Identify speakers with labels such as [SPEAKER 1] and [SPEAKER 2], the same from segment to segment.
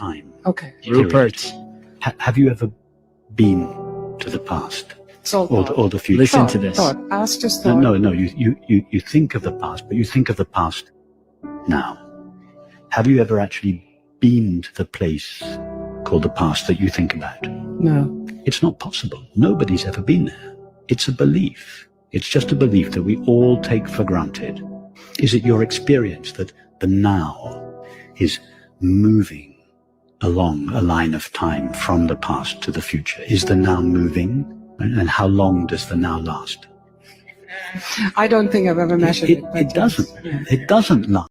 [SPEAKER 1] time.
[SPEAKER 2] Okay.
[SPEAKER 3] Rupert,
[SPEAKER 1] Have you ever been to the past
[SPEAKER 2] So
[SPEAKER 1] or the future?
[SPEAKER 3] listen to this.
[SPEAKER 2] Thought. Ask just thought.
[SPEAKER 1] No. You think of the past, but you think of the past now. Have you ever actually been to the place called the past that you think about?
[SPEAKER 2] No.
[SPEAKER 1] It's not possible. Nobody's ever been there. It's a belief. It's just a belief that we all take for granted. Is it your experience that the now is moving along a line of time from the past to the future? Is the now moving? And how long does the now last?
[SPEAKER 2] I don't think I've ever measured it.
[SPEAKER 1] It doesn't. It doesn't last.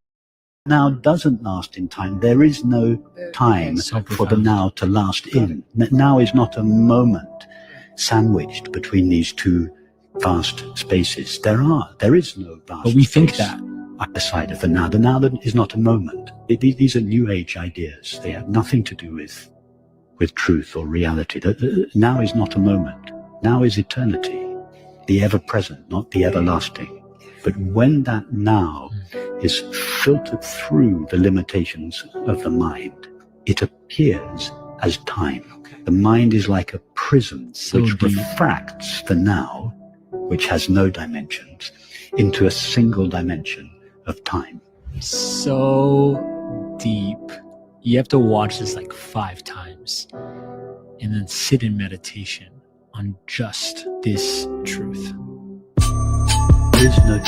[SPEAKER 1] Now doesn't last in time. There is no time for the now to last in. Now is not a moment sandwiched between these two vast spaces. There is no vast
[SPEAKER 3] But we think
[SPEAKER 1] space
[SPEAKER 3] that.
[SPEAKER 1] either side of the now. The now is not a moment. These are new age ideas. They have nothing to do with truth or reality. Now is not a moment. Now is eternity, the ever-present, not the everlasting. But when that now is filtered through the limitations of the mind, it appears as time. The mind is like a prism which refracts the now, which has no dimensions, into a single dimension of time.
[SPEAKER 3] So deep. You have to watch this like 5 times and then sit in meditation on just this truth.
[SPEAKER 1] There is no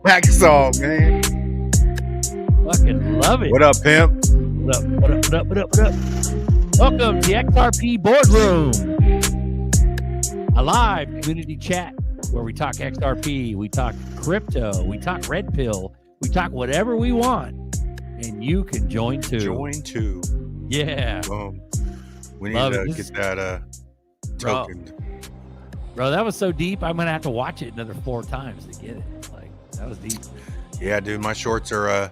[SPEAKER 4] Back song, man.
[SPEAKER 5] Fucking love it.
[SPEAKER 4] What up, pimp?
[SPEAKER 5] What up? What up? What up? What up? What up? Welcome to the XRP Boardroom, a live community chat where we talk XRP, we talk crypto, we talk red pill, we talk whatever we want, and you can join too.
[SPEAKER 4] Join too.
[SPEAKER 5] Yeah.
[SPEAKER 4] Boom. We need
[SPEAKER 5] Love
[SPEAKER 4] to
[SPEAKER 5] it.
[SPEAKER 4] get that token.
[SPEAKER 5] Bro, that was so deep. I'm gonna have to watch it another 4 times to get it. Like, that was deep.
[SPEAKER 4] Yeah, dude, my shorts are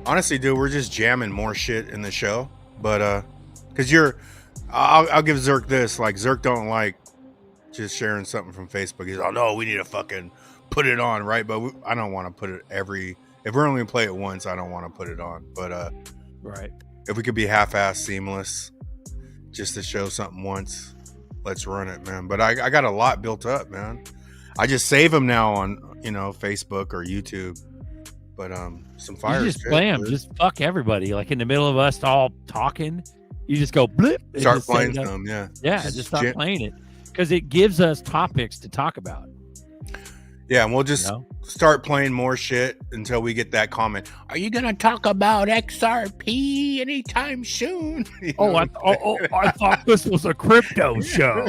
[SPEAKER 4] honestly, dude, we're just jamming more shit in the show. But because I'll give Zerk this. Like, Zerk don't like just sharing something from Facebook. He's like, oh no, we need to fucking put it on, right? But I don't want to put it if we're only gonna play it once, I don't want to put it on. But
[SPEAKER 5] Right.
[SPEAKER 4] if we could be half-ass seamless just to show something once, let's run it, man. But I got a lot built up, man. I just save them now on, Facebook or YouTube. But some fire.
[SPEAKER 5] You just play them. Just fuck everybody. Like in the middle of us all talking, you just go blip. And
[SPEAKER 4] start
[SPEAKER 5] just
[SPEAKER 4] playing some, yeah.
[SPEAKER 5] Yeah, just start playing it. Because it gives us topics to talk about.
[SPEAKER 4] Yeah, and we'll just start playing more shit until we get that comment. Are you gonna talk about XRP anytime soon?
[SPEAKER 5] I thought this was a crypto show.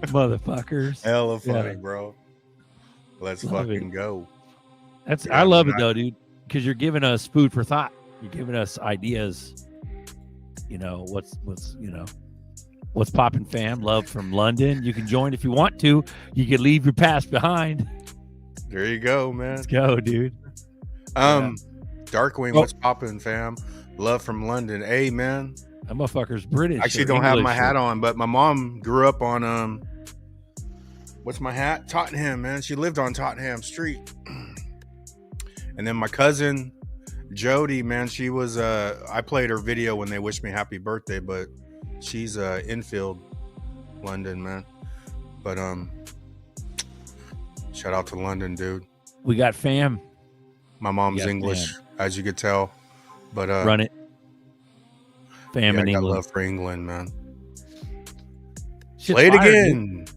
[SPEAKER 5] Motherfuckers.
[SPEAKER 4] Hella funny, bro. Let's fucking go.
[SPEAKER 5] I love it though, dude. Because you're giving us food for thought. You're giving us ideas. What's poppin', fam? Love from London. You can join if you want to. You can leave your past behind.
[SPEAKER 4] There you go, man.
[SPEAKER 5] Let's go, dude.
[SPEAKER 4] Darkwing, what's poppin', fam? Love from London. Hey, man.
[SPEAKER 5] That motherfucker's British.
[SPEAKER 4] I actually don't have my hat on, but my mom grew up on what's my hat? Tottenham, man. She lived on Tottenham Street. And then my cousin Jody, man, she was I played her video when they wished me happy birthday, but she's infield London, man. But shout out to London, dude.
[SPEAKER 5] We got fam.
[SPEAKER 4] My mom's English, as you could tell. But
[SPEAKER 5] run it. Fam in
[SPEAKER 4] I got
[SPEAKER 5] England.
[SPEAKER 4] love for England, man.
[SPEAKER 5] Shit's
[SPEAKER 4] play it
[SPEAKER 5] fire,
[SPEAKER 4] again. Dude.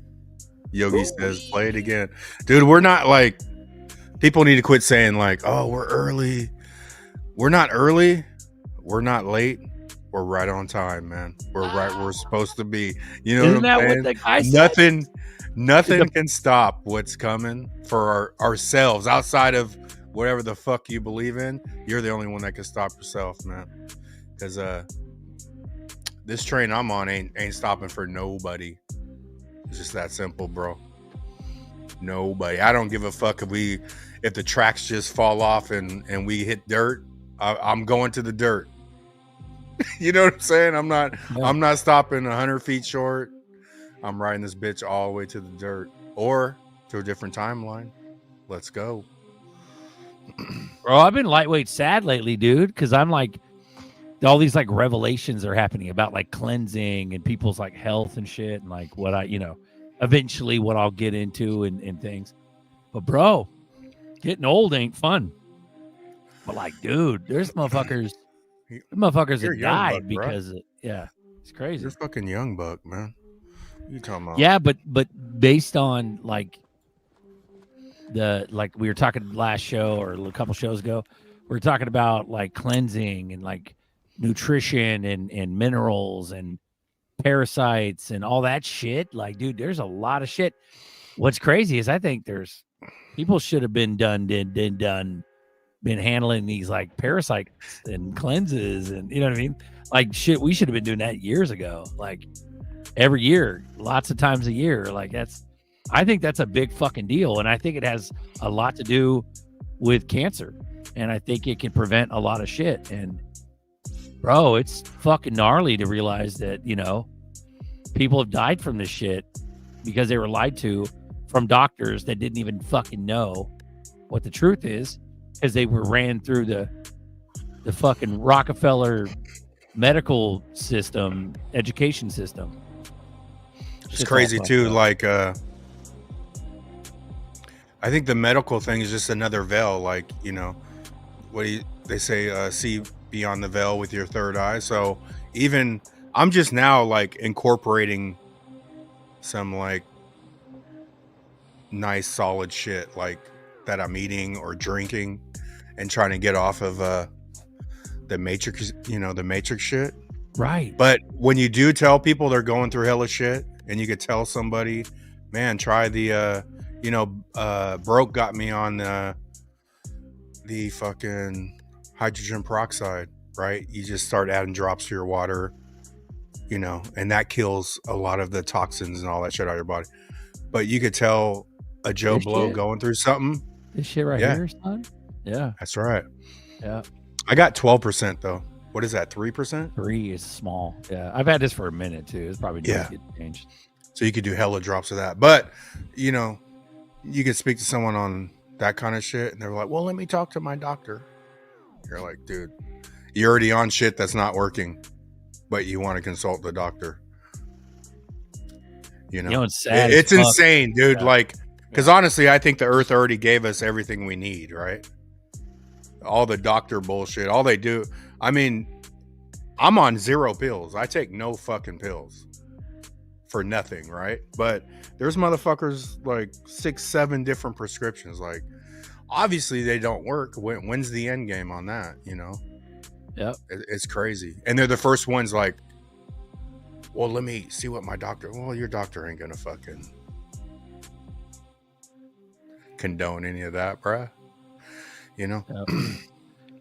[SPEAKER 4] Yogi says, play it again. Dude, we're not like, people need to quit saying like, oh, we're early. We're not early. We're not late. We're right on time, man. We're right where we're supposed to be. You know
[SPEAKER 5] Isn't
[SPEAKER 4] what I'm
[SPEAKER 5] that
[SPEAKER 4] saying?
[SPEAKER 5] what the guy said?
[SPEAKER 4] Nothing can stop what's coming for ourselves outside of whatever the fuck you believe in, you're the only one that can stop yourself, man. Because this train I'm on ain't stopping for nobody. It's just that simple, bro. Nobody. I don't give a fuck if the tracks just fall off and we hit dirt. I'm going to the dirt. You know what I'm saying? I'm not stopping 100 feet short. I'm riding this bitch all the way to the dirt or to a different timeline. Let's go.
[SPEAKER 5] Bro, I've been lightweight sad lately, dude, because I'm like, all these like revelations are happening about like cleansing and people's like health and shit, and like what eventually what I'll get into and things. But bro, getting old ain't fun. But like, dude, there's motherfuckers that died because it's crazy.
[SPEAKER 4] You're fucking young buck, man. You talking about?
[SPEAKER 5] Yeah, but based on like we were talking last show or a couple shows ago, we were talking about like cleansing and like nutrition and minerals and parasites and all that shit. Like, dude, there's a lot of shit. What's crazy is I think there's people should have been been handling these like parasites and cleanses and you know what I mean? Like shit, we should have been doing that years ago. Like every year, lots of times a year. Like I think that's a big fucking deal. And I think it has a lot to do with cancer. And I think it can prevent a lot of shit. And bro, it's fucking gnarly to realize that, you know, people have died from this shit because they were lied to from doctors that didn't even fucking know what the truth is because they were ran through the fucking Rockefeller medical system, education system.
[SPEAKER 4] It's crazy too. Like, I think the medical thing is just another veil. Like, you know, they say, see beyond the veil with your third eye. So even I'm just now like incorporating some like nice solid shit like that I'm eating or drinking and trying to get off of the matrix, you know, the matrix shit.
[SPEAKER 5] Right.
[SPEAKER 4] But when you do tell people they're going through hella shit and you could tell somebody, man, try the Broke got me on the fucking hydrogen peroxide, right? You just start adding drops to your water, you know, and that kills a lot of the toxins and all that shit out of your body. But you could tell a Joe Blow going through something.
[SPEAKER 5] This shit right here, son. Yeah.
[SPEAKER 4] That's right.
[SPEAKER 5] Yeah.
[SPEAKER 4] I got 12% though. What is that? 3%?
[SPEAKER 5] 3 is small. Yeah. I've had this for a minute too. It's probably needs to get changed.
[SPEAKER 4] So you could do hella drops of that. But, you know, you could speak to someone on that kind of shit and they're like, well, let me talk to my doctor. You're like, dude, you're already on shit that's not working, but you want to consult the doctor. You know
[SPEAKER 5] it's sad.
[SPEAKER 4] It's insane, dude. Yeah. Like, because honestly, I think the earth already gave us everything we need, right? All the doctor bullshit, all they do. I mean, I'm on 0 pills. I take no fucking pills for nothing, right? But there's motherfuckers like 6, 7 different prescriptions. Like, obviously they don't work. When's the end game on that? You know?
[SPEAKER 5] Yep.
[SPEAKER 4] It's crazy. And they're the first ones like, well, let me see what my doctor. Well, your doctor ain't gonna fucking condone any of that, bruh. You know?
[SPEAKER 5] Yep.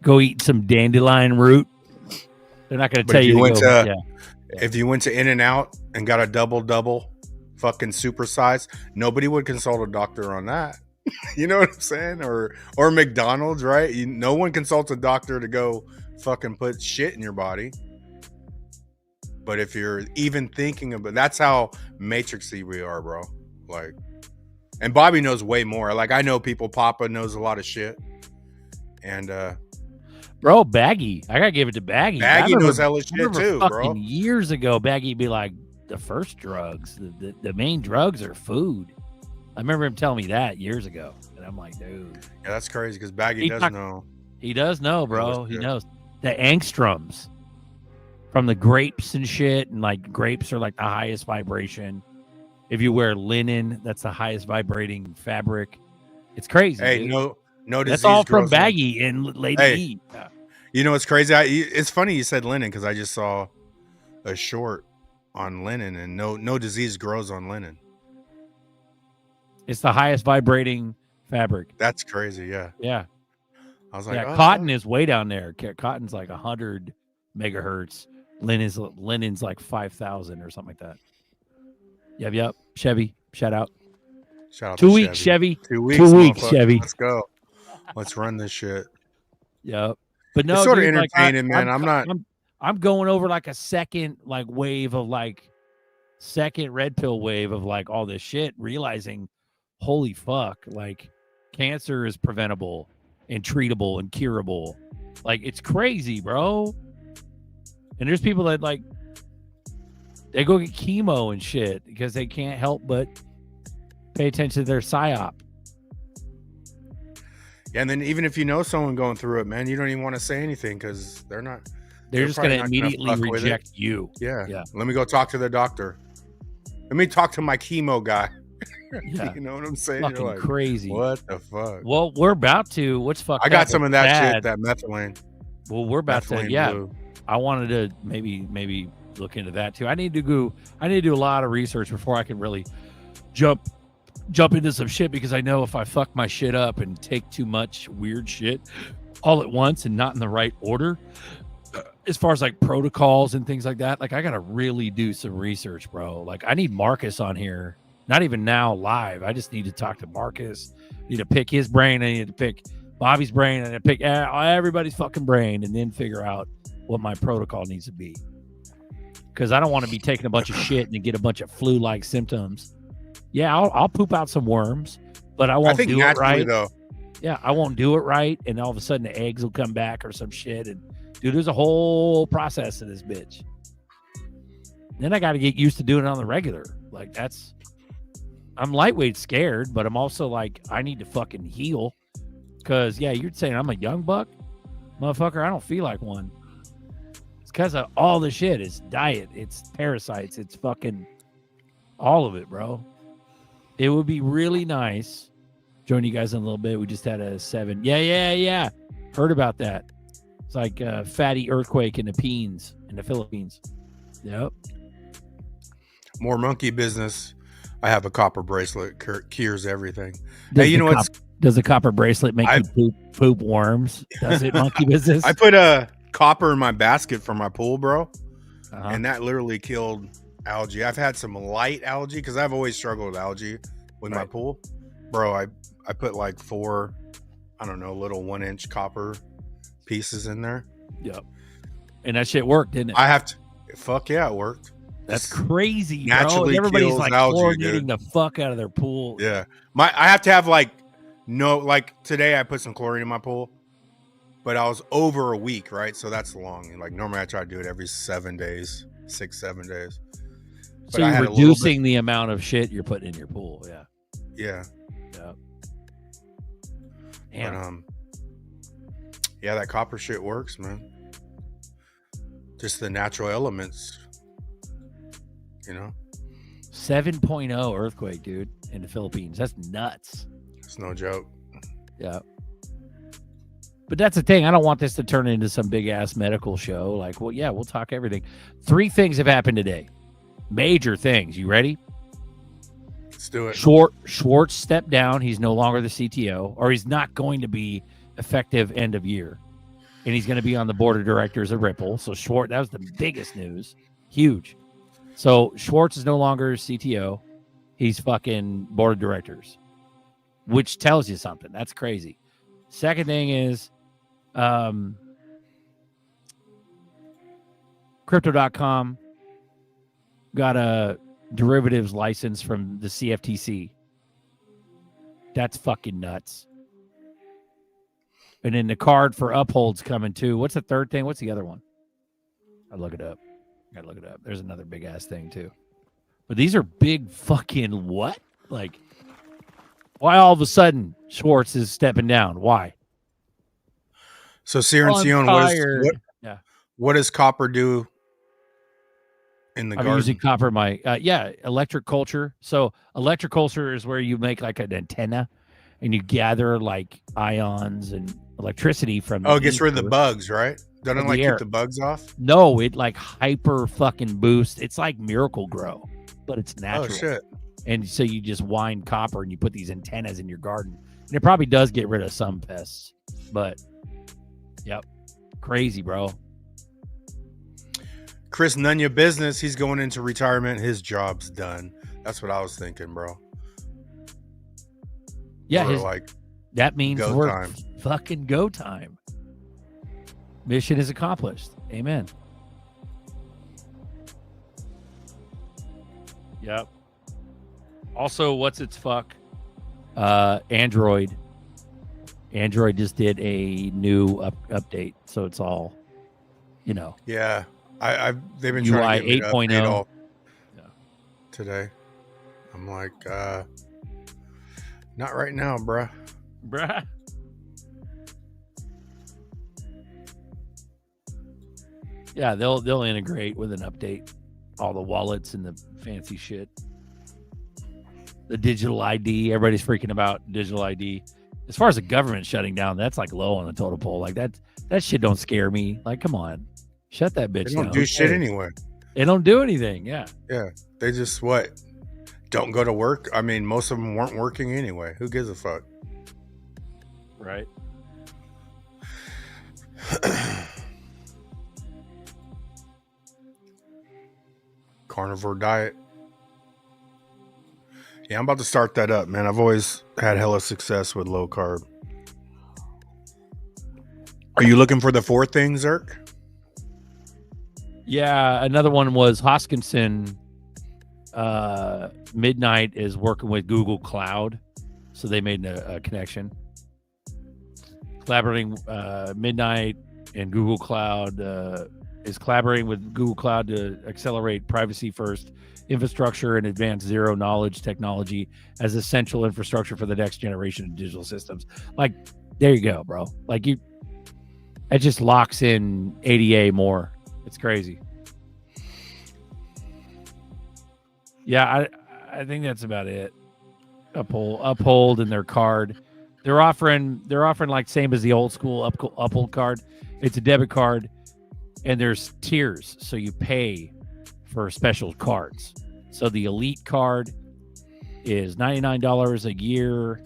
[SPEAKER 5] Go eat some dandelion root. They're not gonna tell you.
[SPEAKER 4] If you went to In-N-Out and got a double fucking super size, nobody would consult a doctor on that. You know what I'm saying? Or McDonald's, right? No one consults a doctor to go fucking put shit in your body. But if you're even thinking about, that's how matrixy we are, bro. Like, and Bobby knows way more. Like, I know people. Papa knows a lot of shit. And
[SPEAKER 5] bro, Baggy, I gotta give it to Baggy.
[SPEAKER 4] Baggy knows hella shit too, bro.
[SPEAKER 5] Years ago, Baggy be like, the first drugs, the main drugs are food. I remember him telling me that years ago, and I'm like, dude.
[SPEAKER 4] Yeah, that's crazy because Baggy does know.
[SPEAKER 5] He does know, bro. He knows the angstroms from the grapes and shit, and like grapes are like the highest vibration. If you wear linen, that's the highest vibrating fabric. It's crazy.
[SPEAKER 4] Hey,
[SPEAKER 5] dude.
[SPEAKER 4] no disease.
[SPEAKER 5] That's all from Baggy and Lady E.
[SPEAKER 4] Yeah. You know, it's crazy. It's funny you said linen because I just saw a short on linen, and no disease grows on linen.
[SPEAKER 5] It's the highest vibrating fabric.
[SPEAKER 4] That's crazy. Yeah.
[SPEAKER 5] Yeah.
[SPEAKER 4] I was like,
[SPEAKER 5] Yeah,
[SPEAKER 4] oh,
[SPEAKER 5] cotton
[SPEAKER 4] fuck.
[SPEAKER 5] is way down there. Cotton's like 100 megahertz. Linen's like 5,000 or something like that. Yep. Chevy, shout out.
[SPEAKER 4] Shout out
[SPEAKER 5] 2
[SPEAKER 4] to
[SPEAKER 5] weeks, Chevy.
[SPEAKER 4] 2 weeks,
[SPEAKER 5] 2 weeks,
[SPEAKER 4] motherfucker.
[SPEAKER 5] Chevy.
[SPEAKER 4] Let's go. Let's run this shit.
[SPEAKER 5] Yep. But no,
[SPEAKER 4] It's sort of
[SPEAKER 5] dude, like,
[SPEAKER 4] entertaining, man.
[SPEAKER 5] I'm going over like a second like wave of like second red pill wave of like all this shit, realizing, holy fuck, like cancer is preventable and treatable and curable. Like it's crazy, bro. And there's people that like they go get chemo and shit because they can't help but pay attention to their psyop.
[SPEAKER 4] Yeah, and then even if you know someone going through it, man, you don't even want to say anything because they're
[SPEAKER 5] just going
[SPEAKER 4] probably
[SPEAKER 5] to
[SPEAKER 4] not
[SPEAKER 5] immediately
[SPEAKER 4] fuck with
[SPEAKER 5] reject you.
[SPEAKER 4] Yeah.
[SPEAKER 5] Yeah.
[SPEAKER 4] Let me go talk to the doctor. Let me talk to my chemo guy.
[SPEAKER 5] Yeah.
[SPEAKER 4] You know what I'm saying?
[SPEAKER 5] Fucking
[SPEAKER 4] You're like,
[SPEAKER 5] crazy.
[SPEAKER 4] what the fuck?
[SPEAKER 5] Well, we're about to. What's fucked
[SPEAKER 4] I got
[SPEAKER 5] up,
[SPEAKER 4] some of
[SPEAKER 5] what's
[SPEAKER 4] that
[SPEAKER 5] sad-
[SPEAKER 4] shit, that methylene.
[SPEAKER 5] Well, we're about to.
[SPEAKER 4] Methylene
[SPEAKER 5] Yeah.
[SPEAKER 4] blue.
[SPEAKER 5] I wanted to maybe look into that too. I need to do a lot of research before I can really jump into some shit, because I know if I fuck my shit up and take too much weird shit all at once and not in the right order, as far as like protocols and things like that, like I gotta really do some research, bro. Like I need Marcus on here, not even now live. I just need to talk to Marcus. I need to pick his brain. I need to pick Bobby's brain. I need to pick everybody's fucking brain, and then figure out what my protocol needs to be. Because I don't want to be taking a bunch of shit and get a bunch of flu-like symptoms. Yeah, I'll poop out some worms, but I won't do it right.
[SPEAKER 4] Though.
[SPEAKER 5] Yeah, I won't do it right, and all of a sudden the eggs will come back or some shit. And dude, there's a whole process of this bitch. Then I got to get used to doing it on the regular. Like I'm lightweight scared, but I'm also like, I need to fucking heal. Because yeah, you're saying I'm a young buck, motherfucker. I don't feel like one. It's because of all the shit. It's diet. It's parasites. It's fucking all of it, bro. It would be really nice. Join you guys in a little bit. We just had a 7. Yeah. Heard about that. It's like a fatty earthquake in the Philippines. Yep.
[SPEAKER 4] More monkey business. I have a copper bracelet. Cures everything. Hey, you know what?
[SPEAKER 5] Does a copper bracelet make you poop worms? Does it, monkey business?
[SPEAKER 4] I put a copper in my basket for my pool, bro. And that literally killed algae. I've had some light algae because I've always struggled with algae with my pool. Bro, I put like 4, I don't know, little 1-inch copper pieces in there.
[SPEAKER 5] Yep. And that shit worked, didn't it?
[SPEAKER 4] I have to. Fuck yeah, it worked.
[SPEAKER 5] That's crazy,
[SPEAKER 4] naturally
[SPEAKER 5] bro. Everybody's
[SPEAKER 4] kills
[SPEAKER 5] like
[SPEAKER 4] algae,
[SPEAKER 5] chlorinating
[SPEAKER 4] dude.
[SPEAKER 5] the fuck out of their pool.
[SPEAKER 4] Yeah. I have to have like today I put some chlorine in my pool, but I was over a week, right? So that's long. Like normally I try to do it every 7 days, 6-7 days.
[SPEAKER 5] So you're reducing the amount of shit you're putting in your pool. Yeah.
[SPEAKER 4] Yeah.
[SPEAKER 5] Damn.
[SPEAKER 4] But, yeah, that copper shit works, man. Just the natural elements, you know.
[SPEAKER 5] 7.0 earthquake, dude, in the Philippines. That's nuts.
[SPEAKER 4] It's no joke.
[SPEAKER 5] Yeah. But that's the thing. I don't want this to turn into some big ass medical show. Like, well, yeah, we'll talk everything. 3 things have happened today. Major things. You ready?
[SPEAKER 4] Let's do it.
[SPEAKER 5] Schwartz stepped down. He's no longer the CTO, or he's not going to be effective end of year. And he's going to be on the board of directors of Ripple. So Schwartz, that was the biggest news. Huge. So Schwartz is no longer CTO. He's fucking board of directors, which tells you something. That's crazy. Second thing is Crypto.com got a derivatives license from the CFTC. That's fucking nuts. And then the card for Uphold's coming too. What's the third thing? What's the other one? I'll look it up. Gotta look it up. There's another big ass thing too. But these are big fucking what? Like, why all of a sudden Schwartz is stepping down? Why?
[SPEAKER 4] So Sion, what does copper do in the garden?
[SPEAKER 5] I'm using copper in my electric culture. So electric culture is where you make like an antenna and you gather like ions and electricity from
[SPEAKER 4] it gets rid of the bugs, right? Doesn't it like
[SPEAKER 5] keep
[SPEAKER 4] the bugs off?
[SPEAKER 5] No, it like hyper fucking boosts. It's like Miracle Grow, but it's natural.
[SPEAKER 4] Oh shit.
[SPEAKER 5] And so you just wind copper and you put these antennas in your garden. And it probably does get rid of some pests, but Yep. Crazy, bro.
[SPEAKER 4] Chris, none your business. He's going into retirement. His job's done. That's what I was thinking, bro.
[SPEAKER 5] Yeah,
[SPEAKER 4] We're like
[SPEAKER 5] that means
[SPEAKER 4] go
[SPEAKER 5] we're
[SPEAKER 4] time.
[SPEAKER 5] fucking go time. Mission is accomplished. Amen. Yep. Also, what's its fuck? Android. Android just did a new update, so it's all, you know.
[SPEAKER 4] Yeah, they've been
[SPEAKER 5] UI
[SPEAKER 4] trying to get me to
[SPEAKER 5] 8.0.
[SPEAKER 4] update all
[SPEAKER 5] Yeah.
[SPEAKER 4] today. I'm like, not right now, bruh.
[SPEAKER 5] Bruh. Yeah, they'll integrate with an update all the wallets and the fancy shit. The digital ID, everybody's freaking about digital ID. As far as the government shutting down, that's like low on the totem pole. Like that shit don't scare me. Like, come on, shut that bitch
[SPEAKER 4] They don't
[SPEAKER 5] down.
[SPEAKER 4] do shit anyway.
[SPEAKER 5] They don't do anything. Yeah.
[SPEAKER 4] Yeah, they just don't go to work. I mean, most of them weren't working anyway. Who gives a fuck?
[SPEAKER 5] Right.
[SPEAKER 4] Carnivore diet. Yeah, I'm about to start that up, man. I've always had hella success with low carb. Are you looking for the fourth thing, Zerk?
[SPEAKER 5] Yeah. Another one was Hoskinson. Midnight is working with Google Cloud, so they made a connection. Collaborating Midnight and Google Cloud is collaborating with Google Cloud to accelerate privacy first infrastructure and advanced zero knowledge technology as essential infrastructure for the next generation of digital systems. Like, there you go, bro. Like, it just locks in ADA more. It's crazy. Yeah, I think that's about it. Uphold in their card. They're offering like same as the old school Uphold card. It's a debit card, and there's tiers, so you pay for special cards. So the Elite card is $99 a year,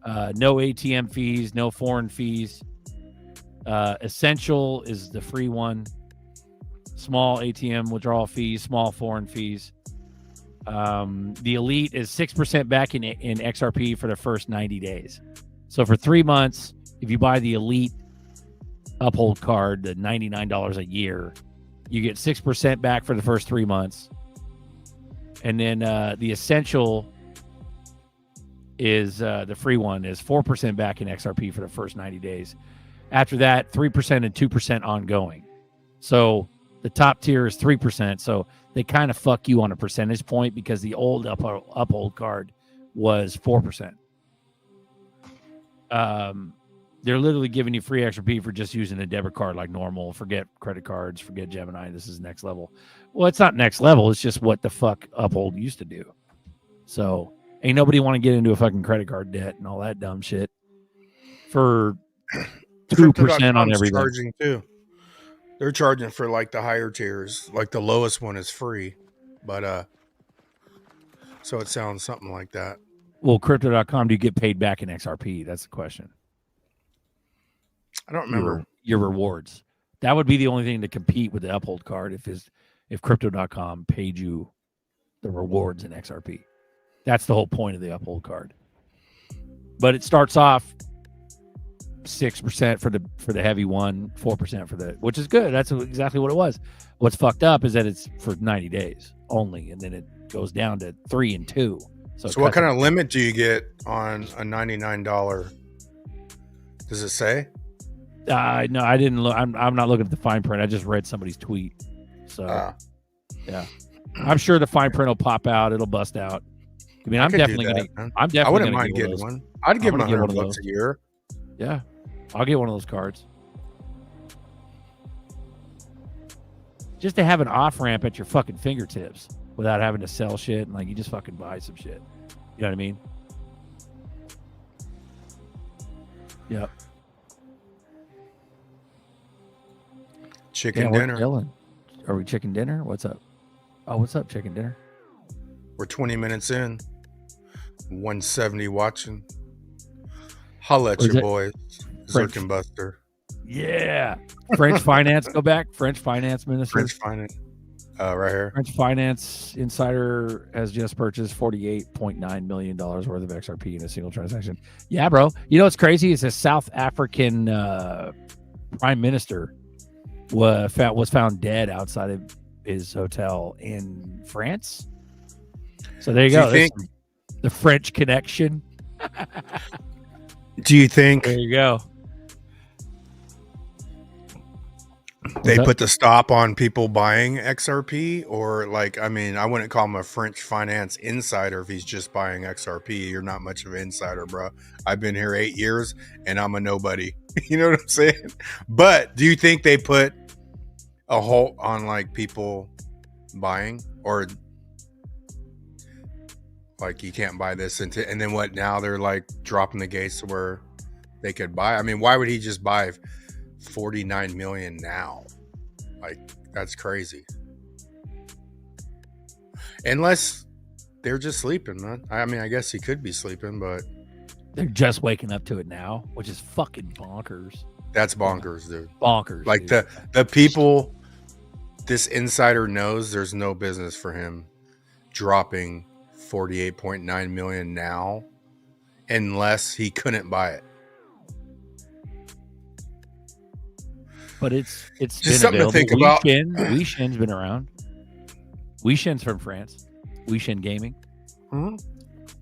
[SPEAKER 5] no ATM fees, no foreign fees. Essential is the free one. Small ATM withdrawal fees, small foreign fees. The Elite is 6% back in XRP for the first 90 days. So for 3 months, if you buy the Elite Uphold card, the $99 a year, you get 6% back for the first 3 months. And then the Essential is the free one is 4% back in XRP for the first 90 days. After that, 3% and 2% ongoing. So the top tier is 3%. So they kind of fuck you on a percentage point because the old Uphold card was 4%. They're literally giving you free XRP for just using a debit card like normal. Forget credit cards, forget Gemini. This is next level. Well, it's not next level. It's just what the fuck Uphold used to do. So ain't nobody want to get into a fucking credit card debt and all that dumb shit for 2% on everything.
[SPEAKER 4] Charging too. They're charging for like the higher tiers. Like the lowest one is free, but so it sounds something like that.
[SPEAKER 5] Well, crypto.com, do you get paid back in XRP? That's the question.
[SPEAKER 4] I don't remember
[SPEAKER 5] your rewards. That would be the only thing to compete with the Uphold card if crypto.com paid you the rewards in XRP. That's the whole point of the Uphold card. But it starts off 6% for the heavy one, 4% for the, which is good. That's exactly what it was. What's fucked up is that it's for 90 days only, and then it goes down to 3 and 2.
[SPEAKER 4] So what kind of limit do you get on a $99? Does it say?
[SPEAKER 5] No, I didn't look. I'm not looking at the fine print. I just read somebody's tweet. So yeah, I'm sure the fine print will pop out. It'll bust out. I mean, I'm definitely gonna. I
[SPEAKER 4] wouldn't mind getting one. I'd give them $100 a year.
[SPEAKER 5] Yeah, I'll get one of those cards. Just to have an off ramp at your fucking fingertips without having to sell shit, and like you just fucking buy some shit. You know what I mean? Yep.
[SPEAKER 4] Chicken dinner.
[SPEAKER 5] Are we chicken dinner? What's up? Oh, what's up, chicken dinner?
[SPEAKER 4] We're 20 minutes in. 170 watching. Holla at your boys. ZRK Buster.
[SPEAKER 5] Yeah. French finance, go back. French finance minister.
[SPEAKER 4] French finance. Right here.
[SPEAKER 5] French finance insider has just purchased $48.9 million worth of XRP in a single transaction. Yeah, bro. You know what's crazy is a South African prime minister was found dead outside of his hotel in France. So there you go. The French connection.
[SPEAKER 4] Do you think
[SPEAKER 5] There you go.
[SPEAKER 4] they put the stop on people buying XRP? Or like, I mean, I wouldn't call him a French finance insider if he's just buying XRP. You're not much of an insider, bro. I've been here 8 years and I'm a nobody. You know what I'm saying? But do you think they put a halt on like people buying, or like you can't buy this and then what, now they're like dropping the gates to where they could buy? I mean, why would he just buy 49 million now? Like, that's crazy. Unless they're just sleeping, man. I mean, I guess he could be sleeping, but
[SPEAKER 5] They're just waking up to it now, which is fucking bonkers.
[SPEAKER 4] that's bonkers, dude.
[SPEAKER 5] Bonkers.
[SPEAKER 4] Like
[SPEAKER 5] dude.
[SPEAKER 4] the people this insider knows, there's no business for him dropping 48.9 million now unless he couldn't buy it.
[SPEAKER 5] But it's
[SPEAKER 4] Just
[SPEAKER 5] been
[SPEAKER 4] something to
[SPEAKER 5] available.
[SPEAKER 4] think about.
[SPEAKER 5] Weishen's been around. Weishen's from France. Weishen Gaming.
[SPEAKER 4] Mhm.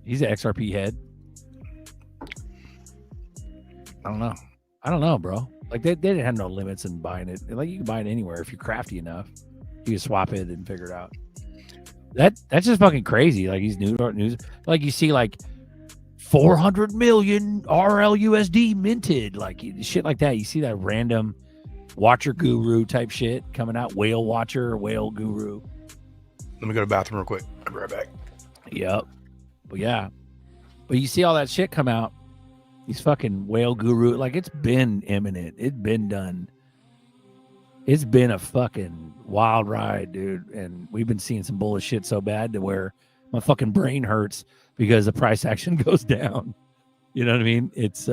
[SPEAKER 5] He's an XRP head. I don't know, bro. Like they didn't have no limits in buying it. Like you can buy it anywhere if you're crafty enough. You can swap it and figure it out. That's just fucking crazy. Like these news, like you see like 400 million RLUSD minted, like shit like that. You see that random watcher guru type shit coming out, whale watcher, whale guru.
[SPEAKER 4] Let me go to the bathroom real quick. I'll be right back.
[SPEAKER 5] Yep. But yeah. But you see all that shit come out. These fucking whale guru, like it's been imminent. It's been done. It's been a fucking wild ride, dude. And we've been seeing some bullshit so bad to where my fucking brain hurts because the price action goes down. You know what I mean? It's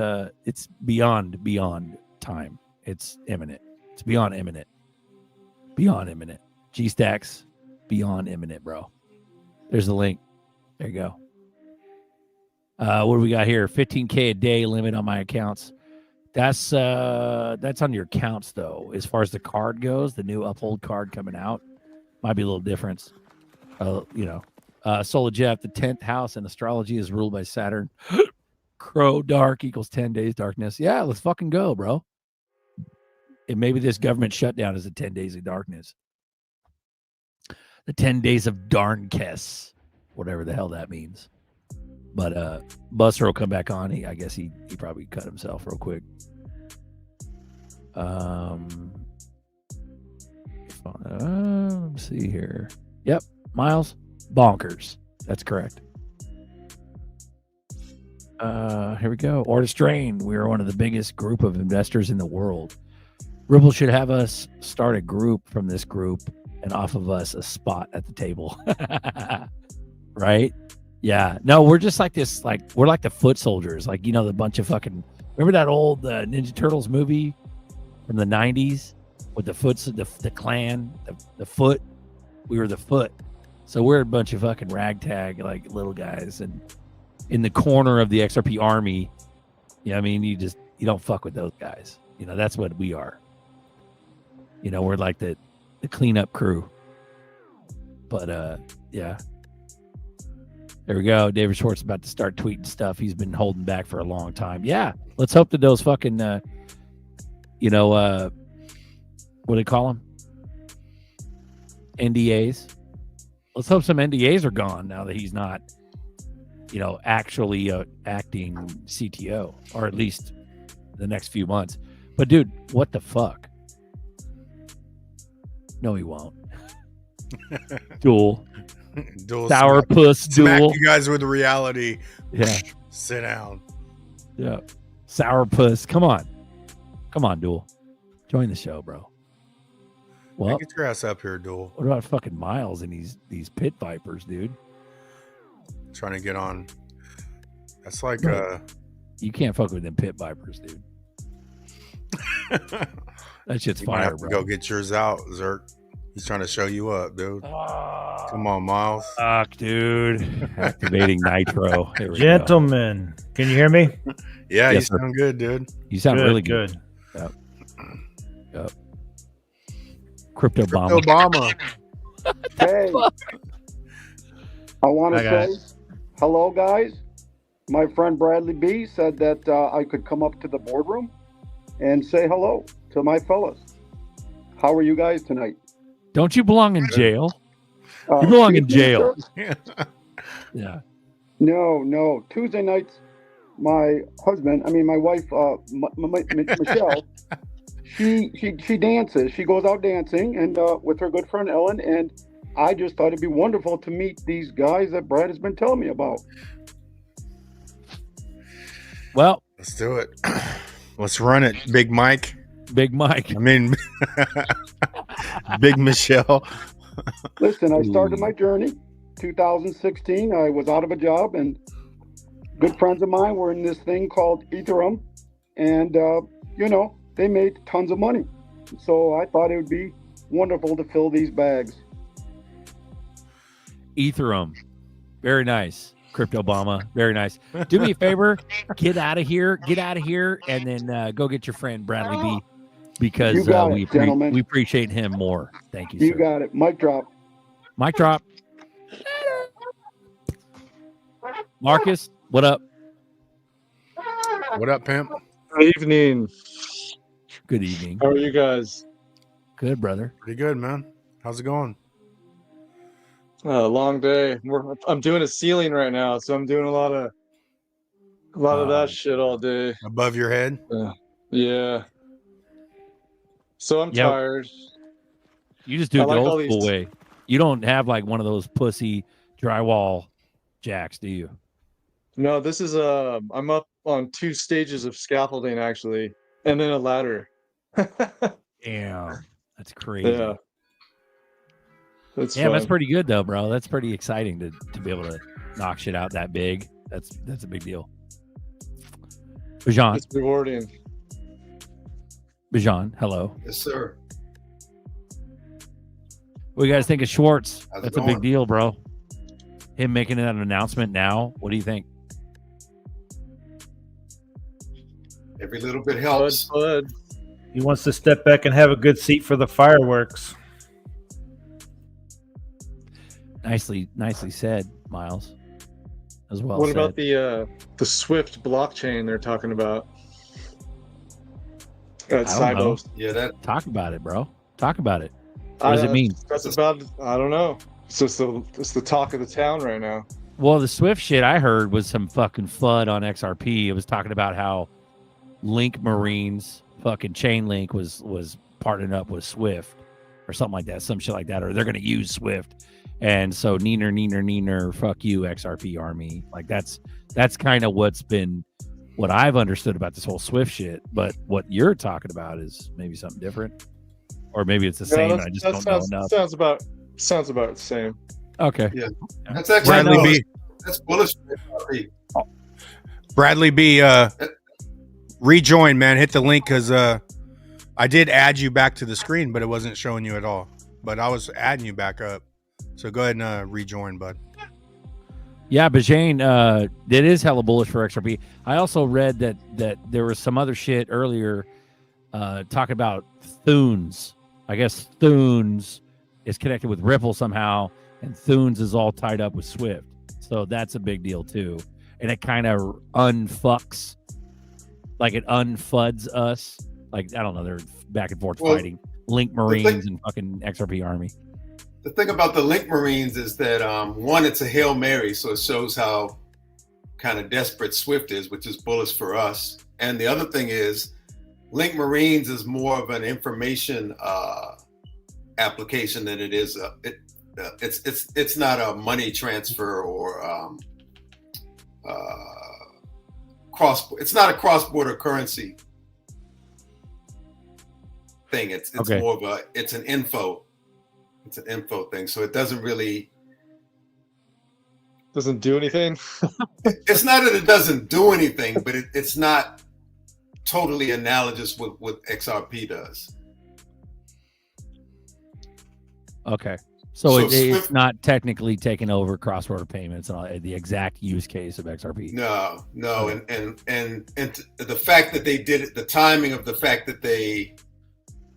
[SPEAKER 5] beyond time. It's imminent. It's beyond imminent. Beyond imminent. G-Stacks, beyond imminent, bro. There's the link. There you go. What do we got here? 15K a day limit on my accounts. That's on your accounts though. As far as the card goes, the new Uphold card coming out might be a little difference. Solar Jeff, the 10th house in astrology is ruled by Saturn. Crow dark equals 10 days darkness. Yeah, let's fucking go, bro. And maybe this government shutdown is the 10 days of darkness. The 10 days of Darnkess, whatever the hell that means. But Buster will come back on. I guess he probably cut himself real quick. Let's see here. Yep, Miles, bonkers. That's correct. Here we go. Order Strain. We are one of the biggest group of investors in the world. Ripple should have us start a group from this group and off of us a spot at the table. Right? Yeah. No, we're just like this. Like we're like the foot soldiers. Like, you know, the bunch of fucking. Remember that old Ninja Turtles movie from the 90s with the foots, the clan, the foot. We were the foot. So we're a bunch of fucking ragtag like little guys, and in the corner of the XRP army. You know what I mean? You don't fuck with those guys. You know, that's what we are. You know, we're like the cleanup crew. But yeah. There we go. David Schwartz is about to start tweeting stuff he's been holding back for a long time. Yeah. Let's hope that those fucking what do they call them? NDAs. Let's hope some NDAs are gone now that he's not, actually acting CTO, or at least the next few months. But dude, what the fuck? No, he won't. Duel. Sourpuss
[SPEAKER 4] smack
[SPEAKER 5] duel.
[SPEAKER 4] you guys with reality.
[SPEAKER 5] Yeah.
[SPEAKER 4] Sit down.
[SPEAKER 5] Yeah. Sourpuss. Come on, Duel. Join the show, bro. Well,
[SPEAKER 4] get your ass up here, Duel.
[SPEAKER 5] what about fucking Miles and these pit vipers, dude?
[SPEAKER 4] Trying to get on. That's like
[SPEAKER 5] You can't fuck with them pit vipers, dude. That shit's
[SPEAKER 4] You might
[SPEAKER 5] fire,
[SPEAKER 4] have to
[SPEAKER 5] bro.
[SPEAKER 4] go get yours out, Zerk. He's trying to show you up, dude. Come on, Miles.
[SPEAKER 5] Fuck, dude. Activating nitro. Here we go.
[SPEAKER 6] Gentlemen, can you hear me?
[SPEAKER 4] Yeah,
[SPEAKER 5] Yes,
[SPEAKER 4] you sound good, dude.
[SPEAKER 5] You sound
[SPEAKER 6] Good,
[SPEAKER 5] really good.
[SPEAKER 6] good.
[SPEAKER 5] Yep. Crypto bomb.
[SPEAKER 4] Obama.
[SPEAKER 7] Hey, I want to
[SPEAKER 6] Hi,
[SPEAKER 7] say
[SPEAKER 6] guys.
[SPEAKER 7] hello, guys. My friend Bradley B said that I could come up to the boardroom and say hello to my fellas. How are you guys tonight?
[SPEAKER 5] Don't you belong in jail? You belong in
[SPEAKER 7] Tuesday,
[SPEAKER 5] jail.
[SPEAKER 7] sir?
[SPEAKER 5] Yeah.
[SPEAKER 7] No. Tuesday nights, my wife, Michelle, she dances. She goes out dancing and with her good friend Ellen. And I just thought it'd be wonderful to meet these guys that Brad has been telling me about.
[SPEAKER 5] Well,
[SPEAKER 4] Let's do it. Let's run it, Big Mike.
[SPEAKER 5] Big Mike.
[SPEAKER 4] I mean, Big Michelle.
[SPEAKER 7] Listen, I started my journey 2016. I was out of a job, and good friends of mine were in this thing called Ethereum, and they made tons of money. So I thought it would be wonderful to fill these bags.
[SPEAKER 5] Ethereum. Very nice. Crypto Obama. Very nice. Do me a favor. Get out of here. And then go get your friend Bradley B. Because
[SPEAKER 7] You got it, gentlemen.
[SPEAKER 5] we appreciate him more. Thank you,
[SPEAKER 7] You
[SPEAKER 5] sir.
[SPEAKER 7] got it. Mic drop.
[SPEAKER 5] Mic drop. Marcus, what up?
[SPEAKER 4] What up, pimp?
[SPEAKER 8] Good evening.
[SPEAKER 5] Good evening.
[SPEAKER 8] How are you guys?
[SPEAKER 5] Good, brother.
[SPEAKER 4] Pretty good, man. How's it going?
[SPEAKER 8] Long day. I'm doing a ceiling right now, so I'm doing a lot of that shit all day.
[SPEAKER 4] Above your head?
[SPEAKER 8] Yeah. So I'm
[SPEAKER 5] Yep.
[SPEAKER 8] tired.
[SPEAKER 5] You just do it
[SPEAKER 8] I
[SPEAKER 5] the
[SPEAKER 8] like all
[SPEAKER 5] old school
[SPEAKER 8] these-
[SPEAKER 5] way. You don't have like one of those pussy drywall jacks, do you?
[SPEAKER 8] No, this is I'm up on 2 stages of scaffolding actually, and then a ladder.
[SPEAKER 5] Damn. That's crazy.
[SPEAKER 8] Yeah. That's
[SPEAKER 5] Yeah, that's
[SPEAKER 8] fun.
[SPEAKER 5] pretty good though, bro. That's pretty exciting to be able to knock shit out that big. That's a big deal. Bajan,
[SPEAKER 8] It's rewarding.
[SPEAKER 5] hello.
[SPEAKER 9] Yes, sir.
[SPEAKER 5] What do you guys think of Schwartz?
[SPEAKER 9] How's it
[SPEAKER 5] That's a big
[SPEAKER 9] going?
[SPEAKER 5] deal, bro. Him making that announcement now. What do you think?
[SPEAKER 9] Every little bit helps.
[SPEAKER 8] Bud.
[SPEAKER 6] He wants to step back and have a good seat for the fireworks.
[SPEAKER 5] Nicely said, Miles. As well
[SPEAKER 8] What
[SPEAKER 5] said.
[SPEAKER 8] about the Swift blockchain they're talking about? At
[SPEAKER 5] I don't know.
[SPEAKER 8] Cybos.
[SPEAKER 9] Yeah, that
[SPEAKER 5] Talk about it, bro. Talk about it. What does it mean?
[SPEAKER 8] That's about. I don't know. It's just it's the talk of the town right now.
[SPEAKER 5] Well, the Swift shit I heard was some fucking FUD on XRP. It was talking about how Link Marines, fucking Chainlink was partnering up with Swift or something like that, some shit like that, or they're gonna use Swift. And so neener, fuck you, XRP army. Like that's kind of what I've understood about this whole Swift shit. But what you're talking about is maybe something different, or maybe it's the same. And I just don't know enough.
[SPEAKER 8] Sounds about the same.
[SPEAKER 5] Okay.
[SPEAKER 9] that's actually
[SPEAKER 4] Bradley B.
[SPEAKER 9] That's bullish. for XRP.
[SPEAKER 4] Bradley B. Rejoin, man. Hit the link because I did add you back to the screen, but it wasn't showing you at all. But I was adding you back up. So go ahead and rejoin, bud.
[SPEAKER 5] Yeah, but Shane, it is hella bullish for XRP. I also read that there was some other shit earlier talking about Thunes. I guess Thunes is connected with Ripple somehow, and Thunes is all tied up with Swift. So that's a big deal too. And it kind of unfucks, like it unfuds us. Like, I don't know, they're back and forth fighting. Link Marines and fucking XRP Army.
[SPEAKER 9] The thing about the Link Marines is that one, it's a Hail Mary, so it shows how kind of desperate Swift is, which is bullish for us. And the other thing is Link Marines is more of an information application than it is it's not a money transfer or it's not a cross-border currency thing. It's
[SPEAKER 5] Okay.
[SPEAKER 9] more of it's an info thing. So it doesn't really
[SPEAKER 8] Doesn't do anything.
[SPEAKER 9] it's not that it doesn't do anything, but it's not totally analogous with what XRP does.
[SPEAKER 5] Okay. So, it's
[SPEAKER 9] Swift,
[SPEAKER 5] not technically taking over cross-border payments and the exact use case of XRP.
[SPEAKER 9] no,
[SPEAKER 5] Okay.
[SPEAKER 9] and the fact that they did it, the timing of the fact that they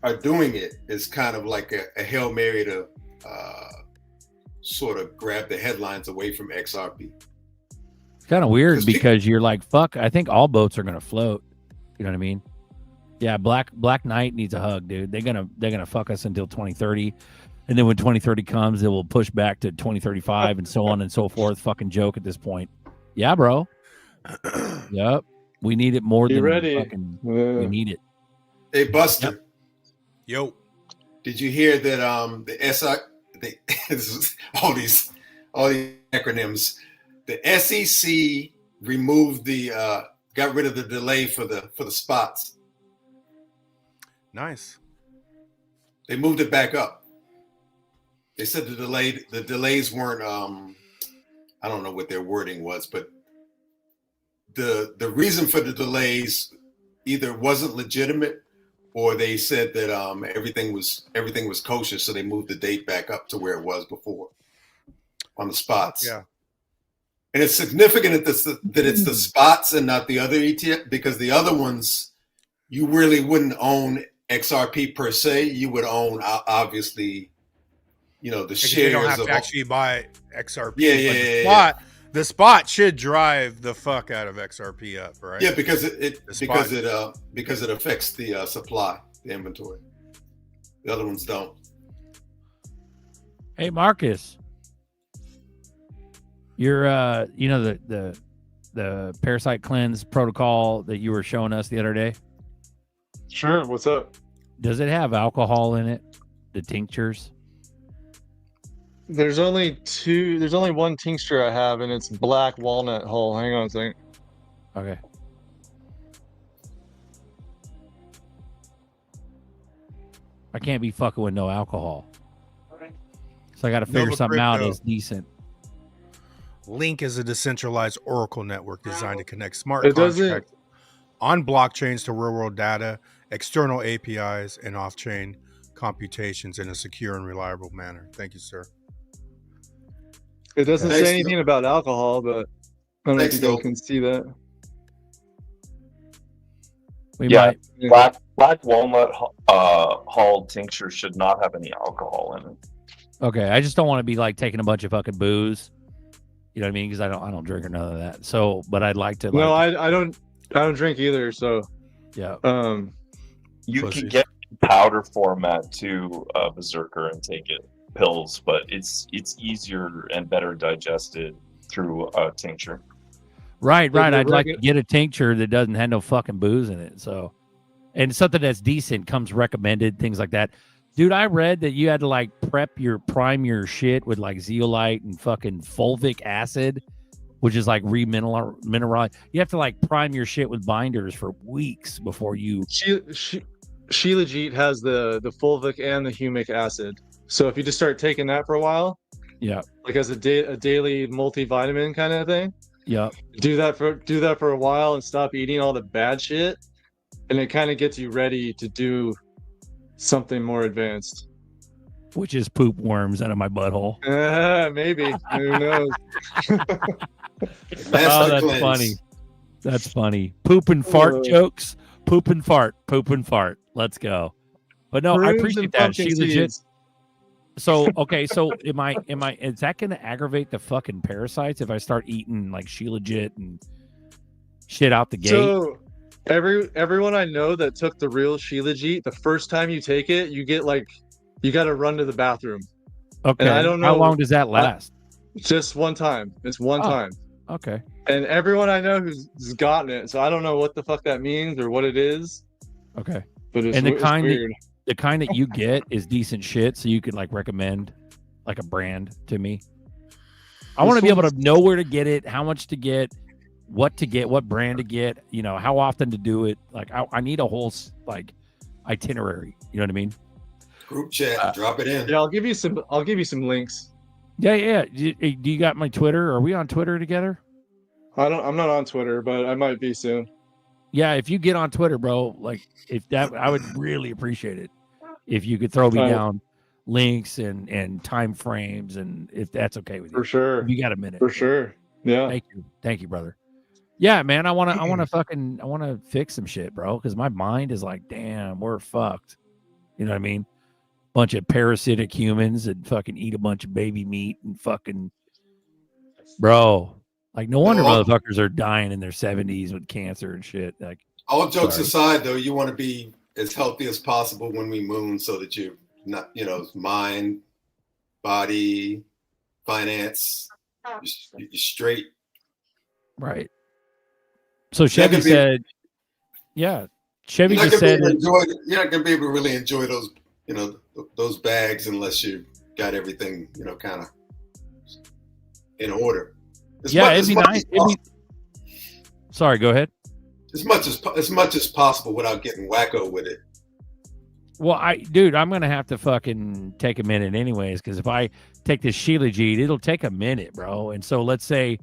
[SPEAKER 9] are doing it is kind of like a Hail Mary to sort of grab the headlines away from XRP.
[SPEAKER 5] It's kind of weird because you're like, fuck, I think all boats are gonna float. You know what I mean? Yeah, Black Knight needs a hug, dude. They're gonna fuck us until 2030. And then when 2030 comes, it will push back to 2035 and so on and so forth. Fucking joke at this point. Yeah, bro. Yep. We need it more than
[SPEAKER 8] ready.
[SPEAKER 5] We need it.
[SPEAKER 9] Hey, Buster.
[SPEAKER 5] Yep.
[SPEAKER 4] Yo.
[SPEAKER 9] Did you hear that the all these acronyms, the SEC removed got rid of the delay for the spots.
[SPEAKER 4] Nice.
[SPEAKER 9] They moved it back up. They said the delays weren't I don't know what their wording was, but the reason for the delays either wasn't legitimate or they said that everything was kosher, so they moved the date back up to where it was before on the spots.
[SPEAKER 4] Yeah.
[SPEAKER 9] And it's significant that it's the spots and not the other ETF, because the other ones you really wouldn't own XRP per se. You would own obviously, the shares.
[SPEAKER 4] You don't have to actually buy XRP.
[SPEAKER 9] Yeah.
[SPEAKER 4] The spot should drive the fuck out of XRP up, right?
[SPEAKER 9] Yeah, because it affects the supply, the inventory. The other ones don't.
[SPEAKER 5] Hey, Marcus, you're the parasite cleanse protocol that you were showing us the other day.
[SPEAKER 8] Sure. What's up?
[SPEAKER 5] Does it have alcohol in it? The tinctures?
[SPEAKER 8] There's only one tincture I have, and it's black walnut hull. Hang on a second.
[SPEAKER 5] Okay. I can't be fucking with no alcohol. So I got to figure
[SPEAKER 4] Nova
[SPEAKER 5] something out
[SPEAKER 4] Crypto.
[SPEAKER 5] that's decent.
[SPEAKER 4] Link is a decentralized Oracle network designed to connect smart
[SPEAKER 8] It doesn't-
[SPEAKER 4] contracts on blockchains to real-world data, external APIs, and off-chain computations in a secure and reliable manner. Thank you, sir.
[SPEAKER 8] It doesn't
[SPEAKER 9] Thanks,
[SPEAKER 8] say anything about alcohol, but I don't know if
[SPEAKER 9] Thanks,
[SPEAKER 8] you guys
[SPEAKER 9] Phil.
[SPEAKER 8] can see that.
[SPEAKER 5] We
[SPEAKER 10] Yeah,
[SPEAKER 5] might.
[SPEAKER 10] black walnut hull tincture should not have any alcohol in it.
[SPEAKER 5] Okay, I just don't want to be like taking a bunch of fucking booze. You know what I mean? Because I don't drink or none of that. So, but I'd like to.
[SPEAKER 8] No, I don't drink either. So
[SPEAKER 5] Yeah.
[SPEAKER 10] You
[SPEAKER 4] Pussies.
[SPEAKER 10] can get powder format to Berserker and take it pills, but it's easier and better digested through a tincture.
[SPEAKER 5] Right.
[SPEAKER 8] the
[SPEAKER 5] I'd like to
[SPEAKER 8] regu-
[SPEAKER 5] get a tincture that doesn't have no fucking booze in it. So, and something that's decent comes recommended, things like that. Dude, I read that you had to prime your shit with like zeolite and fucking fulvic acid, which is like remineral. You have to like prime your shit with binders for weeks before you.
[SPEAKER 8] Shilajit has the fulvic and the humic acid. So if you just start taking that for a while,
[SPEAKER 5] Yeah.
[SPEAKER 8] like as a daily multivitamin kind of thing,
[SPEAKER 5] Yeah.
[SPEAKER 8] do that for a while and stop eating all the bad shit, and it kind of gets you ready to do something more advanced.
[SPEAKER 5] Which is poop worms out of my butthole.
[SPEAKER 8] Maybe. Who knows?
[SPEAKER 5] That's
[SPEAKER 9] cleanse.
[SPEAKER 5] funny. That's funny. Poop and fart jokes. Poop and fart. Let's go. But no, I
[SPEAKER 8] Prunes
[SPEAKER 5] appreciate
[SPEAKER 8] and
[SPEAKER 5] that.
[SPEAKER 8] pumpkin
[SPEAKER 5] She legit.
[SPEAKER 8] seeds.
[SPEAKER 5] So okay, so am I is that gonna aggravate the fucking parasites if I start eating like she legit and shit out the gate?
[SPEAKER 8] So everyone I know that took the real Shilajit, the first time you take it, you got to run to the bathroom.
[SPEAKER 5] Okay.
[SPEAKER 8] I don't
[SPEAKER 5] How
[SPEAKER 8] know-
[SPEAKER 5] long does that last?
[SPEAKER 8] Just one time. It's one
[SPEAKER 5] Oh.
[SPEAKER 8] time.
[SPEAKER 5] Okay.
[SPEAKER 8] And everyone I know who's gotten it, so I don't know what the fuck that means or what it is,
[SPEAKER 5] Okay.
[SPEAKER 8] but it's,
[SPEAKER 5] And the
[SPEAKER 8] it's
[SPEAKER 5] kind that-
[SPEAKER 8] weird.
[SPEAKER 5] The kind that you get is decent shit, so you could like recommend like a brand to me. I want to be able to know where to get it, how much to get, what brand to get, how often to do it. Like I need a whole like itinerary. You know what I mean?
[SPEAKER 9] Group chat, drop it in.
[SPEAKER 8] Yeah, I'll give you some links.
[SPEAKER 5] Yeah. Do you got my Twitter? Are we on Twitter together?
[SPEAKER 8] I'm not on Twitter, but I might be soon.
[SPEAKER 5] Yeah, if you get on Twitter, bro, like if that, I would really appreciate it if you could throw me down links and time frames, and if that's okay with you.
[SPEAKER 8] For sure.
[SPEAKER 5] If you got a minute.
[SPEAKER 8] For sure. Yeah.
[SPEAKER 5] Thank you, brother. Yeah, man, I want to fix some shit, bro, because my mind is like, damn, we're fucked. You know what I mean? Bunch of parasitic humans that fucking eat a bunch of baby meat and fucking, bro. Like, no wonder motherfuckers are dying in their 70s with cancer and shit. Like,
[SPEAKER 9] all jokes aside, though, you want to be as healthy as possible when we moon, so that you're not, mind, body, finance, you're straight.
[SPEAKER 5] Right. So Chevy said, Chevy just said,
[SPEAKER 9] you're not gonna be able to really enjoy those, those bags unless you got everything, kind of in order.
[SPEAKER 5] It'd be nice. Sorry, go ahead.
[SPEAKER 9] As much as possible without getting wacko with it.
[SPEAKER 5] Well, I'm gonna have to fucking take a minute anyways, because if I take this Shilajit, it'll take a minute, bro. And so let's say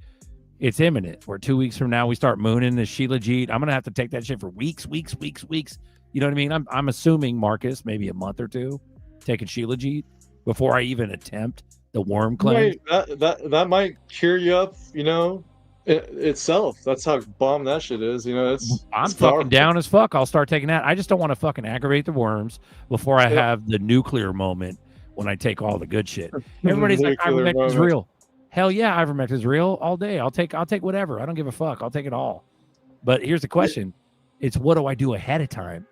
[SPEAKER 5] it's imminent. We're 2 weeks from now, we start mooning the Shilajit. I'm gonna have to take that shit for weeks. You know what I mean? I'm assuming, Marcus, maybe a month or two, taking Shilajit before I even attempt the worm cleanse.
[SPEAKER 8] That might cure you up, itself. That's how bomb that shit is.
[SPEAKER 5] I'm fucking down as fuck. I'll start taking that. I just don't want to fucking aggravate the worms before I have the nuclear moment when I take all the good shit. Everybody's like, ivermectin is real. Hell yeah, ivermectin is real all day. I'll take whatever. I don't give a fuck. I'll take it all. But here's the question: it's what do I do ahead of time?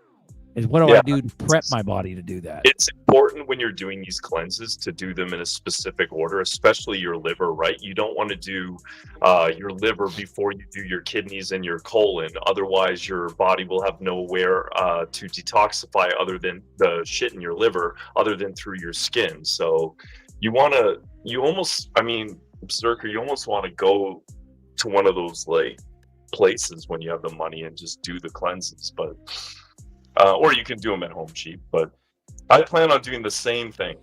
[SPEAKER 5] Is what do I do to prep my body to do that?
[SPEAKER 10] It's important when you're doing these cleanses to do them in a specific order, especially your liver, right? You don't want to do your liver before you do your kidneys and your colon. Otherwise, your body will have nowhere to detoxify other than the shit in your liver, other than through your skin. So Berserker, you almost want to go to one of those like places when you have the money and just do the cleanses, but or you can do them at home cheap. But I plan on doing the same thing,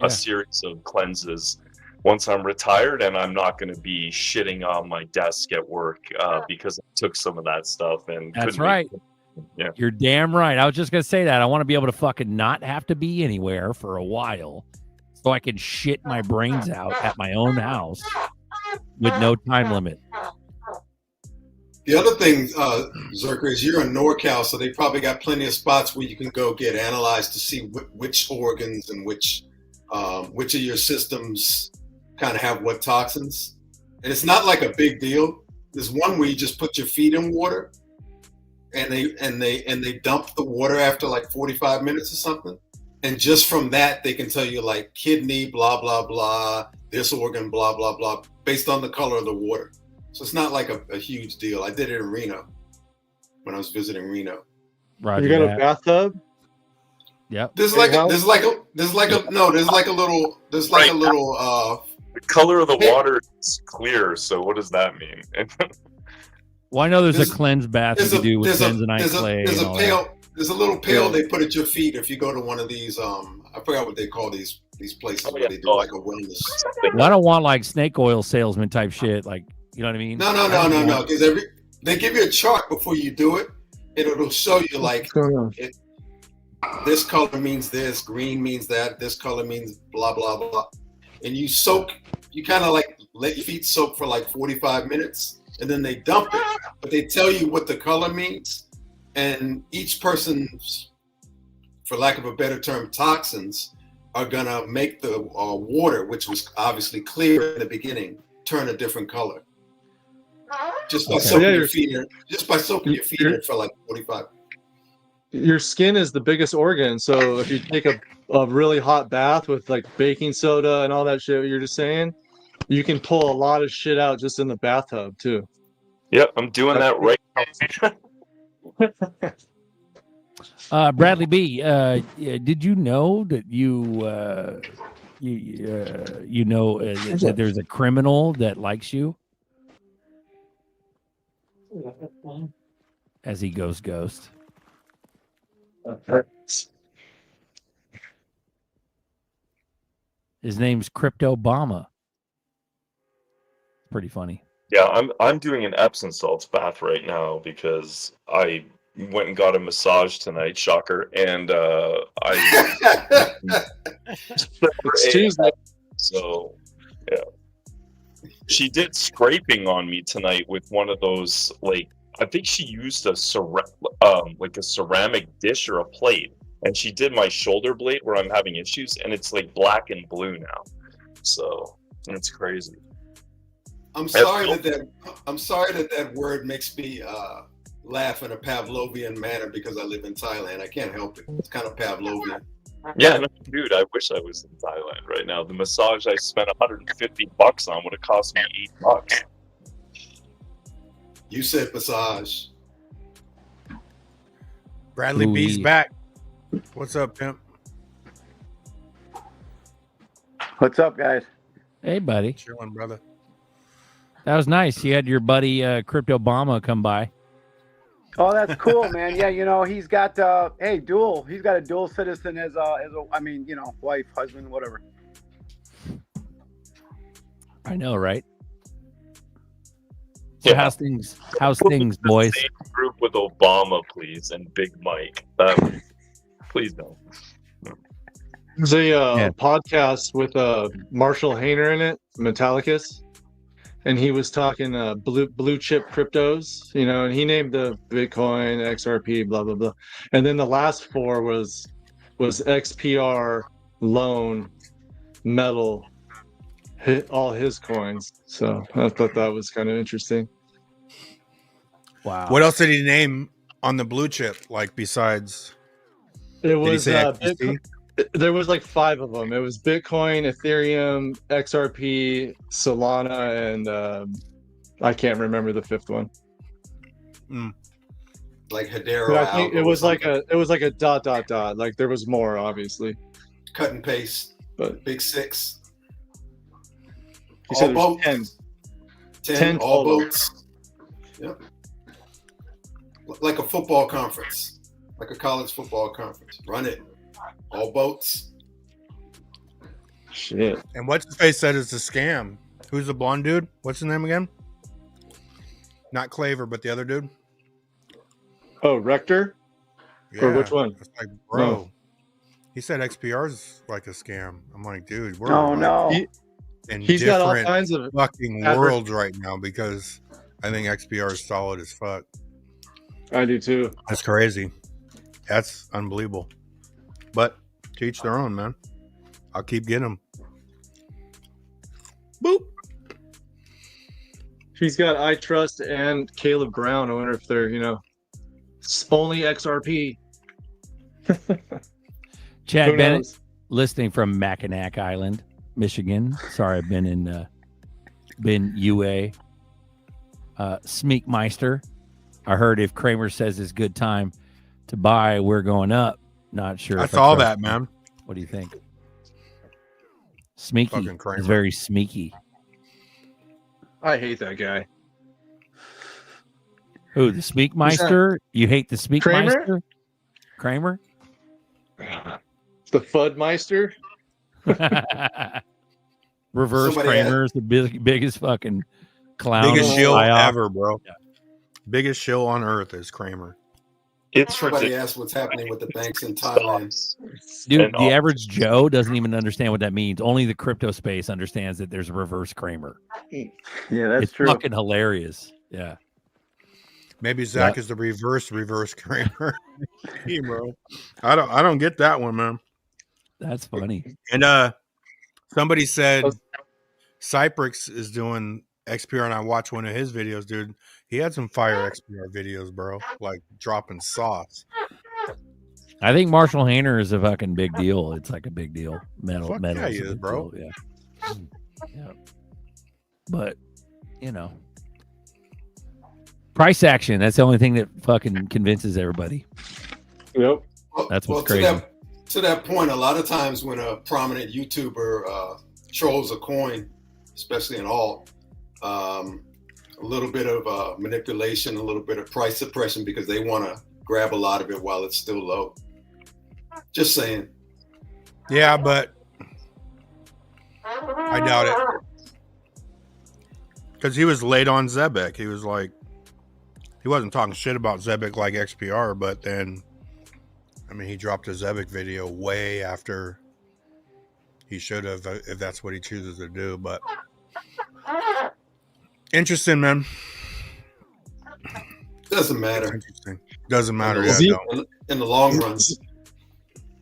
[SPEAKER 10] a series of cleanses once I'm retired, and I'm not going to be shitting on my desk at work because I took some of that stuff. And
[SPEAKER 5] that's right.
[SPEAKER 10] Yeah,
[SPEAKER 5] you're damn right. I was just going to say that. I want to be able to fucking not have to be anywhere for a while, so I can shit my brains out at my own house with no time limit.
[SPEAKER 9] The other thing, Zerker, is you're in NorCal, so they probably got plenty of spots where you can go get analyzed to see which organs and which of your systems kind of have what toxins. And it's not like a big deal. There's one where you just put your feet in water, and they dump the water after like 45 minutes or something. And just from that, they can tell you like kidney, blah, blah, blah, this organ, blah, blah, blah, based on the color of the water. So it's not like a huge deal. I did it in Reno when I was visiting Reno.
[SPEAKER 5] Right.
[SPEAKER 8] You got a bathtub?
[SPEAKER 5] Yep.
[SPEAKER 9] There's like a little
[SPEAKER 10] the color of the water is clear. So what does that mean?
[SPEAKER 5] Well, I know there's a cleanse bath you can do with bentonite clay.
[SPEAKER 9] There's a little pail they put at your feet if you go to one of these. I forgot what they call these places where they do like a wellness.
[SPEAKER 5] Well, I don't want like snake oil salesman type shit. Like, you know what I mean?
[SPEAKER 9] No. Because they give you a chart before you do it, and it'll show you like this color means this, green means that, this color means blah blah blah, and you kind of like let your feet soak for like 45 minutes, and then they dump it, but they tell you what the color means, and each person's, for lack of a better term, toxins are gonna make the water, which was obviously clear in the beginning, turn a different color. Just by soaking your feet in it for like 45.
[SPEAKER 8] Your skin is the biggest organ, so if you take a really hot bath with like baking soda and all that shit you're just saying, you can pull a lot of shit out just in the bathtub too.
[SPEAKER 10] Yep, I'm doing that right
[SPEAKER 5] now. Bradley B, did you know that that there's a criminal that likes you? As he goes ghost. His name's Crypto Obama. Pretty funny.
[SPEAKER 10] Yeah, I'm doing an Epsom salts bath right now because I went and got a massage tonight, shocker, and I
[SPEAKER 8] It's Tuesday.
[SPEAKER 10] so yeah. She did scraping on me tonight with one of those, like, I think she used a like a ceramic dish or a plate, and she did my shoulder blade where I'm having issues, and it's like black and blue now. So it's crazy.
[SPEAKER 9] I'm sorry that word makes me laugh in a Pavlovian manner because I live in Thailand. I can't help it. It's kind of Pavlovian.
[SPEAKER 10] Yeah, no, dude, I wish I was in Thailand right now. The massage I spent $150 on would have cost me $8.
[SPEAKER 9] You said massage.
[SPEAKER 4] Bradley B's back. What's up, pimp?
[SPEAKER 11] What's up, guys?
[SPEAKER 5] Hey, buddy.
[SPEAKER 4] Chilling, brother.
[SPEAKER 5] That was nice. You had your buddy Crypto Obama come by.
[SPEAKER 11] Oh, that's cool, man. Yeah, you know, he's got dual. He's got a dual citizen as a I mean, you know, wife, husband, whatever.
[SPEAKER 5] I know, right? So how's things, boys?
[SPEAKER 10] Same group with Obama, please, and Big Mike. Please don't.
[SPEAKER 8] There's a podcast with Marshall Hayner in it, Metallicus, and he was talking blue chip cryptos, you know, and he named the Bitcoin, XRP, blah blah blah, and then the last four was XPR, Loan, Metal, all his coins. So I thought that was kind of interesting.
[SPEAKER 5] Wow.
[SPEAKER 4] What else did he name on the blue chip? Like besides,
[SPEAKER 8] It was
[SPEAKER 4] did he say XBC?
[SPEAKER 8] there was like 5 of them. It was Bitcoin, Ethereum, XRP, Solana, and I can't remember the 5th one.
[SPEAKER 9] Like Hedera.
[SPEAKER 8] But I think
[SPEAKER 9] Algo
[SPEAKER 8] it was
[SPEAKER 9] or
[SPEAKER 8] like a ... Like there was more, obviously.
[SPEAKER 9] cut and paste.
[SPEAKER 8] But
[SPEAKER 9] Big 6.
[SPEAKER 8] he said
[SPEAKER 9] All
[SPEAKER 8] there's 10.
[SPEAKER 9] boats.
[SPEAKER 8] 10
[SPEAKER 9] all
[SPEAKER 8] total.
[SPEAKER 9] boats. Yep. Like a football conference. Like a college football conference. Run it. All boats.
[SPEAKER 8] Shit.
[SPEAKER 4] And what's his face said it's a scam. Who's the blonde dude? What's his name again? Not Claver, but the other dude.
[SPEAKER 8] Oh, Rector? Or which one?
[SPEAKER 4] It's like, bro.
[SPEAKER 8] No.
[SPEAKER 4] He said XPR's like a scam. I'm like, dude, we're in
[SPEAKER 8] He's got all
[SPEAKER 4] different
[SPEAKER 8] kinds of
[SPEAKER 4] fucking worlds right now because I think XPR is solid as fuck.
[SPEAKER 8] I do too.
[SPEAKER 4] That's crazy. That's unbelievable. But to each their own, man. I'll keep getting them. Boop.
[SPEAKER 8] He's got I Trust and Caleb Brown. I wonder if they're, you know, only XRP.
[SPEAKER 5] Chad
[SPEAKER 8] Who
[SPEAKER 5] Bennett,
[SPEAKER 8] knows?
[SPEAKER 5] listening from Mackinac Island, Michigan. Sorry, I've been UA. Smeekmeister. I heard if Kramer says it's good time to buy, we're going up. Not sure.
[SPEAKER 4] I saw that, man.
[SPEAKER 5] What do you think? Smeeky.
[SPEAKER 4] Fucking Kramer.
[SPEAKER 5] It's very smeeky.
[SPEAKER 8] I hate that guy.
[SPEAKER 5] Who, the Smeekmeister? You hate the Smeekmeister? Kramer?
[SPEAKER 8] The Fudmeister?
[SPEAKER 5] Reverse
[SPEAKER 9] Somebody
[SPEAKER 5] Kramer is the biggest fucking clown.
[SPEAKER 4] Biggest shill
[SPEAKER 5] fly-off.
[SPEAKER 4] ever, bro. Yeah. Biggest shill on earth is Kramer.
[SPEAKER 10] It's
[SPEAKER 9] Somebody
[SPEAKER 10] ridiculous.
[SPEAKER 9] asked what's happening with the banks in Thailand.
[SPEAKER 5] Dude,
[SPEAKER 10] And
[SPEAKER 5] the average Joe doesn't even understand what that means. Only the crypto space understands that there's a reverse Kramer.
[SPEAKER 11] Yeah, that's
[SPEAKER 5] It's
[SPEAKER 11] true.
[SPEAKER 5] fucking hilarious. Yeah.
[SPEAKER 4] Maybe Zach is the reverse Kramer. Hey, bro. I don't get that one, man.
[SPEAKER 5] That's funny.
[SPEAKER 4] And somebody said Cyprix is doing XPR, and I watched one of his videos, dude. He had some fire XPR videos, bro. Like dropping sauce.
[SPEAKER 5] I think Marshall Hayner is a fucking big deal. It's like a big deal. Metal.
[SPEAKER 4] Yeah, he
[SPEAKER 5] is a
[SPEAKER 4] is,
[SPEAKER 5] big
[SPEAKER 4] bro.
[SPEAKER 5] deal. Yeah. Yeah. But, you know. Price action. That's the only thing that fucking convinces everybody.
[SPEAKER 8] Yep.
[SPEAKER 5] That's what's
[SPEAKER 9] to
[SPEAKER 5] crazy.
[SPEAKER 9] To that point, a lot of times when a prominent YouTuber trolls a coin, especially in alt, a little bit of manipulation, a little bit of price suppression because they want to grab a lot of it while it's still low. Just saying.
[SPEAKER 4] Yeah, but I doubt it. Because he was late on Zebek. He was like, he wasn't talking shit about Zebek like XPR, but then, I mean, he dropped a Zebek video way after he should have, if that's what he chooses to do. But interesting, man.
[SPEAKER 9] Doesn't matter.
[SPEAKER 4] Interesting. Doesn't matter.
[SPEAKER 9] In the long run.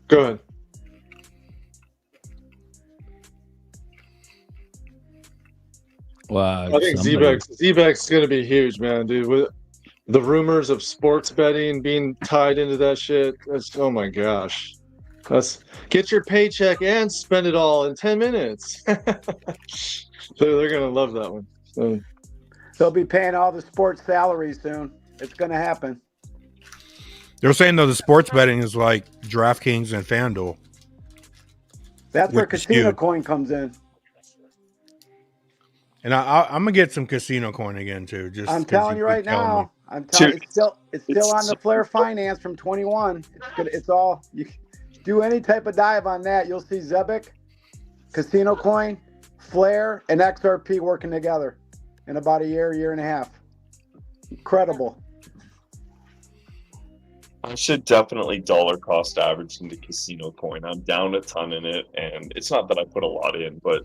[SPEAKER 8] Go ahead.
[SPEAKER 5] Wow,
[SPEAKER 8] I think ZBEC's going to be huge, man, dude. With the rumors of sports betting being tied into that shit, oh my gosh. Get your paycheck and spend it all in 10 minutes. So they're going to love that one. So.
[SPEAKER 11] They'll be paying all the sports salaries soon. It's going to happen.
[SPEAKER 4] They're saying, though, the sports betting is like DraftKings and FanDuel.
[SPEAKER 11] That's where Casino Coin comes in.
[SPEAKER 4] And I'm gonna get some Casino Coin again too. Just
[SPEAKER 11] I'm telling you right now. I'm telling it's still on the Flare Finance from 21. It's good. It's all you do any type of dive on that. You'll see Zebek, Casino Coin, Flare, and XRP working together in about a year and a half. Incredible.
[SPEAKER 10] I should definitely dollar cost average into Casino Coin. I'm down a ton in it, and it's not that I put a lot in, but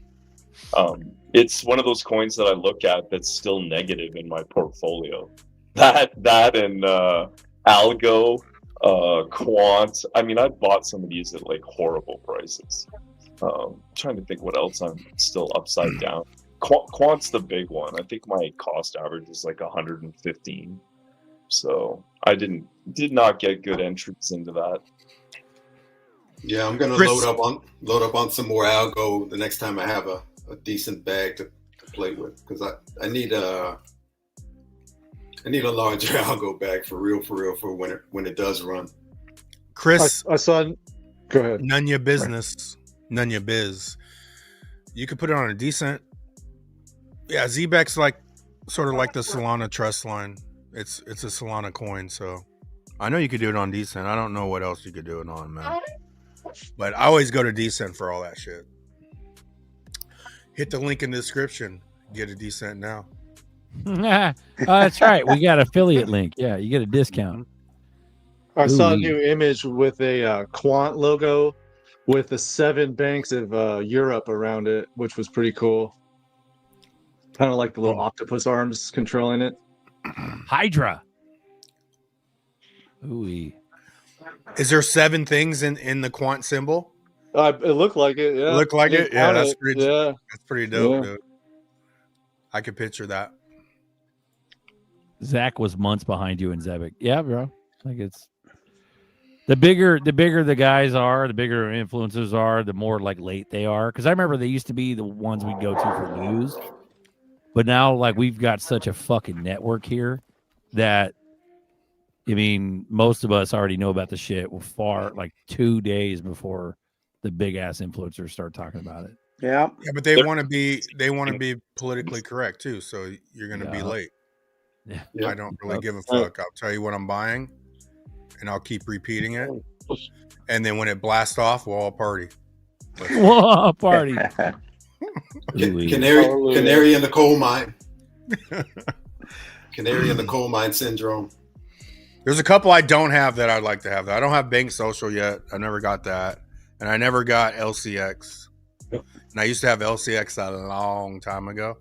[SPEAKER 10] it's one of those coins that I look at that's still negative in my portfolio. That and Algo, Quant. I mean, I've bought some of these at like horrible prices. Trying to think what else I'm still upside down. Quant's the big one. I think my cost average is like 115. So I did not get good entries into that.
[SPEAKER 9] Yeah, I'm gonna load up on some more Algo the next time I have a decent bag to play with, because I need a larger Algo bag for real for when it does run.
[SPEAKER 4] Chris,
[SPEAKER 8] I saw. Go ahead.
[SPEAKER 4] Nunya Biz. You could put it on a decent. Yeah, ZBEC's like sort of like the Solana trust line. It's a Solana coin, so I know you could do it on decent. I don't know what else you could do it on, man. But I always go to decent for all that shit. Hit the link in the description. Get a decent now.
[SPEAKER 5] That's right. We got affiliate link. Yeah, you get a discount.
[SPEAKER 8] I saw a new image with a Quant logo with the 7 banks of Europe around it, which was pretty cool. Kind of like the little octopus arms controlling it.
[SPEAKER 5] Hydra. Ooh.
[SPEAKER 4] Is there 7 things in the Quant symbol?
[SPEAKER 8] It looked like it. Yeah.
[SPEAKER 4] Look like it. Yeah, that's pretty.
[SPEAKER 8] Yeah.
[SPEAKER 4] That's pretty dope, dude. I could picture that.
[SPEAKER 5] Zach was months behind you in Zebek. Yeah, bro. Like it's the bigger the guys are, the bigger influencers are, the more like late they are. Because I remember they used to be the ones we'd go to for news, but now like we've got such a fucking network here that. I mean, most of us already know about the shit far like 2 days before the big ass influencers start talking about it.
[SPEAKER 11] Yeah.
[SPEAKER 4] Yeah, but they want to be politically correct too. So you're going to be late.
[SPEAKER 5] Yeah.
[SPEAKER 4] I don't really give a fuck. I'll tell you what I'm buying, and I'll keep repeating it. And then when it blasts off, we'll all party.
[SPEAKER 5] Whoa, party!
[SPEAKER 9] Canary in the coal mine. Canary in the coal mine syndrome.
[SPEAKER 4] There's a couple I don't have that I'd like to have. I don't have Bank Social yet. I never got that. And I never got LCX. And I used to have LCX a long time ago.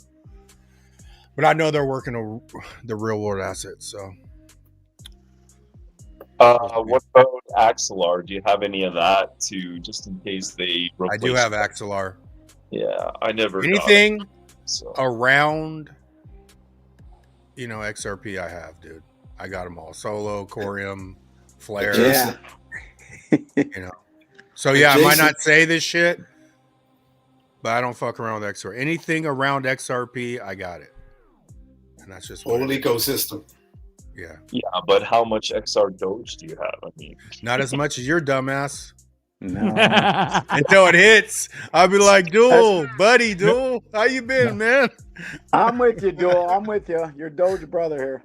[SPEAKER 4] But I know they're working the real world assets. So,
[SPEAKER 10] what about Axelar? Do you have any of that too, just in case they replace?
[SPEAKER 4] I do have Axelar.
[SPEAKER 10] Yeah, I never
[SPEAKER 4] anything
[SPEAKER 10] got it, so.
[SPEAKER 4] around, XRP. I have, dude. I got them all. Solo, Corium, Flare.
[SPEAKER 11] Yeah.
[SPEAKER 4] So yeah, I might not say this shit, but I don't fuck around with XRP. Anything around XRP, I got it. And that's just
[SPEAKER 9] whole ecosystem.
[SPEAKER 4] Yeah.
[SPEAKER 10] Yeah, but how much XR Doge do you have? I mean,
[SPEAKER 4] not as much as your dumbass.
[SPEAKER 11] No.
[SPEAKER 4] Until it hits, I'll be like, Duel, buddy, Duel, how you been, man?
[SPEAKER 11] I'm with you, Duel. I'm with you. Your Doge brother here.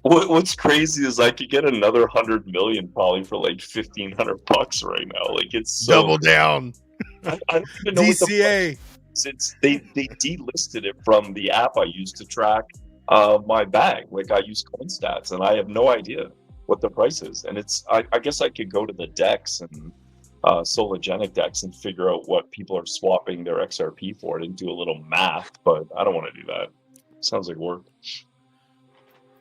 [SPEAKER 10] What's crazy is I could get another 100 million probably for like $1,500 right now. Like it's so
[SPEAKER 4] double down.
[SPEAKER 10] I don't even know
[SPEAKER 4] DCA.
[SPEAKER 10] They delisted it from the app I use to track my bag. Like I use CoinStats, and I have no idea what the price is. And I guess I could go to the DEX and Sologenic DEX and figure out what people are swapping their XRP for and do a little math, but I don't want to do that. Sounds like work.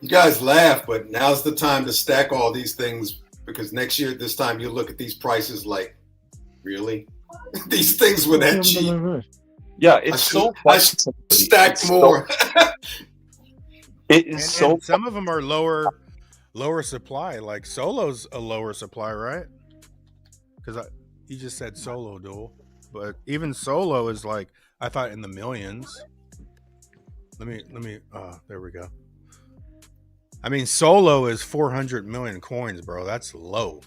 [SPEAKER 9] You guys laugh, but now's the time to stack all these things, because next year at this time you'll look at these prices like, really? These things were that cheap?
[SPEAKER 10] Yeah, it's
[SPEAKER 9] I should stack more.
[SPEAKER 10] It is
[SPEAKER 4] and some of them are lower supply. Like Solo's a lower supply, right? Because you just said Solo dual, but even Solo is like, I thought in the millions. Let me. There we go. I mean, Solo is 400 million coins, bro. That's low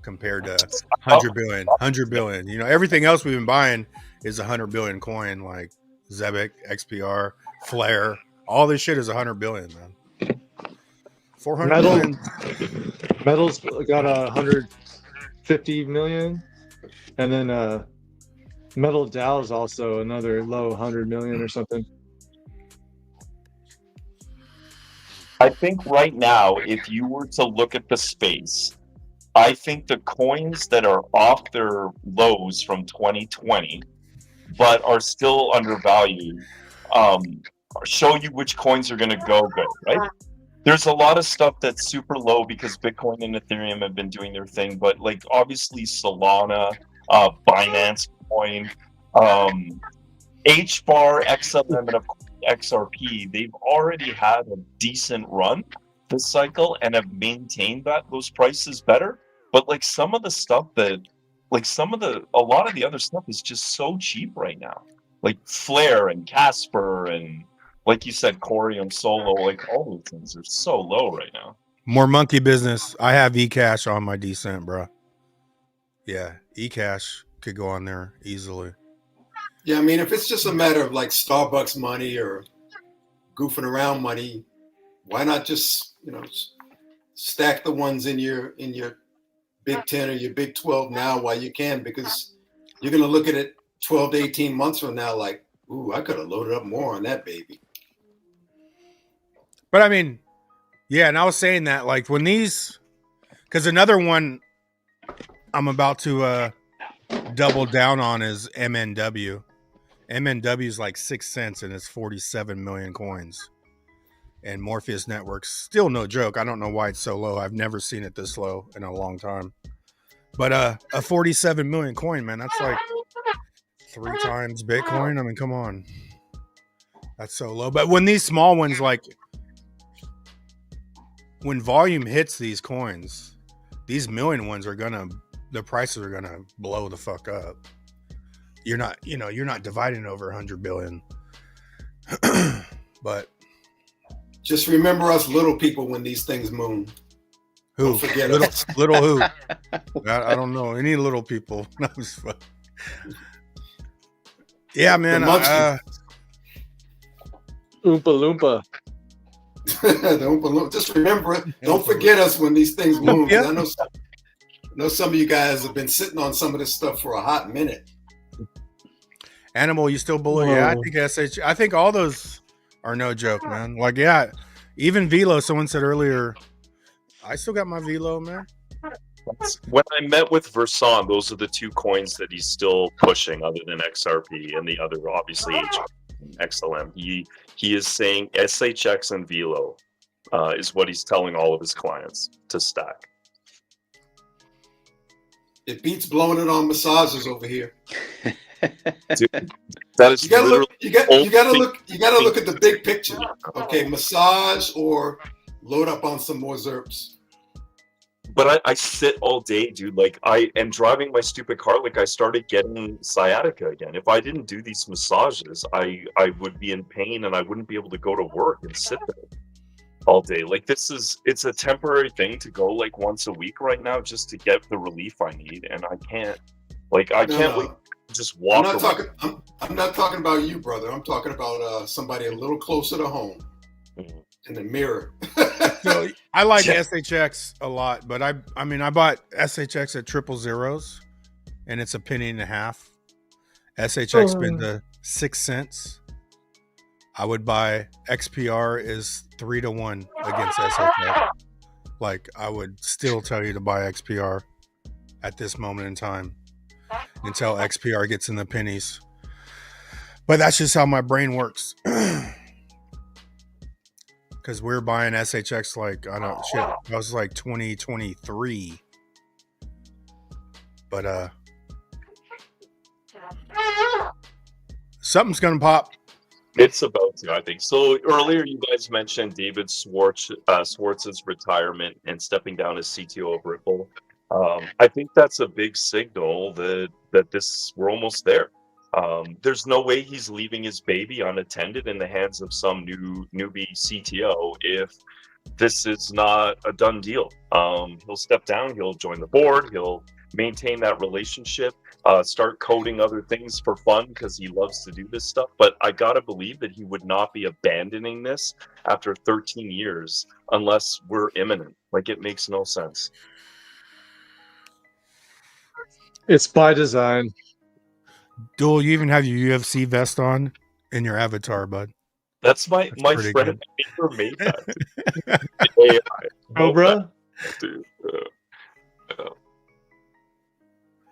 [SPEAKER 4] compared to 100 billion. You know, everything else we've been buying is 100 billion coin, like Zebic, XPR, Flare. All this shit is 100 billion, man. 400 million.
[SPEAKER 8] Metal's got 150 million, and then Metal DAO is also another low 100 million or something.
[SPEAKER 10] I think right now, if you were to look at the space, I think the coins that are off their lows from 2020, but are still undervalued, show you which coins are going to go good, right? There's a lot of stuff that's super low because Bitcoin and Ethereum have been doing their thing, but like obviously Solana, Binance Coin, HBAR, XLM, and of course XRP, they've already had a decent run this cycle and have maintained those prices better. But like some of the stuff that, like a lot of the other stuff is just so cheap right now. Like Flare and Casper and, like you said, Corium, Solo, like all those things are so low right now.
[SPEAKER 4] More monkey business. I have eCash on my Decent, bro. Yeah, eCash could go on there easily.
[SPEAKER 9] Yeah, I mean, if it's just a matter of like Starbucks money or goofing around money, why not just, you know, stack the ones in your Big 10 or your Big 12 now while you can, because you're going to look at it 12 to 18 months from now like, ooh, I could have loaded up more on that baby.
[SPEAKER 4] But I mean, yeah, and I was saying that like when these, because another one I'm about to double down on is MNW. MNW is like 6 cents and it's 47 million coins. And Morpheus Network's still no joke. I don't know why it's so low. I've never seen it this low in a long time. But a 47 million coin, man, that's like 3 times Bitcoin. I mean, come on. That's so low. But when these small ones, like when volume hits these coins, these million ones are the prices are gonna blow the fuck up. You're not dividing over 100 billion. But
[SPEAKER 9] just remember us little people when these things moon.
[SPEAKER 4] Who?
[SPEAKER 9] Don't forget
[SPEAKER 4] little who? I don't know any little people. Yeah, man.
[SPEAKER 9] The
[SPEAKER 8] Oompa Loompa.
[SPEAKER 9] The Oompa Loompa. Just remember it. Don't forget us when these things moon.
[SPEAKER 4] Yeah.
[SPEAKER 9] I know some of you guys have been sitting on some of this stuff for a hot minute.
[SPEAKER 4] Animal, you still bully? Yeah, I think all those are no joke, man. Like, yeah, even Velo. Someone said earlier, I still got my Velo, man.
[SPEAKER 10] When I met with Verson, those are the 2 coins that he's still pushing, other than XRP and the other, obviously XLM. He is saying SHX and Velo is what he's telling all of his clients to stack.
[SPEAKER 9] It beats blowing it on massages over here.
[SPEAKER 10] Dude, that is
[SPEAKER 9] you gotta look at the big picture. Okay, massage or load up on some more ZRPs.
[SPEAKER 10] But I sit all day, dude. Like I am driving my stupid car. Like I started getting sciatica again. If I didn't do these massages, I would be in pain and I wouldn't be able to go to work and sit there all day. Like it's a temporary thing to go like once a week right now just to get the relief I need, and I can't wait to just walk.
[SPEAKER 9] I'm not talking about you, brother. I'm talking about somebody a little closer to home.
[SPEAKER 10] Mm-hmm.
[SPEAKER 9] In the mirror.
[SPEAKER 4] So I like SHX a lot, but I mean I bought SHX at 000, and it's a penny and a half. SHX been to 6 cents. I would buy XPR is 3-1 against SHX. Like, I would still tell you to buy XPR at this moment in time until XPR gets in the pennies. But that's just how my brain works. Because we're buying SHX like, I don't, shit, that was like 2023. But, something's going to pop.
[SPEAKER 10] It's about to, I think. So earlier you guys mentioned David Schwartz's retirement and stepping down as CTO of Ripple. I think that's a big signal that we're almost there. There's no way he's leaving his baby unattended in the hands of some newbie CTO if this is not a done deal. He'll step down, he'll join the board, he'll maintain that relationship, start coding other things for fun because he loves to do this stuff. But I gotta believe that he would not be abandoning this after 13 years unless we're imminent. Like, it makes no sense.
[SPEAKER 8] It's by design.
[SPEAKER 4] Duel, you even have your UFC vest on in your avatar, bud.
[SPEAKER 10] That's my
[SPEAKER 4] pretty
[SPEAKER 10] friend
[SPEAKER 4] good.
[SPEAKER 10] Paper made that. AI.
[SPEAKER 8] Cobra?
[SPEAKER 10] Dude.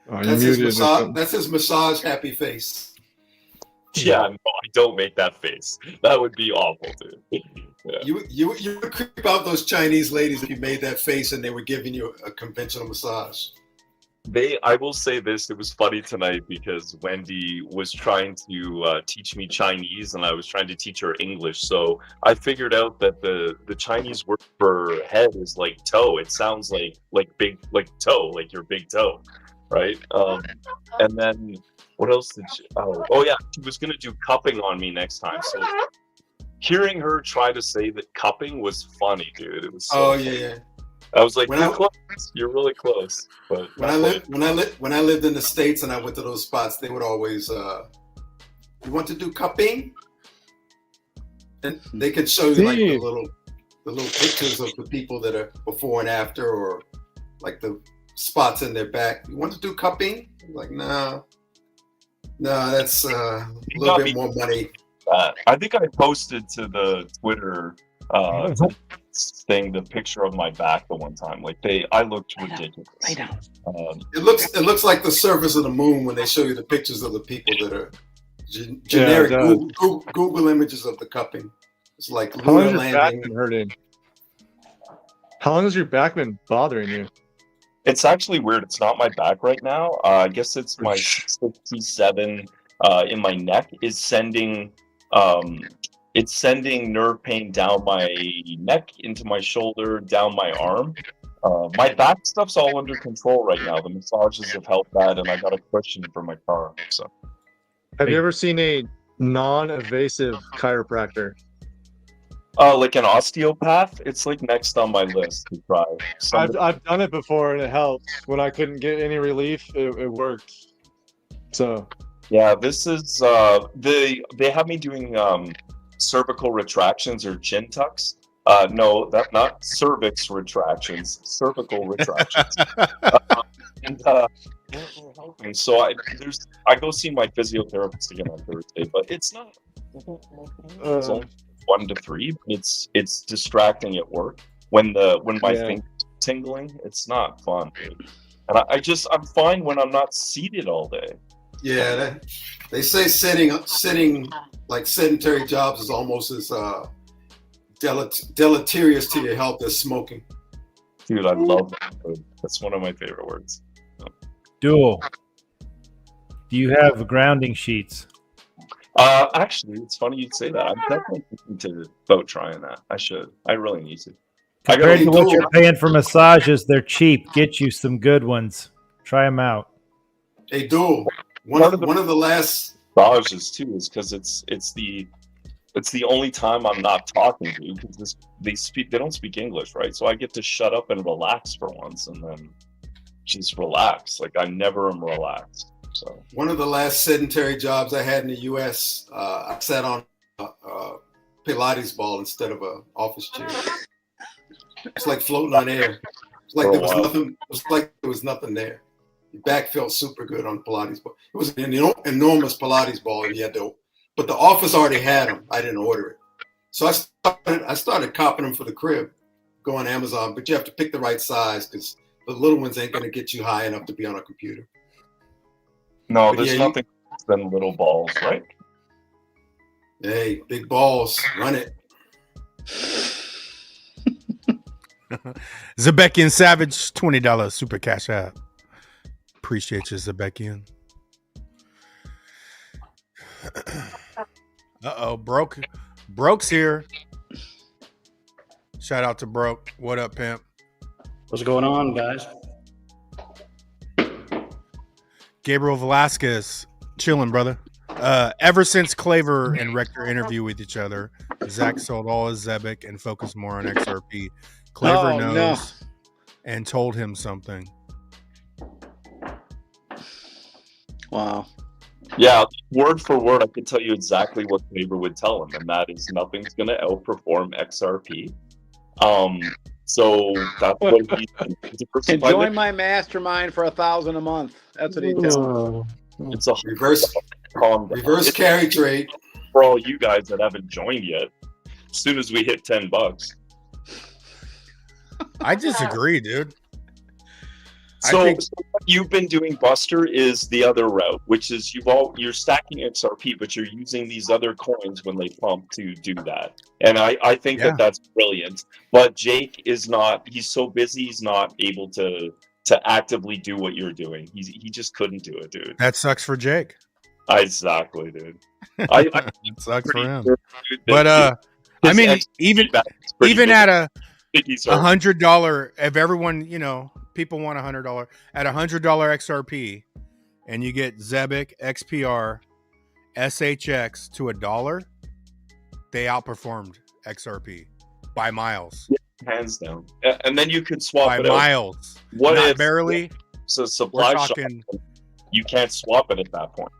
[SPEAKER 8] Oh, you
[SPEAKER 9] That's his,
[SPEAKER 8] muted or
[SPEAKER 9] massage,
[SPEAKER 8] something.
[SPEAKER 9] that's his massage happy face.
[SPEAKER 10] Yeah, no, I don't make that face. That would be awful, dude. Yeah.
[SPEAKER 9] You would creep out those Chinese ladies if you made that face and they were giving you a conventional massage.
[SPEAKER 10] I will say this, it was funny tonight because Wendy was trying to teach me Chinese and I was trying to teach her English. So I figured out that the Chinese word for head is like toe. It sounds like big, like toe, like your big toe, right? And then what else did she, oh yeah, she was gonna do cupping on me next time. So hearing her try to say that cupping was funny, dude. It was so funny.
[SPEAKER 9] Yeah.
[SPEAKER 10] I was like,
[SPEAKER 9] When
[SPEAKER 10] you're
[SPEAKER 9] I-
[SPEAKER 10] close. You're really close. But
[SPEAKER 9] When I lived in the States and I went to those spots, they would always, you want to do cupping? And they could show you like the little pictures of the people that are before and after, or like the spots in their back. You want to do cupping? like, no, that's a little bit more money.
[SPEAKER 10] I think I posted to the Twitter thing the picture of my back the one time. Like I looked ridiculous.
[SPEAKER 9] It looks like the surface of the moon when they show you the pictures of the people that are generic Google images of the cupping. It's like
[SPEAKER 8] how long
[SPEAKER 9] lunar
[SPEAKER 8] has your back
[SPEAKER 9] landing.
[SPEAKER 8] been hurting? How long has your back been bothering you?
[SPEAKER 10] It's actually weird. It's not my back right now. I guess it's my 67 in my neck is sending. It's sending nerve pain down my neck, into my shoulder, down my arm. My back stuff's all under control right now. The massages have helped that, and I got a cushion for my car. So,
[SPEAKER 8] have you ever seen a non-invasive chiropractor?
[SPEAKER 10] Like an osteopath? It's like next on my list to try.
[SPEAKER 8] I've done it before, and it helped. When I couldn't get any relief, it worked. So,
[SPEAKER 10] yeah, this is they have me doing cervical retractions or chin tucks. No, that's not cervix retractions, cervical retractions. And so I go see my physiotherapist again on Thursday, but it's not. It's only 1 to 3, but it's distracting at work when my fingers are tingling. It's not fun, dude. And I'm fine when I'm not seated all day.
[SPEAKER 9] Yeah, they say sitting like sedentary jobs is almost as deleterious to your health as smoking.
[SPEAKER 10] Dude, I love that word. That's one of my favorite words.
[SPEAKER 6] Duel. Do you have grounding sheets?
[SPEAKER 10] Actually, it's funny you'd say that. I'm definitely thinking about trying that. I should. I really need to.
[SPEAKER 6] Compared to what you're paying for massages, they're cheap. Get you some good ones. Try them out.
[SPEAKER 9] Hey, Duel. One of the last
[SPEAKER 10] massages too is because it's the only time I'm not talking to you because they don't speak English, right? So I get to shut up and relax for once, and then just relax. Like I never am relaxed. So
[SPEAKER 9] one of the last sedentary jobs I had in the U.S., I sat on a Pilates ball instead of an office chair. It's like floating on air. It's like there was nothing. It was like there was nothing there. Your back felt super good on Pilates ball. It was an enormous Pilates ball, and you had to. But the office already had them. I didn't order it, so I started copping them for the crib. Go on Amazon, but you have to pick the right size because the little ones ain't gonna get you high enough to be on a computer.
[SPEAKER 10] No,
[SPEAKER 9] But
[SPEAKER 10] there's
[SPEAKER 9] yeah,
[SPEAKER 10] nothing worse than little balls, right?
[SPEAKER 9] Hey, big balls, run it.
[SPEAKER 4] Zebekian Savage, $20 super cash app. Appreciate you, Zebekian. Uh-oh, Broke's here. Shout out to Broke. What up, pimp?
[SPEAKER 12] What's going on, guys?
[SPEAKER 4] Gabriel Velasquez, chilling, brother. Ever since Claver and Rector interview with each other, Zach sold all his Zebic and focused more on XRP. Claver knows and told him something.
[SPEAKER 12] Wow.
[SPEAKER 10] Yeah, word for word, I can tell you exactly what Claver would tell him, and that is nothing's going to outperform XRP. So that's what he
[SPEAKER 11] can join my mastermind for $1,000 a month. That's what he tells me.
[SPEAKER 10] It's a
[SPEAKER 9] reverse carry trade
[SPEAKER 10] for all you guys that haven't joined yet. As soon as we hit $10,
[SPEAKER 4] I disagree, dude.
[SPEAKER 10] So what you've been doing, Buster, is the other route, which is you're stacking XRP, but you're using these other coins when they pump to do that. And I think that's brilliant. But Jake is not. He's so busy. He's not able to actively do what you're doing. He just couldn't do it, dude.
[SPEAKER 4] That sucks for Jake.
[SPEAKER 10] Exactly, dude. It
[SPEAKER 4] sucks for him. But I mean, even at a $100, if everyone, people want $100 at $100 XRP, and you get Zebic, XPR, SHX to $1, they outperformed XRP by miles.
[SPEAKER 10] Yeah, hands down. And then you could swap
[SPEAKER 4] by
[SPEAKER 10] it
[SPEAKER 4] miles.
[SPEAKER 10] out. What
[SPEAKER 4] Not
[SPEAKER 10] if
[SPEAKER 4] barely?
[SPEAKER 10] So supply shock, you can't swap it at that point.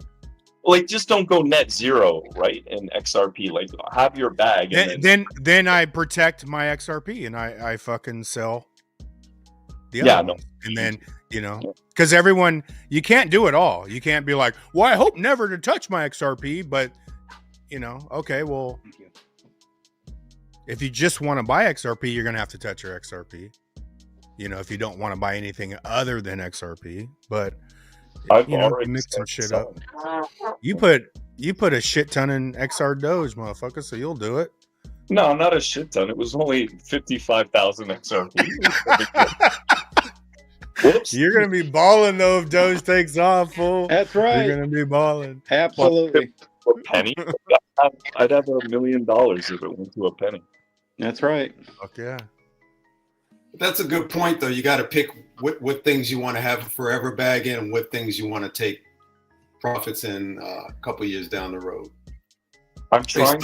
[SPEAKER 10] Like, just don't go net zero, right? In XRP, like, have your bag. And
[SPEAKER 4] then I protect my XRP and I fucking sell the other ones. And then, because everyone, you can't do it all. You can't be like, well, I hope never to touch my XRP, but, okay, well, if you just want to buy XRP, you're going to have to touch your XRP. If you don't want to buy anything other than XRP, but mix some shit up. You put a shit ton in XR Doge, motherfucker, so you'll do it.
[SPEAKER 10] No, not a shit ton. It was only 55,000 XRP. Whoops.
[SPEAKER 4] You're gonna be balling though if Doge takes off, fool.
[SPEAKER 11] That's right.
[SPEAKER 4] You're gonna be balling.
[SPEAKER 11] Absolutely.
[SPEAKER 10] A penny. I'd have $1 million if it went to a penny.
[SPEAKER 11] That's right.
[SPEAKER 4] Fuck yeah.
[SPEAKER 9] That's a good point, though. You got to pick what things you want to have a forever bag in and what things you want to take profits in a couple years down the road.
[SPEAKER 10] I'm trying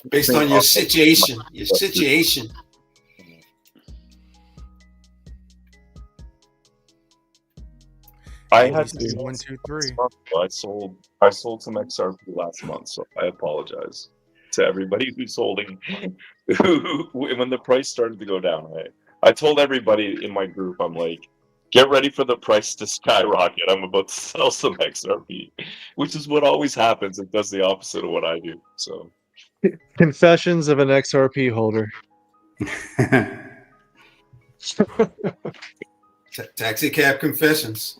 [SPEAKER 9] based on your situation. Your situation.
[SPEAKER 10] I had
[SPEAKER 4] to 1, 2, 3.
[SPEAKER 10] I sold some XRP last month, so I apologize to everybody who's holding. When the price started to go down, I told everybody in my group, I'm like, get ready for the price to skyrocket. I'm about to sell some XRP, which is what always happens. It does the opposite of what I do. So,
[SPEAKER 8] Confessions of an XRP holder.
[SPEAKER 9] Taxi cab confessions.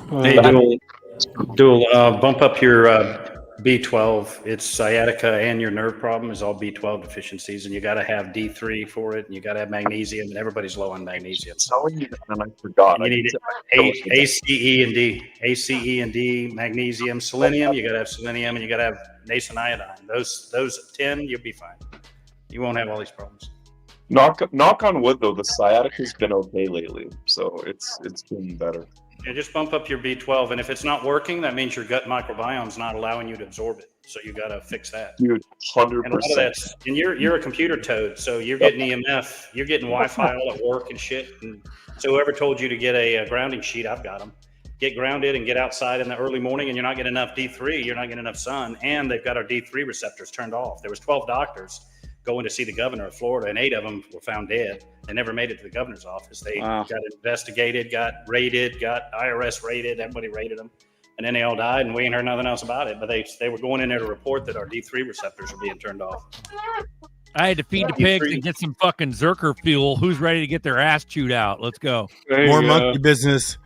[SPEAKER 12] Hey, Dual, bump up your B12. It's sciatica and your nerve problem is all B12 deficiencies, and you got to have D3 for it, and you got to have magnesium, and everybody's low on magnesium.
[SPEAKER 10] Telling you that, and I forgot.
[SPEAKER 12] And you need ACE and D, magnesium, selenium. You got to have selenium, and you got to have nascent iodine. Those 10, you'll be fine. You won't have all these problems.
[SPEAKER 10] Knock on wood, though, the sciatica's been okay lately, so it's been better.
[SPEAKER 12] Yeah, just bump up your B12, and if it's not working, that means your gut microbiome's not allowing you to absorb it. So you got to fix that.
[SPEAKER 10] Dude, 100%.
[SPEAKER 12] And you're a computer toad, so you're getting EMF, you're getting Wi-Fi all at work and shit. And so whoever told you to get a grounding sheet, I've got them. Get grounded and get outside in the early morning, and you're not getting enough D3, you're not getting enough sun, and they've got our D3 receptors turned off. There was 12 doctors going to see the governor of Florida, and 8 of them were found dead. They never made it to the governor's office. They got investigated, got raided, got IRS raided, everybody raided them. And then they all died, and we ain't heard nothing else about it. But they were going in there to report that our D3 receptors were being turned off.
[SPEAKER 5] I had to feed the pigs and get some fucking Zerker fuel. Who's ready to get their ass chewed out? Let's go.
[SPEAKER 4] More monkey business.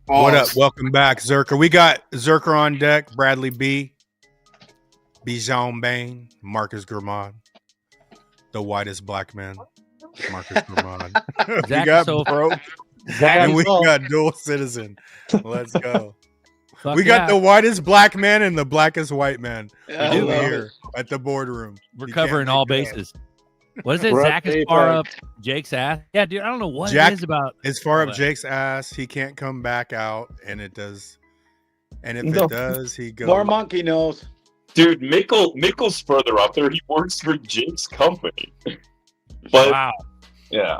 [SPEAKER 4] What up? Welcome back, Zerker. We got Zerker on deck, Bradley B, Bijan Bain, Marcus Gurmad, the whitest black man, Marcus Gurmad. We got bro, and we got dual citizen. Let's go. We got the whitest black man and the blackest white man here at the boardroom.
[SPEAKER 5] We're covering all bases. What is it? Zach is far up Jake's ass. Yeah, dude, I don't know what it is about.
[SPEAKER 4] It's far up Jake's ass. He can't come back out, and it does. And if it does, he goes.
[SPEAKER 11] More monkey nose.
[SPEAKER 10] Dude, Mickle's further up there. He works for Jake's company. But
[SPEAKER 5] wow.
[SPEAKER 10] Yeah.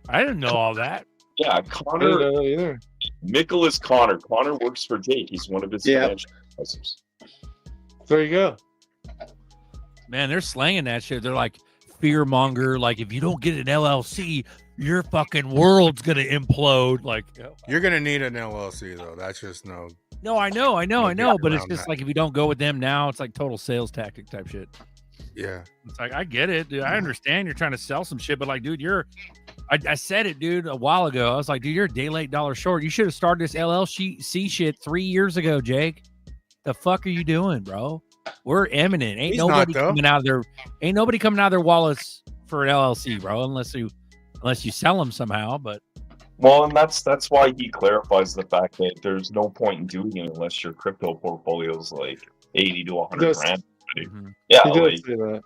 [SPEAKER 5] I didn't know all that.
[SPEAKER 10] Yeah, Connor. Mickle is Connor. Connor works for Jake. He's one of his financial advisors.
[SPEAKER 8] There you go.
[SPEAKER 5] Man, they're slanging that shit. They're like fear monger. Like, if you don't get an LLC, your fucking world's gonna implode. Like,
[SPEAKER 4] you're gonna need an LLC though. That's just no.
[SPEAKER 5] No, I know. But it's just like if you don't go with them now, it's like total sales tactic type shit.
[SPEAKER 4] Yeah,
[SPEAKER 5] it's like I get it, dude. I understand you're trying to sell some shit, but like, dude, I said it, dude, a while ago. I was like, dude, you're a day late, dollar short. You should have started this LLC shit 3 years ago, Jake. The fuck are you doing, bro? We're imminent. Ain't nobody coming out of their wallets for an LLC, bro, unless you sell them somehow. But
[SPEAKER 10] well, and that's why he clarifies the fact that there's no point in doing it unless your crypto portfolio is like 80 to 100 grand.
[SPEAKER 5] Mm-hmm.
[SPEAKER 10] Yeah,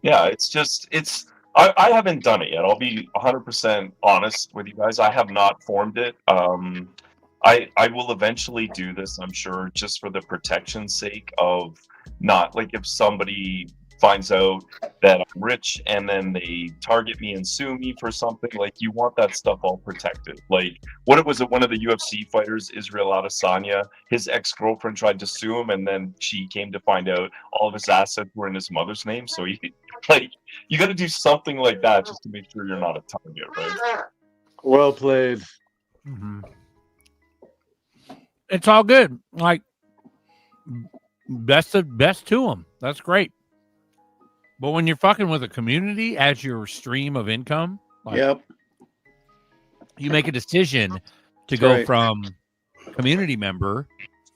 [SPEAKER 10] yeah, it's I haven't done it yet. I'll be 100% honest with you guys. I have not formed it. I will eventually do this, I'm sure, just for the protection's sake of not like if somebody finds out that I'm rich and then they target me and sue me for something, like you want that stuff all protected. Like what was it? One of the UFC fighters, Israel Adesanya, his ex-girlfriend tried to sue him, and then she came to find out all of his assets were in his mother's name. So you got to do something like that just to make sure you're not a target, right?
[SPEAKER 8] Well played.
[SPEAKER 5] Mm-hmm. It's all good. Like best to them. That's great. But when you're fucking with a community as your stream of income, like, you make a decision to go from community member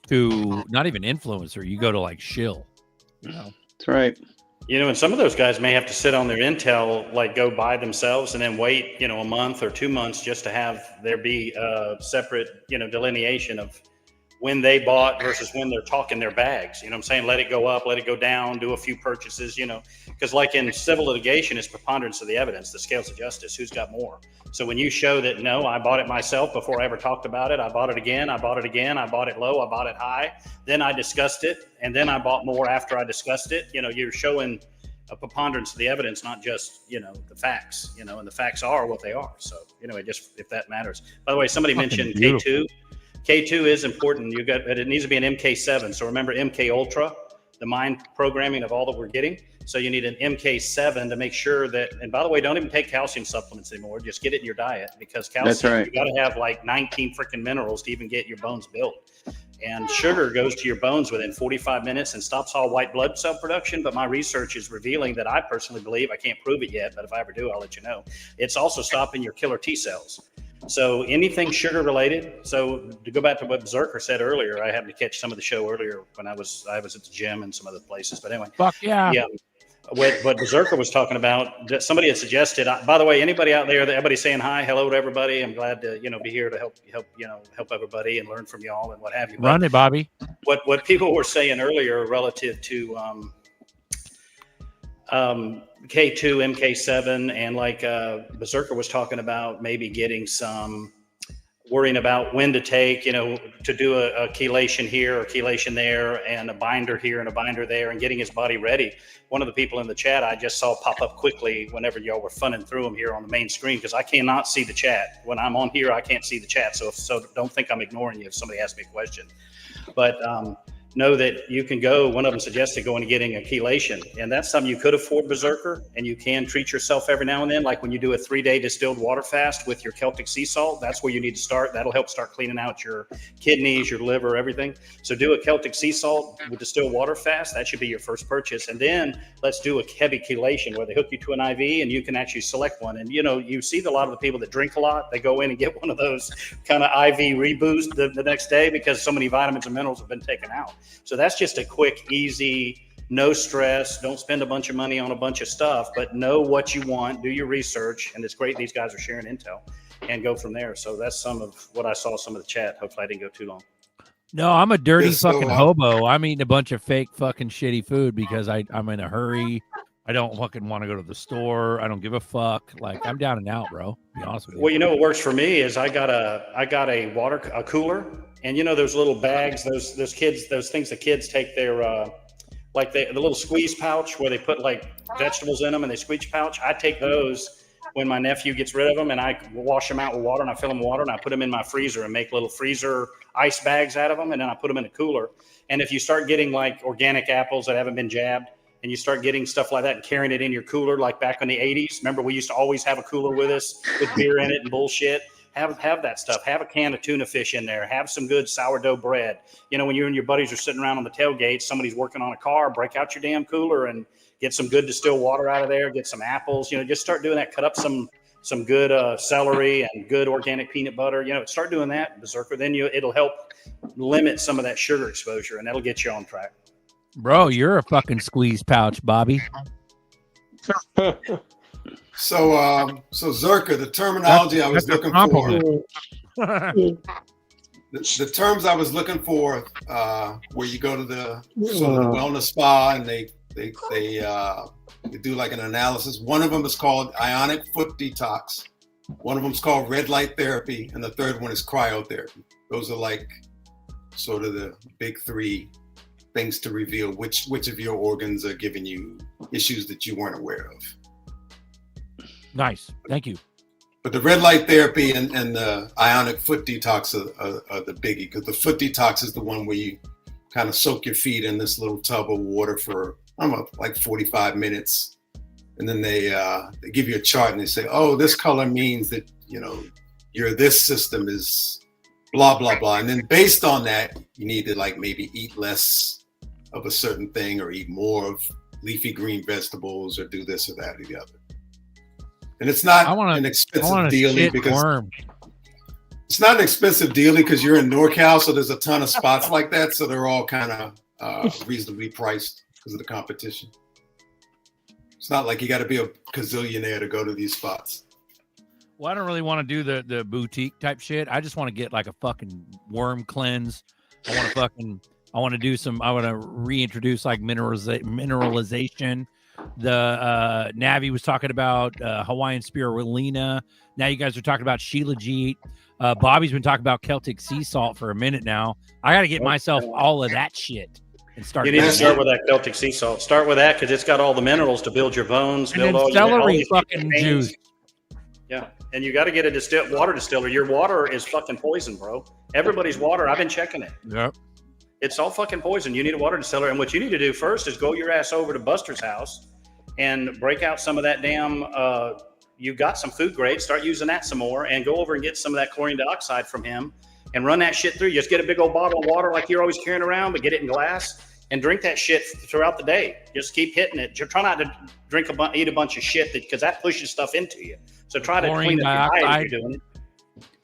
[SPEAKER 5] to not even influencer. You go to like shill. You know?
[SPEAKER 11] That's right.
[SPEAKER 12] You know, and some of those guys may have to sit on their intel, like go buy themselves and then wait, a month or 2 months just to have there be a separate, delineation of when they bought versus when they're talking their bags. You know what I'm saying? Let it go up, let it go down, do a few purchases, because like in civil litigation, it's preponderance of the evidence, the scales of justice, who's got more. So when you show that, no, I bought it myself before I ever talked about it, I bought it again, I bought it low, I bought it high, then I discussed it, and then I bought more after I discussed it, you're showing a preponderance of the evidence, not just, the facts, and the facts are what they are. So, just if that matters. By the way, somebody mentioned K2. K2 is important. It needs to be an MK7. So remember MK Ultra, the mind programming of all that we're getting. So you need an MK7 to make sure that, and by the way, don't even take calcium supplements anymore. Just get it in your diet, because calcium, you got to have like 19 freaking minerals to even get your bones built. And sugar goes to your bones within 45 minutes and stops all white blood cell production. But my research is revealing that I personally believe, I can't prove it yet, but if I ever do, I'll let you know. It's also stopping your killer T cells. So anything sugar related. So to go back to what Zerker said earlier, I happened to catch some of the show earlier when I was at the gym and some other places. But anyway,
[SPEAKER 5] fuck yeah.
[SPEAKER 12] Yeah. What Zerker was talking about, that somebody had suggested. By the way, anybody out there, everybody saying hi, hello to everybody. I'm glad to be here to help everybody and learn from y'all and what have you.
[SPEAKER 5] Run it, Bobby.
[SPEAKER 12] What people were saying earlier relative to K2, MK7, and like Berserker was talking about maybe getting some, worrying about when to take, to do a chelation here or chelation there, and a binder here and a binder there, and getting his body ready. One of the people in the chat I just saw pop up quickly whenever y'all were funning through them here on the main screen, because I cannot see the chat. When I'm on here, I can't see the chat. So don't think I'm ignoring you if somebody asks me a question. But know that you can go, one of them suggested going and getting a chelation. And that's something you could afford, Berserker, and you can treat yourself every now and then. Like when you do a 3-day distilled water fast with your Celtic sea salt, that's where you need to start. That'll help start cleaning out your kidneys, your liver, everything. So do a Celtic sea salt with distilled water fast. That should be your first purchase. And then let's do a heavy chelation where they hook you to an IV and you can actually select one. And, you know, you see a lot of the people that drink a lot, they go in and get one of those kind of IV reboost the next day because so many vitamins and minerals have been taken out. So that's just a quick, easy, no stress. Don't spend a bunch of money on a bunch of stuff, but know what you want, do your research. And it's great these guys are sharing intel and go from there. So that's some of what I saw, some of the chat. Hopefully I didn't go too long.
[SPEAKER 5] No, I'm a dirty
[SPEAKER 9] Yeah, so,
[SPEAKER 5] fucking hobo. I'm eating a bunch of fake fucking shitty food because I'm in a hurry. I don't fucking want to go to the store. I don't give a fuck. Like, I'm down and out, bro. To be honest with you.
[SPEAKER 12] Well, you know what works for me is I got a cooler, and you know those little bags, those things the kids take their like the little squeeze pouch where they put like vegetables in them and they squeeze pouch. I take those when my nephew gets rid of them and I wash them out with water and I fill them with water and I put them in my freezer and make little freezer ice bags out of them, and then I put them in a cooler. And if you start getting like organic apples that haven't been jabbed, and you start getting stuff like that and carrying it in your cooler, like back in the 80s. Remember, we used to always have a cooler with us with beer in it and bullshit. Have that stuff. Have a can of tuna fish in there. Have some good sourdough bread. You know, when you and your buddies are sitting around on the tailgate, somebody's working on a car, break out your damn cooler and get some good distilled water out of there. Get some apples. You know, just start doing that. Cut up some good celery and good organic peanut butter. You know, start doing that, Berserker. Then it'll help limit some of that sugar exposure, and that'll get you on track.
[SPEAKER 5] Bro, you're a fucking squeeze pouch, Bobby.
[SPEAKER 9] So Zerka, the terminology I was looking for, the terms I was looking for, where you go to the sort of the wellness spa and they do like an analysis. One of them is called ionic foot detox. One of them is called red light therapy, and the third one is cryotherapy. Those are like sort of the big three things to reveal which of your organs are giving you issues that you weren't aware of.
[SPEAKER 5] Nice. Thank you.
[SPEAKER 9] But the red light therapy and the ionic foot detox are the biggie, because the foot detox is the one where you kind of soak your feet in this little tub of water for, like 45 minutes. And then they give you a chart and they say, oh, this color means that, you know, this system is blah, blah, blah. And then based on that, you need to like maybe eat less of a certain thing or eat more of leafy green vegetables or do this or that or the other. And it's not an expensive dealie because it's not an expensive dealie because you're in NorCal, so there's a ton of spots like that. So they're all kind of reasonably priced because of the competition. It's not like you got to be a gazillionaire to go to these spots.
[SPEAKER 5] Well, I don't really want to do the boutique type shit. I just want to get like a fucking worm cleanse. I want to reintroduce like mineralization. The Navi was talking about Hawaiian spirulina. Now you guys are talking about shilajit. Bobby's been talking about Celtic sea salt for a minute now. I got to get myself all of that shit and start.
[SPEAKER 12] You need to start with that Celtic sea salt. Start with that because it's got all the minerals to build your bones,
[SPEAKER 5] and
[SPEAKER 12] build all
[SPEAKER 5] celery
[SPEAKER 12] your
[SPEAKER 5] fucking juice.
[SPEAKER 12] Yeah, and you got to get a water distiller. Your water is fucking poison, bro. Everybody's water. I've been checking it.
[SPEAKER 5] Yep.
[SPEAKER 12] It's all fucking poison. You need a water distiller. And what you need to do first is go your ass over to Buster's house and break out some of that damn, you've got some food grade, start using that some more, and go over and get some of that chlorine dioxide from him and run that shit through. Just get a big old bottle of water like you're always carrying around, but get it in glass and drink that shit throughout the day. Just keep hitting it. Try not to eat a bunch of shit because that pushes stuff into you. So try to clean up your diet if you're doing it.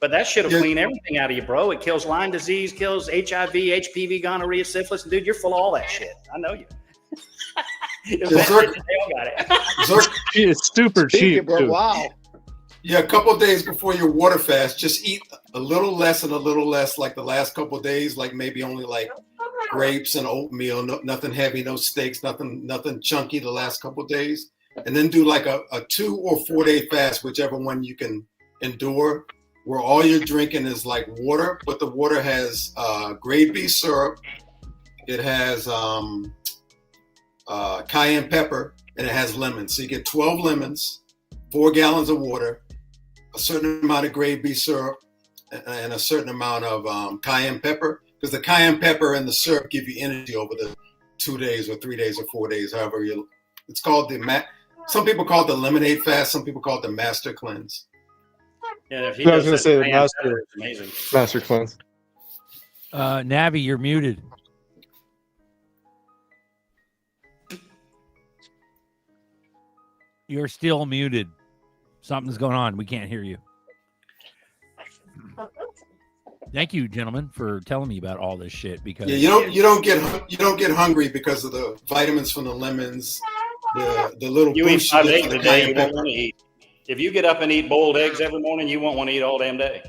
[SPEAKER 12] But that shit will clean everything out of you, bro. It kills Lyme disease, kills HIV, HPV, gonorrhea, syphilis. Dude, you're full of all that shit. I know you.
[SPEAKER 8] It's super cheap.
[SPEAKER 7] Bro, wow.
[SPEAKER 9] Yeah, a couple of days before your water fast, just eat a little less and a little less, like the last couple of days, like maybe only like grapes and oatmeal, nothing heavy, no steaks, nothing chunky the last couple of days. And then do like a 2 or 4 day fast, whichever one you can endure, where all you're drinking is like water, but the water has grade B syrup, it has cayenne pepper, and it has lemons. So you get 12 lemons, 4 gallons of water, a certain amount of grade B syrup, and a certain amount of cayenne pepper. because the cayenne pepper and the syrup give you energy over the 2 days or 3 days or 4 days, however you. It's called some people call it the lemonade fast. Some people call it the master cleanse.
[SPEAKER 12] Yeah, if he
[SPEAKER 8] I was
[SPEAKER 12] does
[SPEAKER 8] going to
[SPEAKER 12] that
[SPEAKER 8] say the
[SPEAKER 12] cayenne
[SPEAKER 8] master,
[SPEAKER 12] pepper, it's amazing.
[SPEAKER 8] master cleanse.
[SPEAKER 5] Navi, you're muted. You're still muted. Something's going on. We can't hear you. Thank you, gentlemen, for telling me about all this shit. Because
[SPEAKER 9] Yeah, you don't get hungry because of the vitamins from the lemons, the little.
[SPEAKER 12] You eat
[SPEAKER 9] boost
[SPEAKER 12] 5
[SPEAKER 9] get
[SPEAKER 12] eggs
[SPEAKER 9] from
[SPEAKER 12] a
[SPEAKER 9] the
[SPEAKER 12] day,
[SPEAKER 9] cayenne
[SPEAKER 12] you won't
[SPEAKER 9] pepper.
[SPEAKER 12] want to eat. If you get up and eat boiled eggs every morning, you won't want to eat all damn day.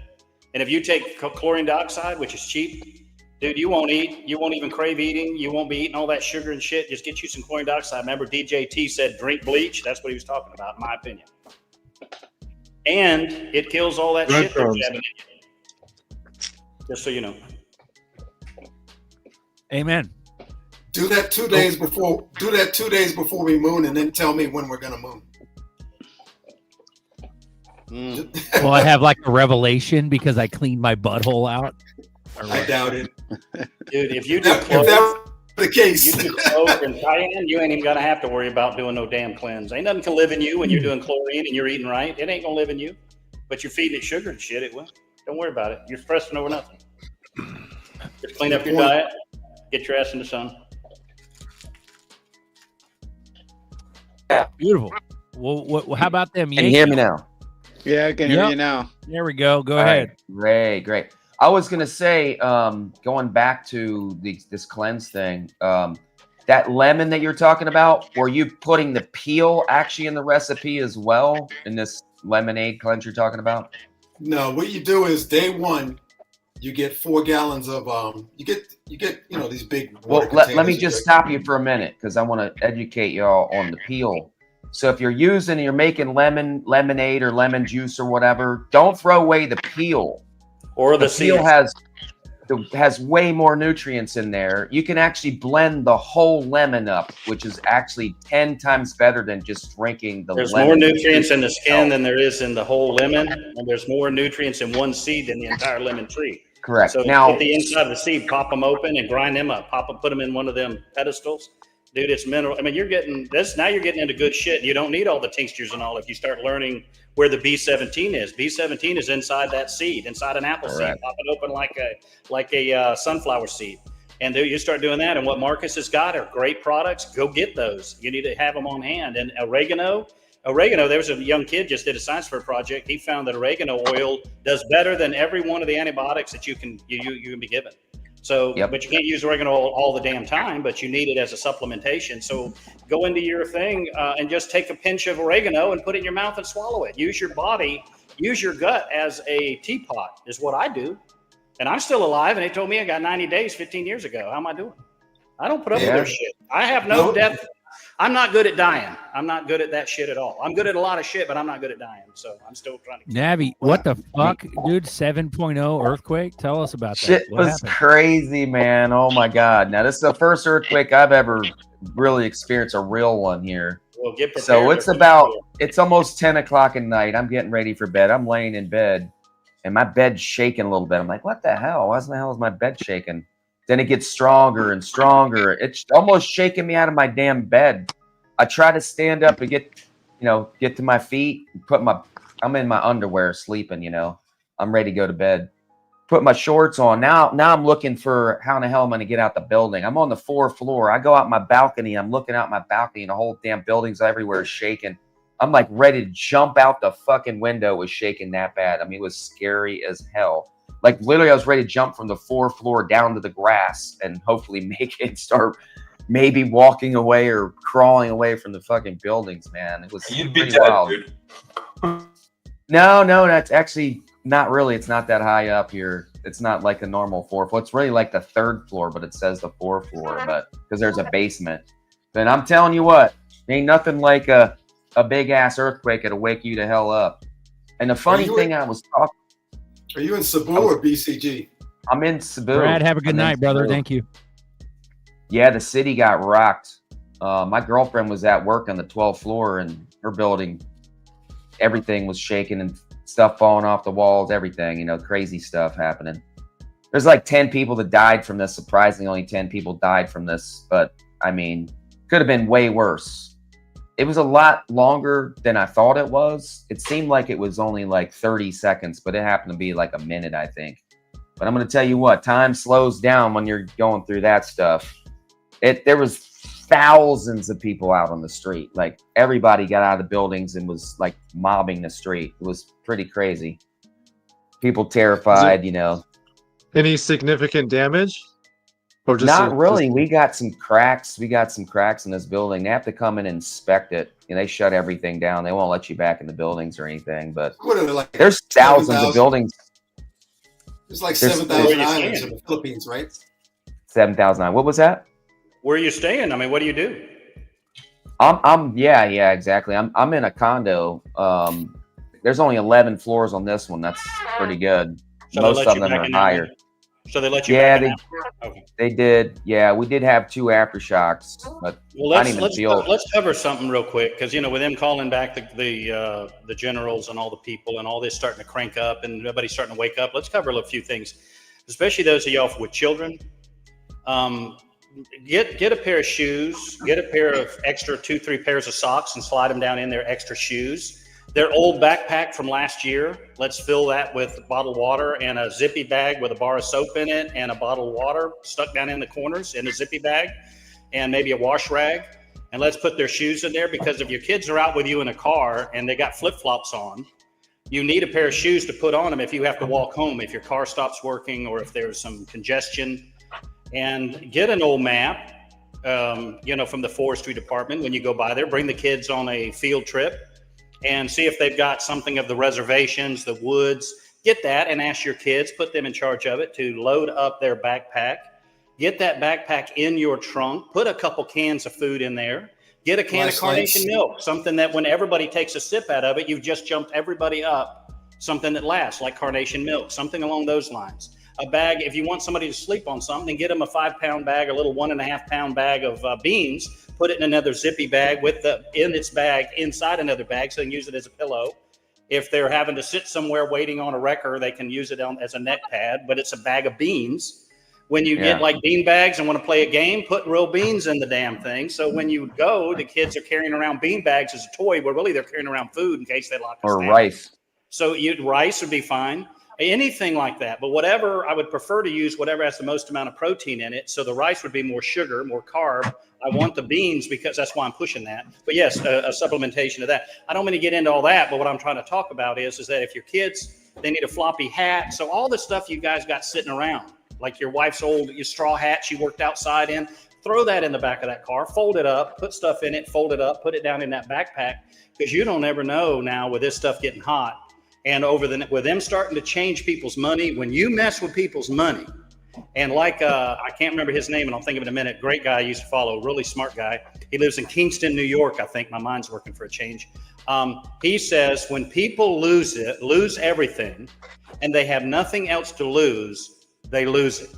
[SPEAKER 12] And if you take chlorine dioxide, which is cheap, dude, you won't eat. You won't even crave eating. You won't be eating all that sugar and shit. Just get you some chlorine dioxide. Remember, DJT said drink bleach. That's what he was talking about, in my opinion. And it kills all that shit they're jabbing in you. Just so you know.
[SPEAKER 5] Amen.
[SPEAKER 9] Do that 2 days before. Do that 2 days before we moon, and then tell me when we're gonna moon.
[SPEAKER 5] Will I have like a revelation because I cleaned my butthole out?
[SPEAKER 9] I doubt it.
[SPEAKER 12] Dude, if you do
[SPEAKER 9] If that's the case,
[SPEAKER 12] you do clove and cayenne, you ain't even gonna have to worry about doing no damn cleanse. Ain't nothing can live in you when you're doing chlorine and you're eating right. It ain't gonna live in you. But you're feeding it sugar and shit, it will. Don't worry about it. You're stressing over nothing. Just clean up your diet, get your ass in the sun.
[SPEAKER 5] Beautiful. Well, how about them?
[SPEAKER 13] Can you hear me now?
[SPEAKER 11] Yeah, I can hear you now.
[SPEAKER 5] There we go. Go
[SPEAKER 13] All
[SPEAKER 5] ahead.
[SPEAKER 13] right. Great. I was gonna say, going back to this cleanse thing, that lemon that you're talking about, were you putting the peel actually in the recipe as well in this lemonade cleanse you're talking about?
[SPEAKER 9] no. What you do is day one, you get 4 gallons of you get these big.
[SPEAKER 13] Well,
[SPEAKER 9] water
[SPEAKER 13] let me
[SPEAKER 9] containers
[SPEAKER 13] just
[SPEAKER 9] you
[SPEAKER 13] stop you for a minute because I want to educate y'all on the peel. So if you're making lemonade or lemon juice or whatever, don't throw away the peel.
[SPEAKER 12] Or the
[SPEAKER 13] peel
[SPEAKER 12] seeds.
[SPEAKER 13] has way more nutrients in there. You can actually blend the whole lemon up, which is actually 10 times better than just drinking the
[SPEAKER 12] There's
[SPEAKER 13] lemon.
[SPEAKER 12] more nutrients in the skin than there is in the whole lemon, and there's more nutrients in one seed than the entire lemon tree.
[SPEAKER 13] Correct.
[SPEAKER 12] So
[SPEAKER 13] Now,
[SPEAKER 12] get the inside of the seed, pop them open, and grind them up. Put them in one of them pedestals. Dude, it's mineral. I mean, you're getting this now. You're getting into good shit. You don't need all the tinctures and all if you start learning where the B17 is. B17 is inside that seed, inside an apple seed. Pop it open like a sunflower seed, and you start doing that. And what Marcus has got are great products. Go get those. You need to have them on hand. And oregano. There was a young kid just did a science fair project. He found that oregano oil does better than every one of the antibiotics that you can be given. So, but you can't use oregano all the damn time, but you need it as a supplementation. So go into your thing and just take a pinch of oregano and put it in your mouth and swallow it. Use your body, use your gut as a teapot is what I do. And I'm still alive. And they told me I got 90 days 15 years ago. How am I doing? I don't put up with their shit. I have no depth. I'm not good at dying. I'm not good at that shit at all. I'm good at a lot of shit, but I'm not good at dying. So I'm still trying to.
[SPEAKER 5] Navi, what the fuck, dude? 7.0 earthquake? Tell us about that.
[SPEAKER 13] shit was crazy, man. Oh my God. Now, this is the first earthquake I've ever really experienced, a real one here.
[SPEAKER 12] Well, get prepared.
[SPEAKER 13] So it's almost 10 o'clock at night. I'm getting ready for bed. I'm laying in bed and my bed's shaking a little bit. I'm like, what the hell? Why the hell is my bed shaking? Then it gets stronger and stronger. It's almost shaking me out of my damn bed. I try to stand up and get to my feet, I'm in my underwear sleeping, I'm ready to go to bed. Put my shorts on. Now I'm looking for how in the hell I'm going to get out the building. I'm on the 4th floor. I go out my balcony. I'm looking out my balcony and the whole damn building's everywhere is shaking. I'm like ready to jump out the fucking window. It was shaking that bad. I mean, it was scary as hell. Like literally I was ready to jump from the 4th floor down to the grass and hopefully make it start maybe walking away or crawling away from the fucking buildings, man. It was pretty wild. Dude. No, that's actually not really. It's not that high up here. It's not like a normal 4th floor. It's really like the 3rd floor, but it says the 4th floor, but because there's a basement. And I'm telling you what, ain't nothing like a big ass earthquake that'll wake you the hell up. And the funny thing I was talking.
[SPEAKER 9] Are you in Cebu or BCG?
[SPEAKER 13] I'm in Cebu.
[SPEAKER 5] Brad, have a good night, brother. Thank you.
[SPEAKER 13] Yeah, the city got rocked. My girlfriend was at work on the 12th floor and her building, everything was shaking and stuff falling off the walls, everything, crazy stuff happening. there's like 10 people that died from this. Surprisingly, only 10 people died from this. But I mean, could have been way worse. It was a lot longer than I thought it was. It seemed like it was only like 30 seconds, but it happened to be like a minute, I think. But I'm going to tell you what, time slows down when you're going through that stuff. There was thousands of people out on the street. Like everybody got out of the buildings and was like mobbing the street. It was pretty crazy. People terrified, you know.
[SPEAKER 8] Any significant damage? Or just
[SPEAKER 13] Not really. We got some cracks. We got some cracks in this building. They have to come and inspect it. And they shut everything down. They won't let you back in the buildings or anything. But
[SPEAKER 9] What are they, like
[SPEAKER 13] there's thousands
[SPEAKER 9] 7,000?
[SPEAKER 13] of buildings.
[SPEAKER 9] It's like
[SPEAKER 13] There's-
[SPEAKER 9] 7,000 islands in the Philippines, right?
[SPEAKER 13] 7,009. What was that?
[SPEAKER 12] Where are you staying? I mean, what do you do?
[SPEAKER 13] Yeah, exactly. I'm in a condo. There's only 11 floors on this one. That's pretty good.
[SPEAKER 12] So they
[SPEAKER 13] Most
[SPEAKER 12] let
[SPEAKER 13] of
[SPEAKER 12] you
[SPEAKER 13] them
[SPEAKER 12] back
[SPEAKER 13] are
[SPEAKER 12] in there?
[SPEAKER 13] higher.
[SPEAKER 12] So they let you
[SPEAKER 13] Yeah,
[SPEAKER 12] back in after? Okay.
[SPEAKER 13] they did. Yeah, we did have 2 aftershocks, but
[SPEAKER 12] Well,
[SPEAKER 13] I didn't even feel.
[SPEAKER 12] let's cover something real quick, because with them calling back the generals and all the people and all this starting to crank up and everybody's starting to wake up. Let's cover a few things, especially those of y'all with children. Get a pair of shoes, get a pair of extra 2-3 pairs of socks and slide them down in their extra shoes. Their old backpack from last year, let's fill that with bottled water and a zippy bag with a bar of soap in it and a bottle of water stuck down in the corners in a zippy bag and maybe a wash rag. And let's put their shoes in there, because if your kids are out with you in a car and they got flip-flops on, you need a pair of shoes to put on them if you have to walk home, if your car stops working or if there's some congestion. And get an old map, from the forestry department when you go by there. Bring the kids on a field trip and see if they've got something of the reservations, the woods. Get that and ask your kids, put them in charge of it, to load up their backpack. Get that backpack in your trunk. Put a couple cans of food in there. Get a can of carnation milk, something that when everybody takes a sip out of it, you've just jumped everybody up. Something that lasts, like carnation milk, something along those lines. A bag, if you want somebody to sleep on something, get them a 5-pound bag, a little 1.5-pound bag of beans. Put it in another zippy bag inside another bag, so they can use it as a pillow. If they're having to sit somewhere waiting on a wrecker, they can use it as a neck pad, but it's a bag of beans. When you get like bean bags and want to play a game, put real beans in the damn thing. So when you go, the kids are carrying around bean bags as a toy, but really they're carrying around food in case they lock us down.
[SPEAKER 13] Or rice.
[SPEAKER 12] So rice would be fine. Anything like that. But whatever, I would prefer to use whatever has the most amount of protein in it. So the rice would be more sugar, more carb. I want the beans because that's why I'm pushing that. But yes, a supplementation of that. I don't mean to get into all that, but what I'm trying to talk about is that if your kids, they need a floppy hat. So all the stuff you guys got sitting around, like your wife's old straw hat she worked outside in, throw that in the back of that car, fold it up, put stuff in it, fold it up, put it down in that backpack, because you don't ever know now with this stuff getting hot. And with them starting to change people's money, when you mess with people's money, and like, I can't remember his name and I'll think of it in a minute. Great guy I used to follow, really smart guy. He lives in Kingston, New York. I think my mind's working for a change. He says, when people lose everything and they have nothing else to lose, they lose it.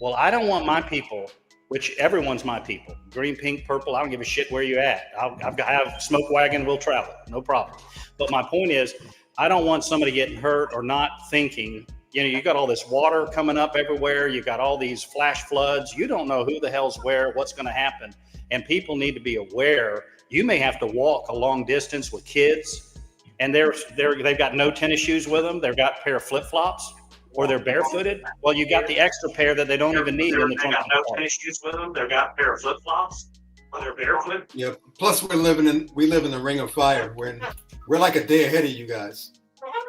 [SPEAKER 12] Well, I don't want my people, which everyone's my people, green, pink, purple. I don't give a shit where you're at. I have smoke wagon, we'll travel, no problem. But my point is, I don't want somebody getting hurt or not thinking, you got all this water coming up everywhere. You got all these flash floods. You don't know who the hell's where, what's going to happen. And people need to be aware. You may have to walk a long distance with kids and they've got no tennis shoes with them. They've got a pair of flip-flops or they're barefooted. Well, you got the extra pair that they don't even need in the trunk. They got no tennis shoes with them. They've got a pair of flip-flops or they're barefooted.
[SPEAKER 9] Yeah. Plus we live in the ring of fire. We're like a day ahead of you guys.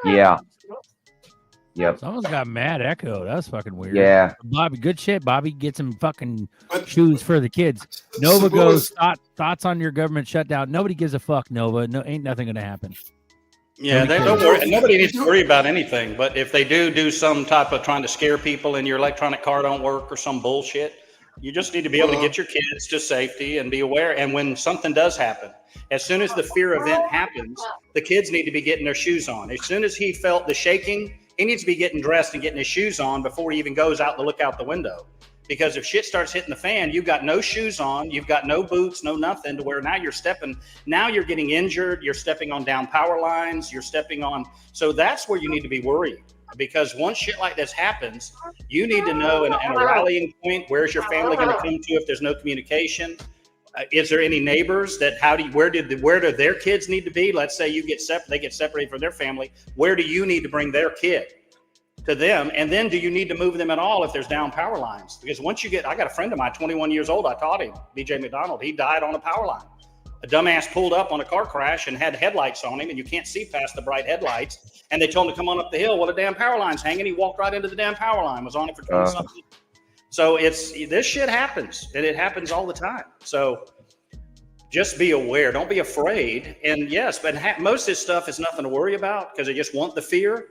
[SPEAKER 13] Yeah. Yep.
[SPEAKER 5] Someone's got mad echo. That's fucking weird.
[SPEAKER 13] Yeah.
[SPEAKER 5] Bobby, good shit. Bobby, get some fucking shoes for the kids. Nova goes, thoughts on your government shutdown. Nobody gives a fuck, Nova. No, ain't nothing going to happen.
[SPEAKER 12] Yeah, they don't worry. Nobody needs to worry about anything. But if they do some type of trying to scare people and your electronic car don't work or some bullshit, you just need to be able to get your kids to safety and be aware. And when something does happen, as soon as the fear event happens, the kids need to be getting their shoes on. As soon as he felt the shaking, he needs to be getting dressed and getting his shoes on before he even goes out to look out the window. Because if shit starts hitting the fan, you've got no shoes on, you've got no boots, no nothing, to where now you're getting injured, you're stepping on down power lines, you're stepping on. So that's where you need to be worried. because once shit like this happens, you need to know and a rallying point. Where's your family going to come to if there's no communication? Is there any neighbors that where do their kids need to be? Let's say you get they get separated from their family. Where do you need to bring their kid to them? And then do you need to move them at all if there's down power lines? Because once you I got a friend of mine, 21 years old, I taught him, BJ McDonald, he died on a power line. A dumbass pulled up on a car crash and had headlights on him, and you can't see past the bright headlights. And they told him to come on up the hill. Well, the damn power line's hanging. He walked right into the damn power line, was on it for 20 something. So this shit happens, and it happens all the time. So just be aware. Don't be afraid. And yes, but most of this stuff is nothing to worry about because they just want the fear.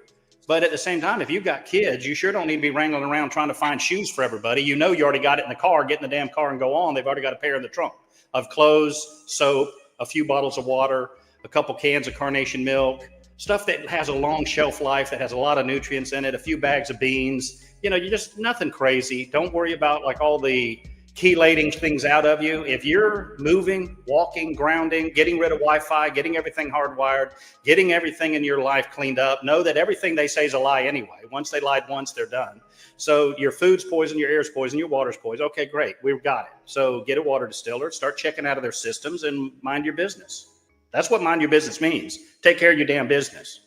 [SPEAKER 12] But at the same time, if you've got kids, you sure don't need to be wrangling around trying to find shoes for everybody. You know you already got it in the car. Get in the damn car and go on. They've already got a pair in the trunk of clothes, soap, a few bottles of water, a couple cans of carnation milk, stuff that has a long shelf life, that has a lot of nutrients in it, a few bags of beans. You know, you just nothing crazy. Don't worry about like all the chelating things out of you. If you're moving, walking, grounding, getting rid of Wi-Fi, getting everything hardwired, getting everything in your life cleaned up, know that everything they say is a lie anyway. Once they lied once, they're done. So your food's poison, your air's poison, your water's poison. Okay, great. We've got it. So get a water distiller, start checking out of their systems and mind your business. That's what mind your business means. Take care of your damn business.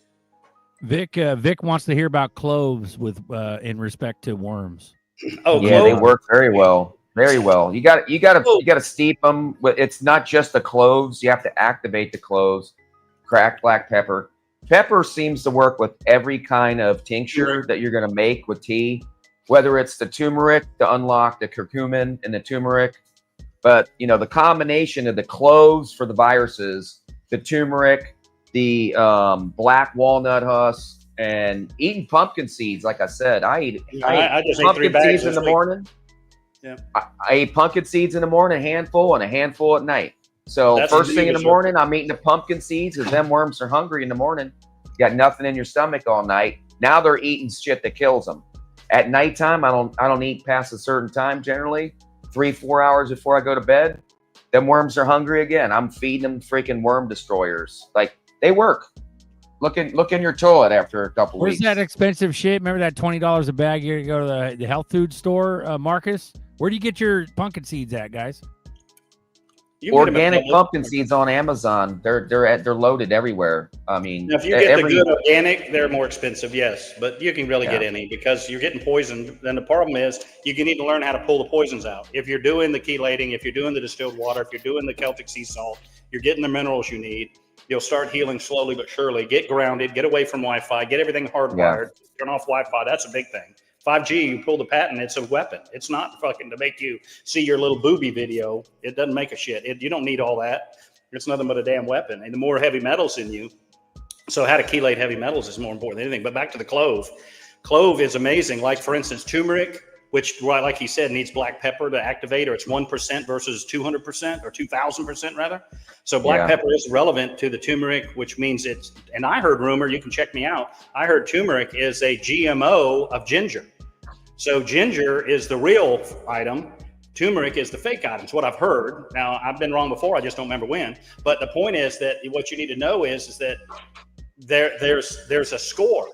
[SPEAKER 5] Vic wants to hear about cloves with in respect to worms.
[SPEAKER 13] Oh, yeah, cloves? They work very well. Very well. You got to steep them. It's not just the cloves. You have to activate the cloves. Cracked black pepper. Pepper seems to work with every kind of tincture that you're going to make with tea, whether it's the turmeric to unlock the curcumin and the turmeric. But, you know, the combination of the cloves for the viruses, the turmeric, the black walnut husk, and eating pumpkin seeds. Like I said, I just ate pumpkin seeds in the morning. Yeah, I ate pumpkin seeds in the morning, a handful, and a handful at night. So that's first thing in the morning, I'm eating the pumpkin seeds because them worms are hungry in the morning. You got nothing in your stomach all night. Now they're eating shit that kills them. At nighttime, I don't eat past a certain time generally. 3-4 hours before I go to bed, them worms are hungry again. I'm feeding them freaking worm destroyers. Like, they work. Look in your toilet after a couple
[SPEAKER 5] Where's
[SPEAKER 13] weeks.
[SPEAKER 5] Where's that expensive shit? Remember that $20 a bag? You go to the health food store, Marcus? Where do you get your pumpkin seeds at, guys?
[SPEAKER 13] Organic pumpkin seeds on Amazon. They're loaded everywhere. I mean,
[SPEAKER 12] now, if you get the good organic, they're more expensive, yes, but you can really get any because you're getting poisoned. Then the problem is you need to learn how to pull the poisons out. If you're doing the chelating, if you're doing the distilled water, if you're doing the Celtic sea salt, you're getting the minerals you need. You'll start healing slowly but surely. Get grounded, get away from Wi-Fi, get everything hardwired, turn off Wi-Fi. That's a big thing. 5G, you pull the patent, it's a weapon. It's not fucking to make you see your little booby video. It doesn't make a shit. You don't need all that. It's nothing but a damn weapon. And the more heavy metals in you, so how to chelate heavy metals is more important than anything. But back to the clove. Clove is amazing. Like, for instance, turmeric, which, like he said, needs black pepper to activate, or it's 1% versus 200% or 2,000% rather. So black pepper is relevant to the turmeric, which means it's, and I heard rumor, you can check me out, I heard turmeric is a GMO of ginger. So ginger is the real item. Turmeric is the fake item. It's what I've heard. Now, I've been wrong before. I just don't remember when. But the point is that what you need to know is that there's a score.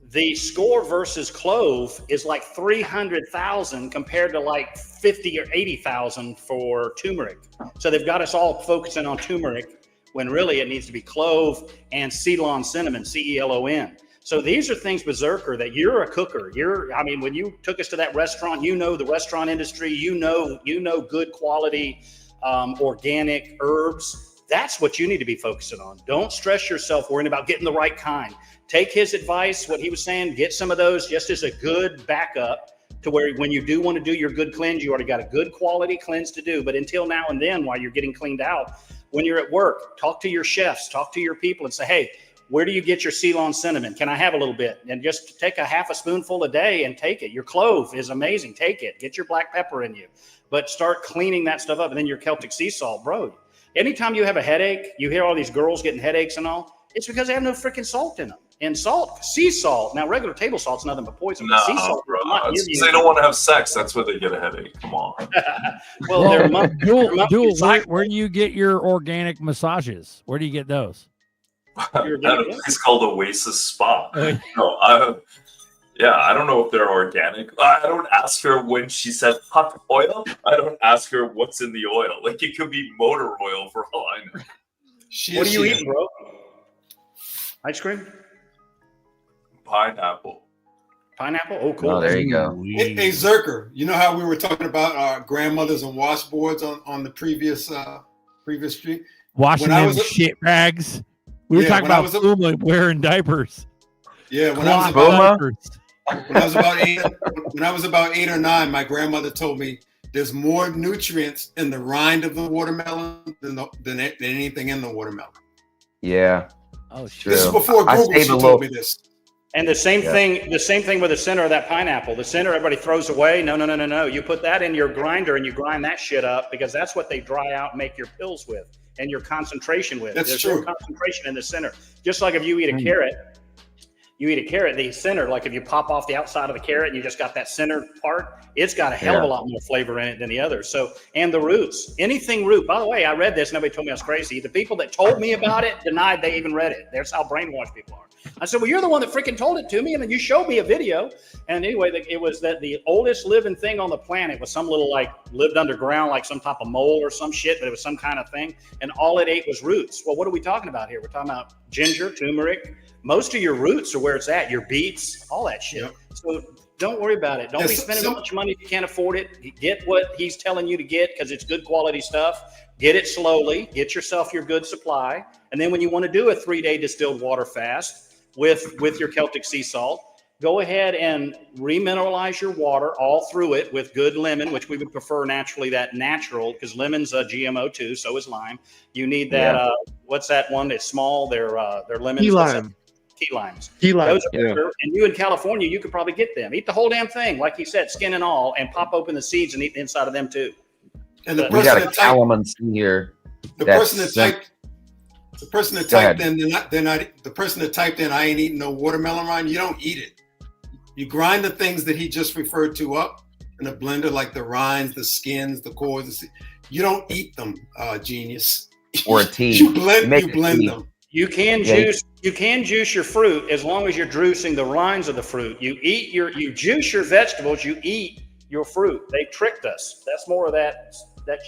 [SPEAKER 12] The score versus clove is like 300,000 compared to like 50 or 80,000 for turmeric. So they've got us all focusing on turmeric when really it needs to be clove and Ceylon cinnamon, CELON. So these are things, Berserker, that you're a cooker. I mean, when you took us to that restaurant, you know the restaurant industry, you know good quality organic herbs. That's what you need to be focusing on. Don't stress yourself worrying about getting the right kind. Take his advice, what he was saying, get some of those just as a good backup to where when you do want to do your good cleanse, you already got a good quality cleanse to do. But until now and then, while you're getting cleaned out, when you're at work, talk to your chefs, talk to your people and say, hey, where do you get your Ceylon cinnamon? Can I have a little bit? And just take a half a spoonful a day and take it. Your clove is amazing. Take it. Get your black pepper in you. But start cleaning that stuff up. And then your Celtic sea salt, bro. Anytime you have a headache, you hear all these girls getting headaches and all, it's because they have no freaking salt in them. And salt, sea salt. Now, regular table salt's nothing but poison.
[SPEAKER 14] No,
[SPEAKER 12] sea salt,
[SPEAKER 14] bro. They don't want to have sex. That's where they get a headache. Come on.
[SPEAKER 5] Dual, where do you get your organic massages? Where do you get those?
[SPEAKER 1] You're
[SPEAKER 14] At a place called Oasis Spa. No, I don't know if they're organic. I don't ask her when she said hot oil. I don't ask her what's in the oil. Like, it could be motor oil for all I know.
[SPEAKER 1] What are you eating, bro? Ice cream?
[SPEAKER 14] Pineapple.
[SPEAKER 1] Pineapple? Oh, cool.
[SPEAKER 13] Oh, there you go.
[SPEAKER 9] Hey, Zerker, you know how we were talking about our grandmothers and washboards on the previous stream?
[SPEAKER 5] Washing them shit rags. We were talking about Puma wearing diapers.
[SPEAKER 9] Yeah, when I was about 8 or 9, my grandmother told me there's more nutrients in the rind of the watermelon than anything in the watermelon.
[SPEAKER 13] Yeah.
[SPEAKER 5] Oh shit.
[SPEAKER 9] This is before Google. She told me this.
[SPEAKER 1] And the same thing with the center of that pineapple. The center everybody throws away. No. You put that in your grinder and you grind that shit up, because that's what they dry out and make your pills with and your concentration with.
[SPEAKER 9] That's
[SPEAKER 1] There's
[SPEAKER 9] true.
[SPEAKER 1] no concentration in the center. Just like if you eat a carrot, the center, like if you pop off the outside of the carrot and you just got that center part, it's got a hell of a lot more flavor in it than the others. So, and the roots, anything root. By the way, I read this. Nobody told me I was crazy. The people that told me about it denied they even read it. That's how brainwashed people are. I said, well, you're the one that freaking told it to me, and then you showed me a video. And anyway, it was that the oldest living thing on the planet was some little, like, lived underground, like some type of mole or some shit, but it was some kind of thing. And all it ate was roots. Well, what are we talking about here? We're talking about ginger, turmeric. Most of your roots are where it's at. Your beets, all that shit. Yep. So don't worry about it. Don't be spending a bunch of money if you can't afford it. Get what he's telling you to get, because it's good quality stuff. Get it slowly. Get yourself your good supply. And then when you want to do a 3-day distilled water fast with your Celtic sea salt, go ahead and remineralize your water all through it with good lemon, which we would prefer naturally, that natural, because lemon's a GMO too, so is lime. You need that, what's that one that's small? They're lemons.
[SPEAKER 8] Key lime.
[SPEAKER 1] Key limes.
[SPEAKER 8] Key lime.
[SPEAKER 1] Those are better. And you in California, you could probably get them. Eat the whole damn thing, like he said, skin and all, and pop open the seeds and eat the inside of them too.
[SPEAKER 9] And the
[SPEAKER 13] we got a calamansi here.
[SPEAKER 9] The person that typed in, I ain't eating no watermelon rind. You don't eat it. You grind the things that he just referred to up in a blender, like the rinds, the skins, the cores. You don't eat them, genius.
[SPEAKER 13] Or a tea.
[SPEAKER 9] You blend them.
[SPEAKER 1] You can juice your fruit as long as you're juicing the rinds of the fruit. You juice your vegetables, you eat your fruit. They tricked us. That's more of that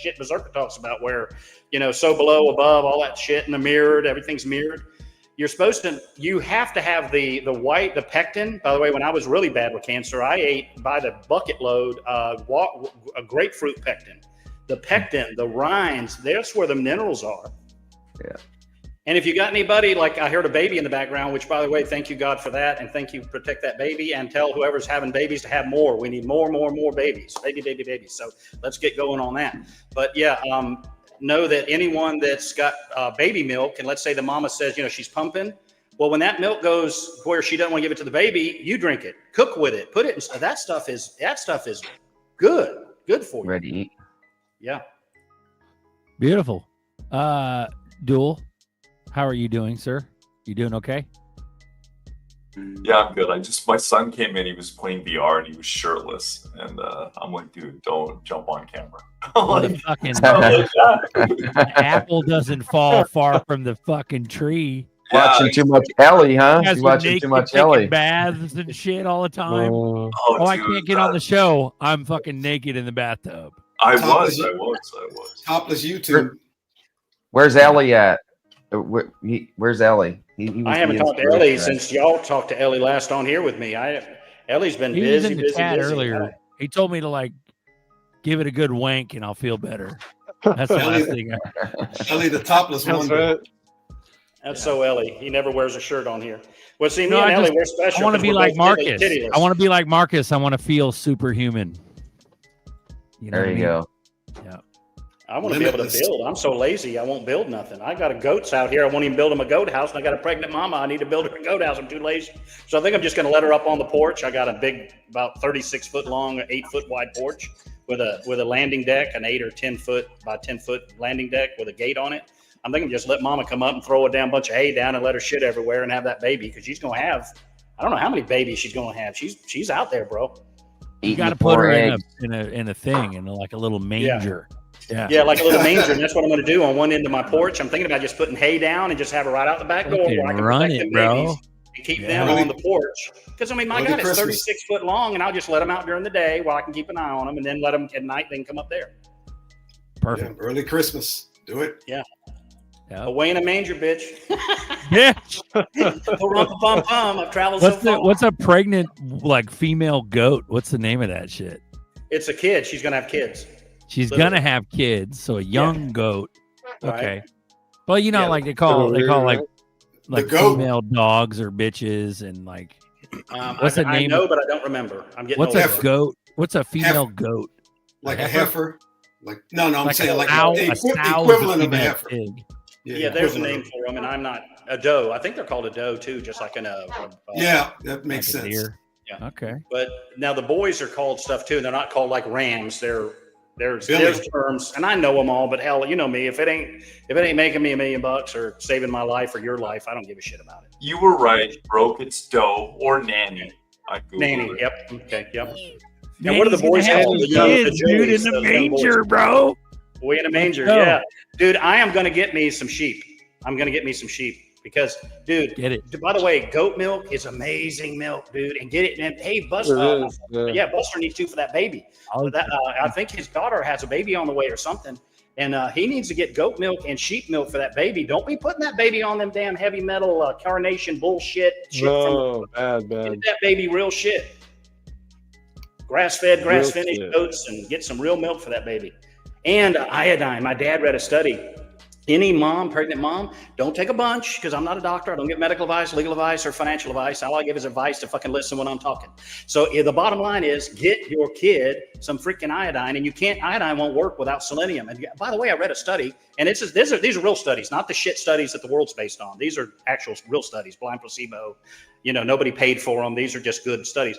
[SPEAKER 1] shit Berserker talks about, where, so below, above, all that shit, and the mirrored, everything's mirrored. You have to have the white, the pectin. By the way, when I was really bad with cancer, I ate by the bucket load a grapefruit pectin. The pectin, the rinds, that's where the minerals are.
[SPEAKER 13] Yeah.
[SPEAKER 1] And if you got anybody, like I heard a baby in the background, which, by the way, thank you, God, for that. And thank you, protect that baby, and tell whoever's having babies to have more. We need more babies, babies. So let's get going on that. But yeah, know that anyone that's got baby milk, and let's say the mama says, she's pumping. Well, when that milk goes where she doesn't want to give it to the baby, you drink it, cook with it, put it in. That stuff is good for you.
[SPEAKER 13] Ready to eat.
[SPEAKER 1] Yeah.
[SPEAKER 5] Beautiful. Duel, how are you doing, sir? You doing okay?
[SPEAKER 14] Yeah, I'm good. My son came in, he was playing VR and he was shirtless. And I'm like, dude, don't jump on camera.
[SPEAKER 5] The apple doesn't fall far from the fucking tree.
[SPEAKER 13] Watching too much Ellie, huh? You watching too much Ellie.
[SPEAKER 5] Baths and shit all the time. I can't get on the show. I'm fucking naked in the bathtub.
[SPEAKER 14] I was.
[SPEAKER 9] Topless YouTube.
[SPEAKER 13] Where's Ellie at? Where's Ellie?
[SPEAKER 1] I haven't talked to Ellie since y'all talked to Ellie last on here with me. Ellie's been busy.
[SPEAKER 5] He was in the chat earlier. He told me to give it a good wank and I'll feel better. That's the last thing.
[SPEAKER 9] Ellie, the topless one.
[SPEAKER 1] Right. That's so Ellie. He never wears a shirt on here. Well, see, me and Ellie, we're special.
[SPEAKER 5] I want to be like Marcus. I want to be like Marcus. I want to feel superhuman.
[SPEAKER 13] There you go.
[SPEAKER 5] Yeah.
[SPEAKER 1] I want to be able to build. I'm so lazy. I won't build nothing. I got goats out here. I won't even build them a goat house. And I got a pregnant mama. I need to build her a goat house. I'm too lazy. So I think I'm just going to let her up on the porch. I got a big, about 36 foot long, 8 foot wide porch with a landing deck, an 8 or 10 foot by 10 foot landing deck with a gate on it. I'm thinking just let mama come up and throw a damn bunch of hay down and let her shit everywhere and have that baby, because she's going to have, I don't know how many babies she's going to have. She's out there, bro.
[SPEAKER 5] You got to put her in a thing, in like a little manger.
[SPEAKER 12] Yeah, like a little manger, and that's what I'm going to do on one end of my porch. I'm thinking about just putting hay down and just have it right out the back door where I can
[SPEAKER 5] run
[SPEAKER 12] protect
[SPEAKER 5] it,
[SPEAKER 12] the
[SPEAKER 5] bro.
[SPEAKER 12] babies and keep them on the porch. Because I mean, my God, it's 36 foot long, and I'll just let them out during the day while I can keep an eye on them, and then let them at night. They can come up there.
[SPEAKER 5] Perfect.
[SPEAKER 9] Yeah, early Christmas. Do it.
[SPEAKER 12] Yeah. Away in a manger, bitch.
[SPEAKER 5] Yeah.
[SPEAKER 12] I've traveled so far.
[SPEAKER 5] What's a pregnant like female goat? What's the name of that shit?
[SPEAKER 12] It's a kid. She's gonna have kids.
[SPEAKER 5] She's gonna have kids, so a young goat. Okay.
[SPEAKER 12] Right.
[SPEAKER 5] Well, you know, like they call like female dogs or bitches and like what's the name?
[SPEAKER 12] I know, but I don't remember. I'm getting
[SPEAKER 5] what's
[SPEAKER 12] older.
[SPEAKER 5] a goat? What's a female goat?
[SPEAKER 9] Like a heifer? Like I'm
[SPEAKER 5] like
[SPEAKER 9] saying like
[SPEAKER 5] a sow
[SPEAKER 9] equivalent of a
[SPEAKER 5] female
[SPEAKER 9] heifer.
[SPEAKER 5] pig.
[SPEAKER 12] Yeah, there's a name for them, and I'm not a doe. I think they're called a doe too, just like
[SPEAKER 9] yeah, that makes sense.
[SPEAKER 5] Deer.
[SPEAKER 12] Yeah.
[SPEAKER 5] Okay.
[SPEAKER 12] But now the boys are called stuff too. They're not called like rams. There's terms, and I know them all. But hell, you know me. If it ain't making me $1 million or saving my life or your life, I don't give a shit about it.
[SPEAKER 14] You were right, broke. It's doe or nanny. I Googled
[SPEAKER 12] Nanny.
[SPEAKER 14] it.
[SPEAKER 12] Yep. Okay. Yep. Now,
[SPEAKER 5] Man,
[SPEAKER 12] what are the
[SPEAKER 5] he's gonna
[SPEAKER 12] boys
[SPEAKER 5] have
[SPEAKER 12] called?
[SPEAKER 5] some
[SPEAKER 12] The
[SPEAKER 5] kids, dude, in the manger, bro.
[SPEAKER 12] Boy in a manger.
[SPEAKER 5] go.
[SPEAKER 12] Yeah, dude. I am gonna get me some sheep. Because, dude,
[SPEAKER 5] get it.
[SPEAKER 12] By the way, goat milk is amazing milk, dude. And get it. And hey, Buster, Buster needs to for that baby. I think his daughter has a baby on the way or something, and he needs to get goat milk and sheep milk for that baby. Don't be putting that baby on them damn heavy metal carnation bullshit.
[SPEAKER 8] Bad.
[SPEAKER 12] Get that baby real shit. Grass-fed, grass-finished goats, and get some real milk for that baby. And iodine. My dad read a study. Any pregnant mom, don't take a bunch, because I'm not a doctor. I don't give medical advice, legal advice, or financial advice. All I give is advice to fucking listen when I'm talking. So the bottom line is get your kid some freaking iodine, and iodine won't work without selenium. And by the way, I read a study, and these are real studies, not the shit studies that the world's based on. These are actual real studies, blind placebo. Nobody paid for them. These are just good studies.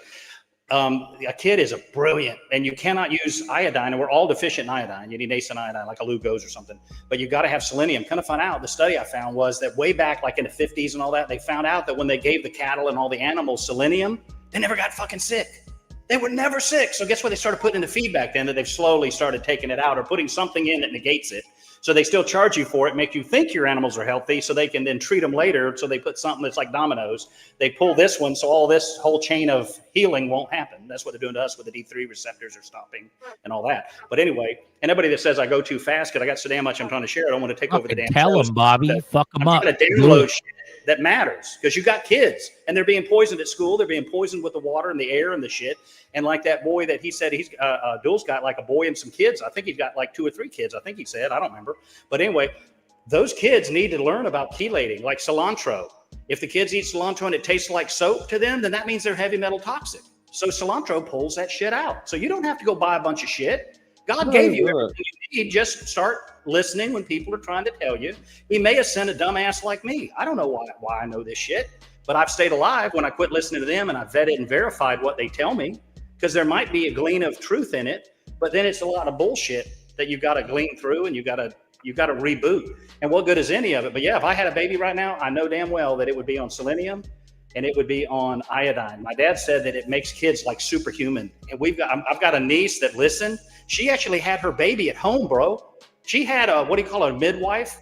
[SPEAKER 12] A kid is brilliant, and you cannot use iodine, and we're all deficient in iodine. You need nascent iodine, like a Lugos or something, but you got to have selenium. Kind of find out, the study I found was that way back, like in the 50s and all that, they found out that when they gave the cattle and all the animals selenium, they never got fucking sick. They were never sick. So guess what they started putting in the feed back then, that they've slowly started taking it out or putting something in that negates it. So they still charge you for it, make you think your animals are healthy so they can then treat them later. So they put something that's like dominoes. They pull this one, so all this whole chain of healing won't happen. That's what they're doing to us with the D3 receptors are stopping and all that. But anyway, anybody that says I go too fast because I got so damn much I'm trying to share, I don't want to take over the damn
[SPEAKER 5] Tell them, Bobby. Fuck them up.
[SPEAKER 12] I'm trying to download shit that matters, because you got kids and they're being poisoned at school. They're being poisoned with the water and the air and the shit. And like that boy that he said, Duel's got like a boy and some kids. I think he's got like 2 or 3 kids. I think he said, I don't remember. But anyway, those kids need to learn about chelating, like cilantro. If the kids eat cilantro and it tastes like soap to them, then that means they're heavy metal toxic. So cilantro pulls that shit out. So you don't have to go buy a bunch of shit. God gave you everything you need. Just start listening when people are trying to tell you. He may have sent a dumbass like me. I don't know why I know this shit, but I've stayed alive when I quit listening to them and I vetted and verified what they tell me, because there might be a glean of truth in it, but then it's a lot of bullshit that you've got to glean through and you got to reboot. And what good is any of it? But yeah, if I had a baby right now, I know damn well that it would be on selenium and it would be on iodine. My dad said that it makes kids like superhuman. And I've got a niece that listened. She actually had her baby at home, bro. She had a midwife.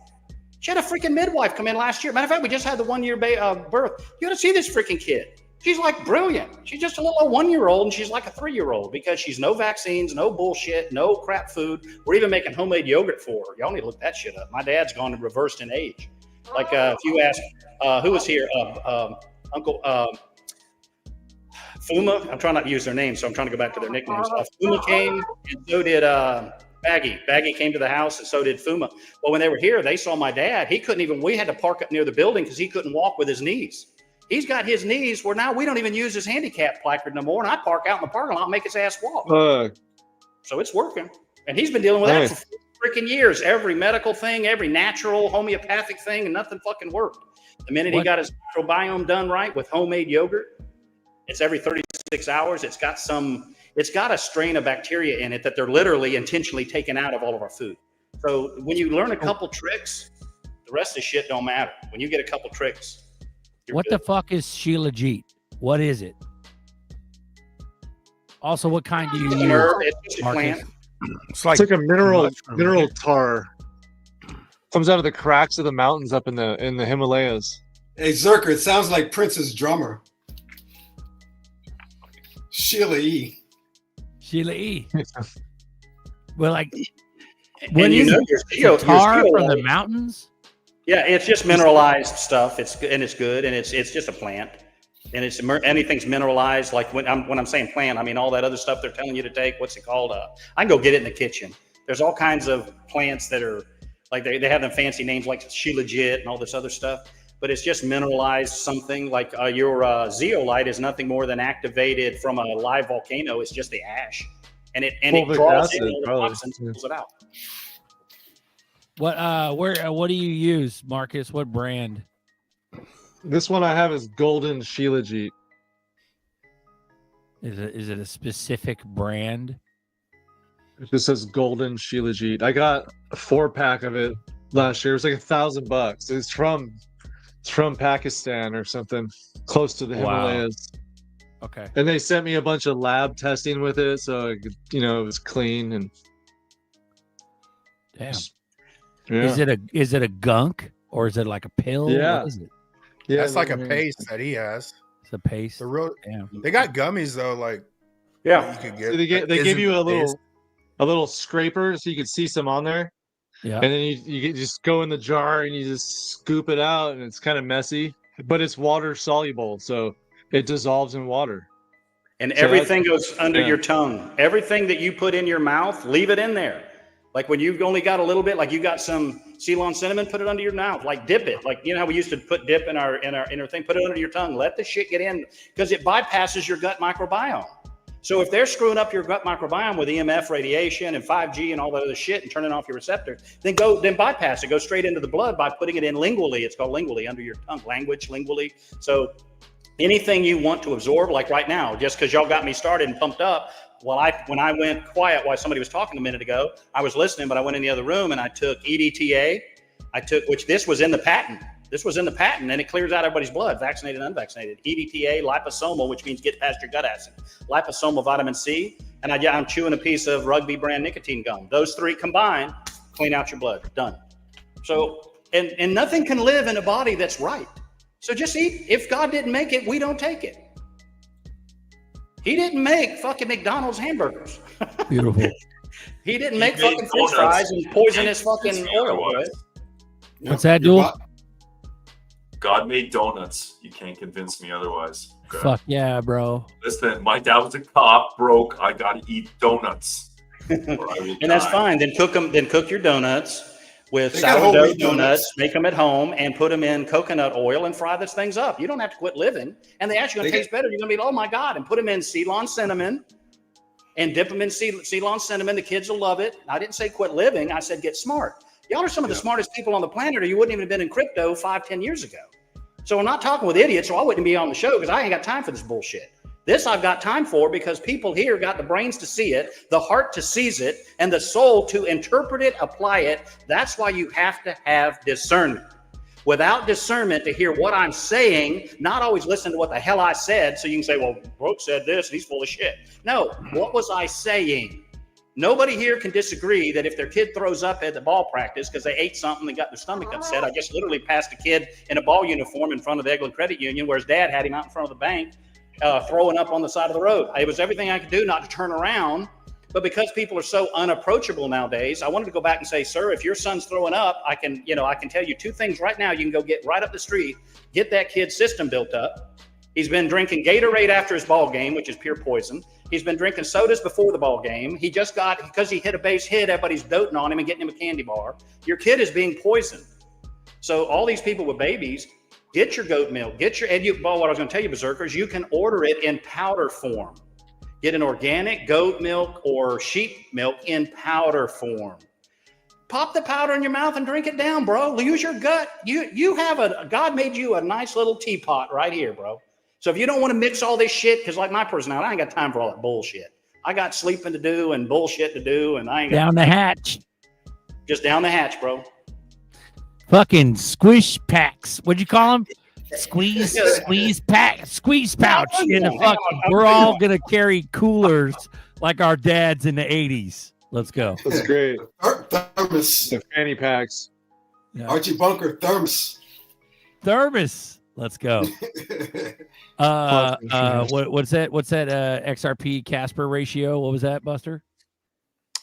[SPEAKER 12] She had a freaking midwife come in last year. Matter of fact, we just had the 1-year birth. You got to see this freaking kid. She's like brilliant. She's just a little 1-year-old, and she's like a 3-year-old, because she's no vaccines, no bullshit, no crap food. We're even making homemade yogurt for her. Y'all need to look that shit up. My dad's gone reversed in age. Like if you ask who was here, Uncle Fuma. I'm trying not to use their names, so I'm trying to go back to their nicknames. Fuma came, and so did Baggy. Baggy came to the house, and so did Fuma. Well, when they were here, they saw my dad. We had to park up near the building because he couldn't walk with his knees. He's got his knees where now we don't even use his handicap placard no more, and I park out in the parking lot and make his ass walk. So it's working. And he's been dealing with that for freaking years. Every medical thing, every natural homeopathic thing, and nothing fucking worked. The minute he got his microbiome done right with homemade yogurt, it's every 36 hours. It's got a strain of bacteria in it that they're literally intentionally taking out of all of our food. So when you learn a couple tricks, the rest of the shit don't matter. When you get a couple tricks,
[SPEAKER 5] what the fuck is Shilajit? What is it? Also, what kind do you use?
[SPEAKER 12] It's just a plant.
[SPEAKER 4] It's like
[SPEAKER 8] a mineral tar. Comes out of the cracks of the mountains up in the Himalayas.
[SPEAKER 9] Hey, Zerker, it sounds like Prince's drummer. Sheila E.
[SPEAKER 5] Well, like,
[SPEAKER 12] And
[SPEAKER 5] what
[SPEAKER 12] you
[SPEAKER 5] is
[SPEAKER 12] know
[SPEAKER 5] it?
[SPEAKER 12] your
[SPEAKER 5] Tar from the
[SPEAKER 12] zeolite-
[SPEAKER 5] mountains?
[SPEAKER 12] Yeah, it's just mineralized stuff. It's good, and it's just a plant, and anything's mineralized. Like when I'm saying plant, I mean all that other stuff they're telling you to take. What's it called? I can go get it in the kitchen. There's all kinds of plants that are like they have them fancy names like Shilajit and all this other stuff, but it's just mineralized something. Like your zeolite is nothing more than activated from a live volcano. It's just the ash, and it draws in all the toxins and pulls it out.
[SPEAKER 5] What do you use, Marcus? What brand?
[SPEAKER 8] This one I have is Golden Shilajit.
[SPEAKER 5] Is it a specific brand?
[SPEAKER 8] It just says Golden Shilajit. I got a 4-pack of it last year. It was like $1,000. It's from Pakistan or something, close to the Himalayas.
[SPEAKER 5] Okay.
[SPEAKER 8] And they sent me a bunch of lab testing with it, so it was clean and.
[SPEAKER 5] Damn.
[SPEAKER 8] Yeah.
[SPEAKER 5] Is it a gunk or is it like a pill?
[SPEAKER 8] Yeah.
[SPEAKER 5] What is it?
[SPEAKER 8] Yeah,
[SPEAKER 4] That's like a paste that he has.
[SPEAKER 5] It's a paste.
[SPEAKER 4] The real.
[SPEAKER 5] Damn.
[SPEAKER 4] They got gummies though, like
[SPEAKER 12] Yeah.
[SPEAKER 4] you could get.
[SPEAKER 8] So they
[SPEAKER 4] that
[SPEAKER 8] give you
[SPEAKER 4] isn't paste.
[SPEAKER 8] a little scraper so you can see some on there.
[SPEAKER 5] Yeah.
[SPEAKER 8] And then you just go in the jar and you just scoop it out, and it's kind of messy, but it's water soluble, so it dissolves in water.
[SPEAKER 12] And
[SPEAKER 8] So
[SPEAKER 12] everything goes under
[SPEAKER 8] yeah.
[SPEAKER 12] your tongue. Everything that you put in your mouth, leave it in there. Like when you've only got a little bit, like you got some Ceylon cinnamon, put it under your mouth. Like dip it. Like you know how we used to put dip in our thing. Put it under your tongue. Let the shit get in because it bypasses your gut microbiome. So if they're screwing up your gut microbiome with EMF radiation and 5G and all that other shit and turning off your receptors, then bypass it. Go straight into the blood by putting it in lingually. It's called lingually, under your tongue. Language, lingually. So anything you want to absorb, like right now, just because y'all got me started and pumped up. When I went quiet while somebody was talking a minute ago, I was listening, but I went in the other room and I took EDTA. Which this was in the patent. This was in the patent, and it clears out everybody's blood, vaccinated and unvaccinated. EDTA, liposomal, which means get past your gut acid. Liposomal vitamin C, and I'm chewing a piece of Rugby brand nicotine gum. Those three combined clean out your blood. Done. So, and nothing can live in a body that's right. So just eat. If God didn't make it, we don't take it. He didn't make fucking McDonald's hamburgers.
[SPEAKER 5] Beautiful.
[SPEAKER 12] He didn't make fucking French fries and poisonous fucking oil. Right?
[SPEAKER 5] What's that, Duel?
[SPEAKER 14] God made donuts. You can't convince me otherwise. Okay.
[SPEAKER 5] Fuck yeah, bro.
[SPEAKER 14] Listen, my dad was a cop, broke. I gotta eat donuts.
[SPEAKER 12] And that's fine. Then cook them. Then cook your donuts with
[SPEAKER 9] They got whole
[SPEAKER 12] sourdough
[SPEAKER 9] wheat
[SPEAKER 12] donuts. Make them at home and put them in coconut oil and fry those things up. You don't have to quit living, and they actually gonna taste better. You're gonna be, oh my god, and put them in Ceylon cinnamon, and dip them in Ceylon cinnamon. The kids will love it. I didn't say quit living. I said get smart. Y'all are some of the smartest people on the planet, or you wouldn't even have been in crypto 5-10 years ago. So I'm not talking with idiots, so I wouldn't be on the show because I ain't got time for this bullshit. This I've got time for because people here got the brains to see it, the heart to seize it, and the soul to interpret it, apply it. That's why you have to have discernment. Without discernment to hear what I'm saying, not always listen to what the hell I said, so you can say, well, Brooke said this, and he's full of shit. No, what was I saying? Nobody here can disagree that if their kid throws up at the ball practice because they ate something and got their stomach upset. I just literally passed a kid in a ball uniform in front of the Eglin Credit Union where his dad had him out in front of the bank throwing up on the side of the road. It was everything I could do not to turn around. But because people are so unapproachable nowadays, I wanted to go back and say, sir, if your son's throwing up, I can tell you two things right now. You can go get right up the street, get that kid's system built up. He's been drinking Gatorade after his ball game, which is pure poison. He's been drinking sodas before the ball game. He just got, because he hit a base hit, everybody's doting on him and getting him a candy bar. Your kid is being poisoned. So all these people with babies, get your goat milk, what I was going to tell you, berserkers, you can order it in powder form. Get an organic goat milk or sheep milk in powder form. Pop the powder in your mouth and drink it down, bro. Use your gut. You have God made you a nice little teapot right here, bro. So if you don't want to mix all this shit, because like my personality, I ain't got time for all that bullshit. I got sleeping to do and bullshit to do, and I ain't got
[SPEAKER 5] down the hatch.
[SPEAKER 12] Just down the hatch, bro.
[SPEAKER 5] Fucking squish packs. What'd you call them? Squeeze pouch in the fucking. We're all gonna carry coolers like our dads in the 80s. Let's go.
[SPEAKER 8] That's great.
[SPEAKER 9] Thermos.
[SPEAKER 8] The fanny packs.
[SPEAKER 5] Yeah.
[SPEAKER 9] Archie Bunker thermos.
[SPEAKER 5] Thermos. Let's go. What's that? What's that? XRP Casper ratio? What was that, Buster?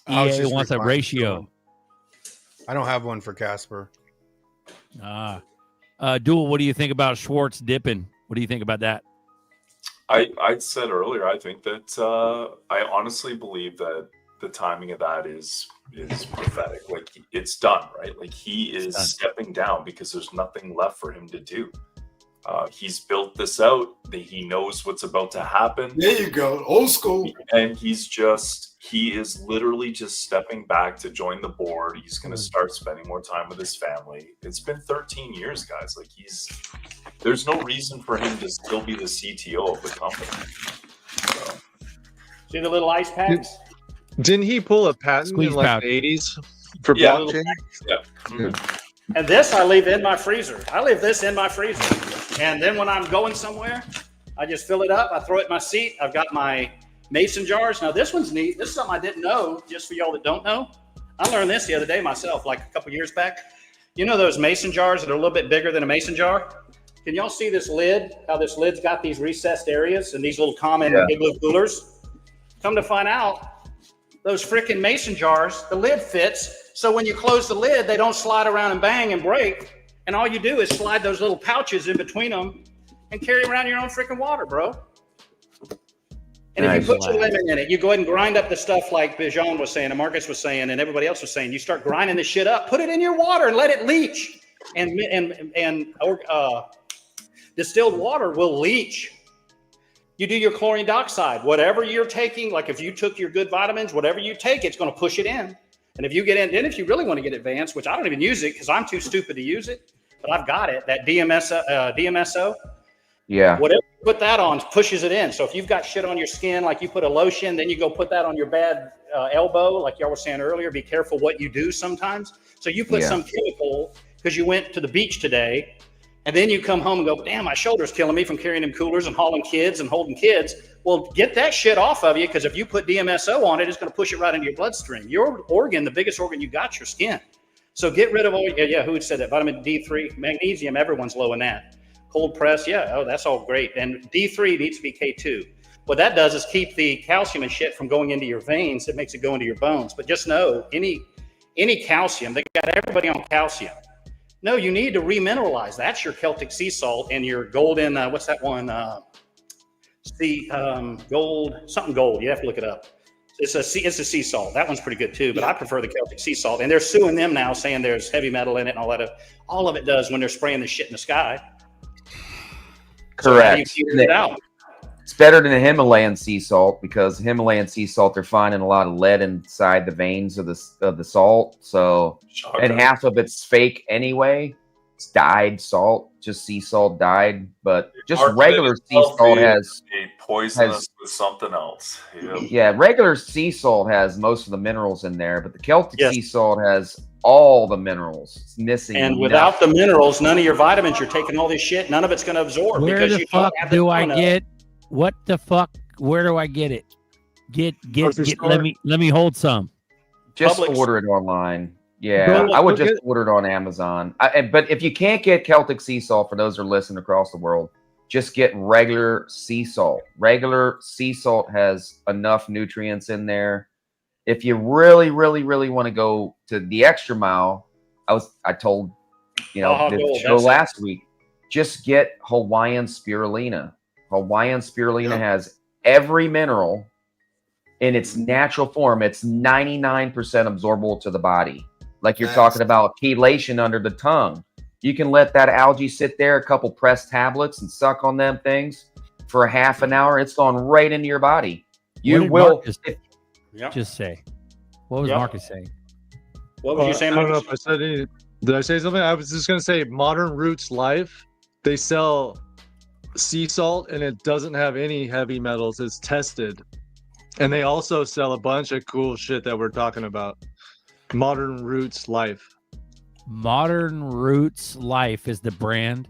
[SPEAKER 4] I was
[SPEAKER 5] EA
[SPEAKER 4] just
[SPEAKER 5] wants a
[SPEAKER 4] replying to
[SPEAKER 5] ratio.
[SPEAKER 4] someone. I don't have one for Casper.
[SPEAKER 5] Duel, what do you think about Schwartz dipping? What do you think about that?
[SPEAKER 10] I said earlier, I think that I honestly believe that the timing of that is prophetic. Like, it's done, right? Like, he is stepping down because there's nothing left for him to do. He's built this out. He knows what's about to happen.
[SPEAKER 9] There you go. Old school.
[SPEAKER 10] And he is literally just stepping back to join the board. He's going to start spending more time with his family. It's been 13 years, guys. Like, there's no reason for him to still be the CTO of the company. So.
[SPEAKER 12] See the little ice packs?
[SPEAKER 8] Didn't he pull a patent in like the 80s for blockchain?
[SPEAKER 10] Yeah. Mm-hmm.
[SPEAKER 12] And this I leave in my freezer. I leave this in my freezer. And then when I'm going somewhere, I just fill it up. I throw it in my seat. I've got my mason jars. Now, this one's neat. This is something I didn't know, just for y'all that don't know. I learned this the other day myself, like a couple years back. You know those mason jars that are a little bit bigger than a mason jar? Can y'all see this lid? How this lid's got these recessed areas and these little common igloo coolers? Come to find out, those freaking mason jars, the lid fits. So when you close the lid, they don't slide around and bang and break. And all you do is slide those little pouches in between them and carry around your own freaking water, bro. And if you put your lemon in it, you go ahead and grind up the stuff like Bijan was saying and Marcus was saying and everybody else was saying. You start grinding this shit up, put it in your water and let it leach. And distilled water will leach. You do your chlorine dioxide, whatever you're taking, like if you took your good vitamins, whatever you take, it's going to push it in. And if you get in, then if you really want to get advanced, which I don't even use it because I'm too stupid to use it, but I've got it, that DMSO.
[SPEAKER 13] Yeah.
[SPEAKER 12] Whatever you put that on pushes it in. So if you've got shit on your skin, like you put a lotion, then you go put that on your bad elbow, like y'all were saying earlier, be careful what you do sometimes. So you put some chemical because you went to the beach today, and then you come home and go, damn, my shoulder's killing me from carrying them coolers and hauling kids and holding kids. Well, get that shit off of you, because if you put DMSO on it, it's going to push it right into your bloodstream. Your organ, the biggest organ you got, your skin. So get rid of all, who had said that? Vitamin D3, magnesium, everyone's low in that. Cold press, that's all great. And D3 needs to be K2. What that does is keep the calcium and shit from going into your veins. It makes it go into your bones. But just know, any calcium, they got everybody on calcium. No, you need to remineralize. That's your Celtic sea salt and your golden, what's that one? Gold, something gold. You have to look it up. It's a sea salt. That one's pretty good too, but I prefer the Celtic sea salt. And they're suing them now, saying there's heavy metal in it and all that. All of it does when they're spraying the shit in the sky.
[SPEAKER 13] Correct.
[SPEAKER 12] So you it out.
[SPEAKER 13] It's better than a Himalayan sea salt, because Himalayan sea salt, they're finding a lot of lead inside the veins of the salt. So, and half of it's fake anyway. It's dyed salt, just sea salt dyed, but just regular sea salt has
[SPEAKER 10] poisonous with something else.
[SPEAKER 13] Yeah, regular sea salt has most of the minerals in there, but the Celtic sea salt has all the minerals. It's missing.
[SPEAKER 12] And without the minerals, none of your vitamins, you're taking all this shit, none of it's going to absorb.
[SPEAKER 5] Where
[SPEAKER 12] because
[SPEAKER 5] the
[SPEAKER 12] you
[SPEAKER 5] fuck
[SPEAKER 12] don't have
[SPEAKER 5] do I get? What the fuck? Where do I get it? Get. Let me hold some.
[SPEAKER 13] Just order it online. Yeah, I would just order it on Amazon. But if you can't get Celtic sea salt, for those who are listening across the world, just get regular sea salt. Regular sea salt has enough nutrients in there. If you really, really, really want to go to the extra mile, I told the show last week, just get Hawaiian spirulina. Hawaiian spirulina has every mineral in its natural form. It's 99% absorbable to the body. Like you're talking about chelation under the tongue. You can let that algae sit there, a couple pressed tablets, and suck on them things for a half an hour. It's gone right into your body. You will
[SPEAKER 5] just say. What was Marcus saying?
[SPEAKER 12] What was you saying,
[SPEAKER 8] I don't know
[SPEAKER 12] Marcus?
[SPEAKER 8] if I said anything. Did I say something? I was just going to say Modern Roots Life. They sell sea salt and it doesn't have any heavy metals. It's tested. And they also sell a bunch of cool shit that we're talking about. Modern Roots Life.
[SPEAKER 5] Modern Roots Life is the brand.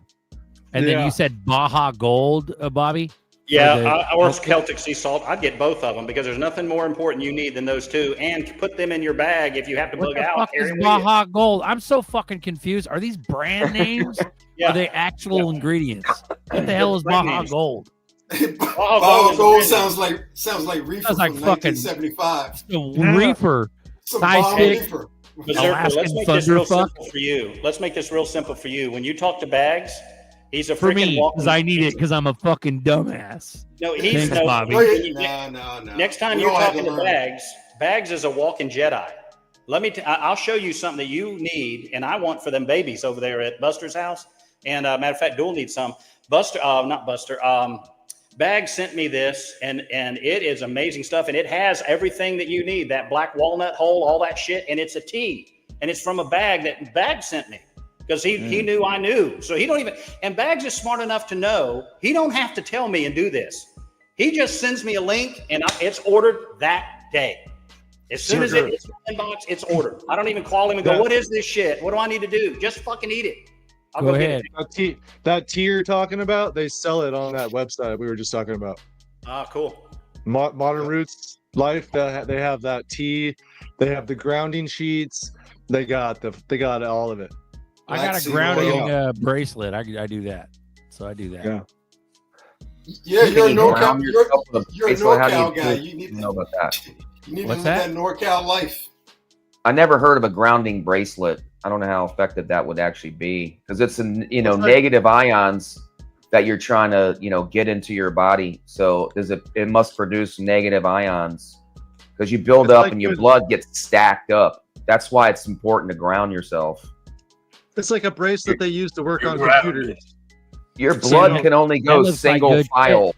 [SPEAKER 5] And then you said Baja Gold, Bobby?
[SPEAKER 1] Yeah, or Celtic sea salt. I'd get both of them because there's nothing more important you need than those two, and put them in your bag if you have to
[SPEAKER 5] What
[SPEAKER 1] bug
[SPEAKER 5] the
[SPEAKER 1] out.
[SPEAKER 5] fuck
[SPEAKER 1] carry
[SPEAKER 5] is
[SPEAKER 1] them with you.
[SPEAKER 5] Baja Gold? I'm so fucking confused. Are these brand names?
[SPEAKER 1] Yeah.
[SPEAKER 5] Are they actual ingredients? What the hell is
[SPEAKER 1] brand
[SPEAKER 5] Baja
[SPEAKER 1] names.
[SPEAKER 5] Gold?
[SPEAKER 9] Baja Gold sounds like reefer
[SPEAKER 5] Sounds like
[SPEAKER 9] from
[SPEAKER 5] fucking
[SPEAKER 9] 1975.
[SPEAKER 5] reefer.
[SPEAKER 9] Some
[SPEAKER 5] Thigh
[SPEAKER 9] bomb
[SPEAKER 5] stick.
[SPEAKER 9] reefer.
[SPEAKER 1] Berserker, let's
[SPEAKER 5] Alaskan
[SPEAKER 1] make this real
[SPEAKER 5] Thunderfuck.
[SPEAKER 1] simple for you. Let's make this real simple for you. When you talk to Bags, he's a
[SPEAKER 5] For
[SPEAKER 1] freaking
[SPEAKER 5] me,
[SPEAKER 1] walking.
[SPEAKER 5] because I need it because I'm a fucking dumbass.
[SPEAKER 1] No, he's
[SPEAKER 5] Thanks,
[SPEAKER 1] no.
[SPEAKER 5] Bobby.
[SPEAKER 9] No.
[SPEAKER 1] Next time
[SPEAKER 9] We
[SPEAKER 1] you're
[SPEAKER 9] all have
[SPEAKER 1] talking
[SPEAKER 9] to
[SPEAKER 1] to
[SPEAKER 9] learn.
[SPEAKER 1] Bags is a walking Jedi. Let me. I'll show you something that you need, and I want for them babies over there at Buster's house. And matter of fact, Duel needs some. Not Buster. Bags sent me this, and it is amazing stuff, and it has everything that you need. That black walnut hole, all that shit, and it's a tea, and it's from a bag that Bags sent me because he knew I knew. So he don't even. And Bags is smart enough to know he don't have to tell me and do this. He just sends me a link, and it's ordered that day. As soon as it's in my inbox, it's ordered. I don't even call him and go, "What is this shit? What do I need to do?" Just fucking eat it. I'll
[SPEAKER 5] Go
[SPEAKER 1] get
[SPEAKER 5] ahead.
[SPEAKER 1] it.
[SPEAKER 8] That tea you're talking about, they sell it on that website we were just talking about.
[SPEAKER 1] Ah, cool.
[SPEAKER 8] Modern Roots Life. They have that tea. They have the grounding sheets. They got all of it.
[SPEAKER 5] I got a grounding bracelet. I do that. So I do that.
[SPEAKER 8] Yeah.
[SPEAKER 9] Yeah, you're a NorCal.
[SPEAKER 13] Ground yourself with a
[SPEAKER 9] You're a
[SPEAKER 13] bracelet. How do
[SPEAKER 9] NorCal
[SPEAKER 13] you
[SPEAKER 9] guy.
[SPEAKER 13] do-
[SPEAKER 9] You need
[SPEAKER 13] know about that?
[SPEAKER 9] You need
[SPEAKER 5] What's
[SPEAKER 9] to live
[SPEAKER 5] that?
[SPEAKER 9] that NorCal life.
[SPEAKER 13] I never heard of a grounding bracelet. I don't know how effective that would actually be because it's
[SPEAKER 8] It's like-
[SPEAKER 13] negative ions that you're trying to get into your body. So it must produce negative ions because you build
[SPEAKER 8] It's
[SPEAKER 13] up
[SPEAKER 8] like
[SPEAKER 13] and your blood gets stacked up. That's why it's important to ground yourself.
[SPEAKER 8] It's like a bracelet they use to work on
[SPEAKER 14] grounded.
[SPEAKER 8] computers.
[SPEAKER 13] Your blood can only go
[SPEAKER 5] looks like
[SPEAKER 13] single
[SPEAKER 5] good
[SPEAKER 13] file.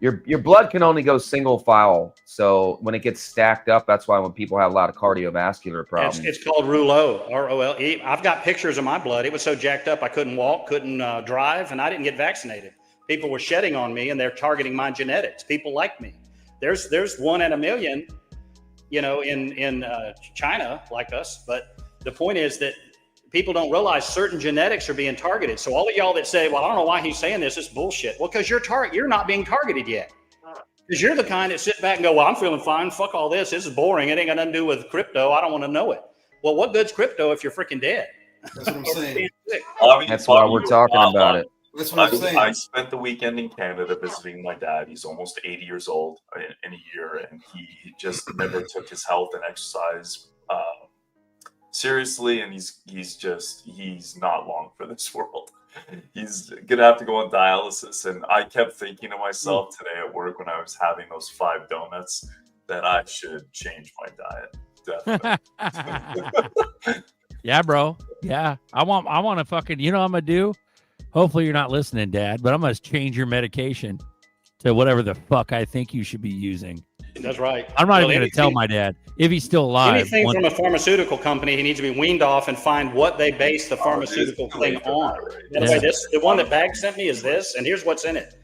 [SPEAKER 13] Your blood can only go single file. So when it gets stacked up, that's why when people have a lot of cardiovascular problems.
[SPEAKER 1] It's called rouleau, ROLE. I've got pictures of my blood. It was so jacked up I couldn't walk, couldn't drive, and I didn't get vaccinated. People were shedding on me, and they're targeting my genetics. People like me. There's 1 in a million, in China like us. But the point is that people don't realize certain genetics are being targeted. So all of y'all that say, "Well, I don't know why he's saying this," it's bullshit. Well, because you're not being targeted yet. Because you're the kind that sit back and go, "Well, I'm feeling fine. Fuck all this. This is boring. It ain't got nothing to do with crypto. I don't want to know it." Well, what good's crypto if you're freaking dead?
[SPEAKER 9] That's what I'm saying.
[SPEAKER 13] That's why we're talking about it.
[SPEAKER 9] That's what I'm saying.
[SPEAKER 14] I spent the weekend in Canada visiting my dad. He's almost 80 years old in a year, and he just never took his health and exercise seriously, and he's not long for this world. He's gonna have to go on dialysis, and I kept thinking to myself today at work when I was having those 5 donuts that I should change my diet. Definitely.
[SPEAKER 5] Yeah, bro. Yeah. I want to fucking, what I'm going to do? Hopefully you're not listening, Dad, but I'm going to change your medication to whatever the fuck I think you should be using.
[SPEAKER 1] That's right.
[SPEAKER 5] I'm not
[SPEAKER 1] Well,
[SPEAKER 5] even going to tell my dad if he's still alive.
[SPEAKER 1] Anything from a pharmaceutical company, he needs to be weaned off and find what they base the pharmaceutical thing on. By the way, the one that Bag sent me is this, and here's what's in it.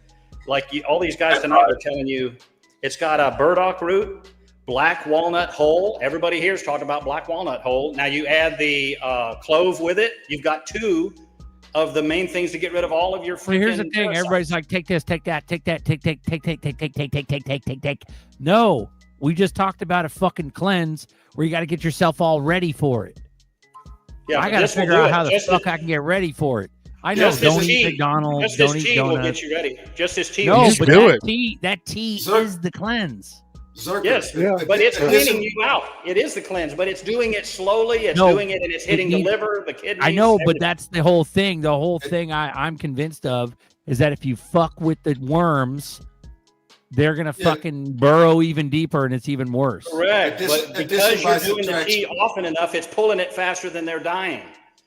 [SPEAKER 1] Like all these guys tonight are telling you, it's got a burdock root, black walnut hull. Everybody here is talking about black walnut hull. Now you add the clove with it. You've got 2 of the main things to get rid of all of your freaking.
[SPEAKER 5] So here's the thing.
[SPEAKER 1] parasites.
[SPEAKER 5] Everybody's like, take this, take that, take that, take. No, we just talked about a fucking cleanse where you got to get yourself all ready for it.
[SPEAKER 1] Yeah,
[SPEAKER 5] I got to figure out how the fuck I can get ready for it. I know, don't eat McDonald's, don't eat
[SPEAKER 1] will
[SPEAKER 5] donuts.
[SPEAKER 1] get you ready. Just this tea.
[SPEAKER 5] No,
[SPEAKER 1] will
[SPEAKER 5] but
[SPEAKER 1] get you ready.
[SPEAKER 5] that tea is the cleanse.
[SPEAKER 1] Yes, but it's cleaning you out. It is the cleanse, but it's doing it slowly. It's doing it, and it's hitting the liver, the kidneys.
[SPEAKER 5] I know, but
[SPEAKER 1] everything.
[SPEAKER 5] that's the whole thing. The whole thing I'm convinced of is that if you fuck with the worms, they're gonna fucking burrow even deeper, and it's even worse.
[SPEAKER 1] Correct, but because you're doing the
[SPEAKER 9] subtraction.
[SPEAKER 1] tea often enough, it's pulling it faster than they're dying.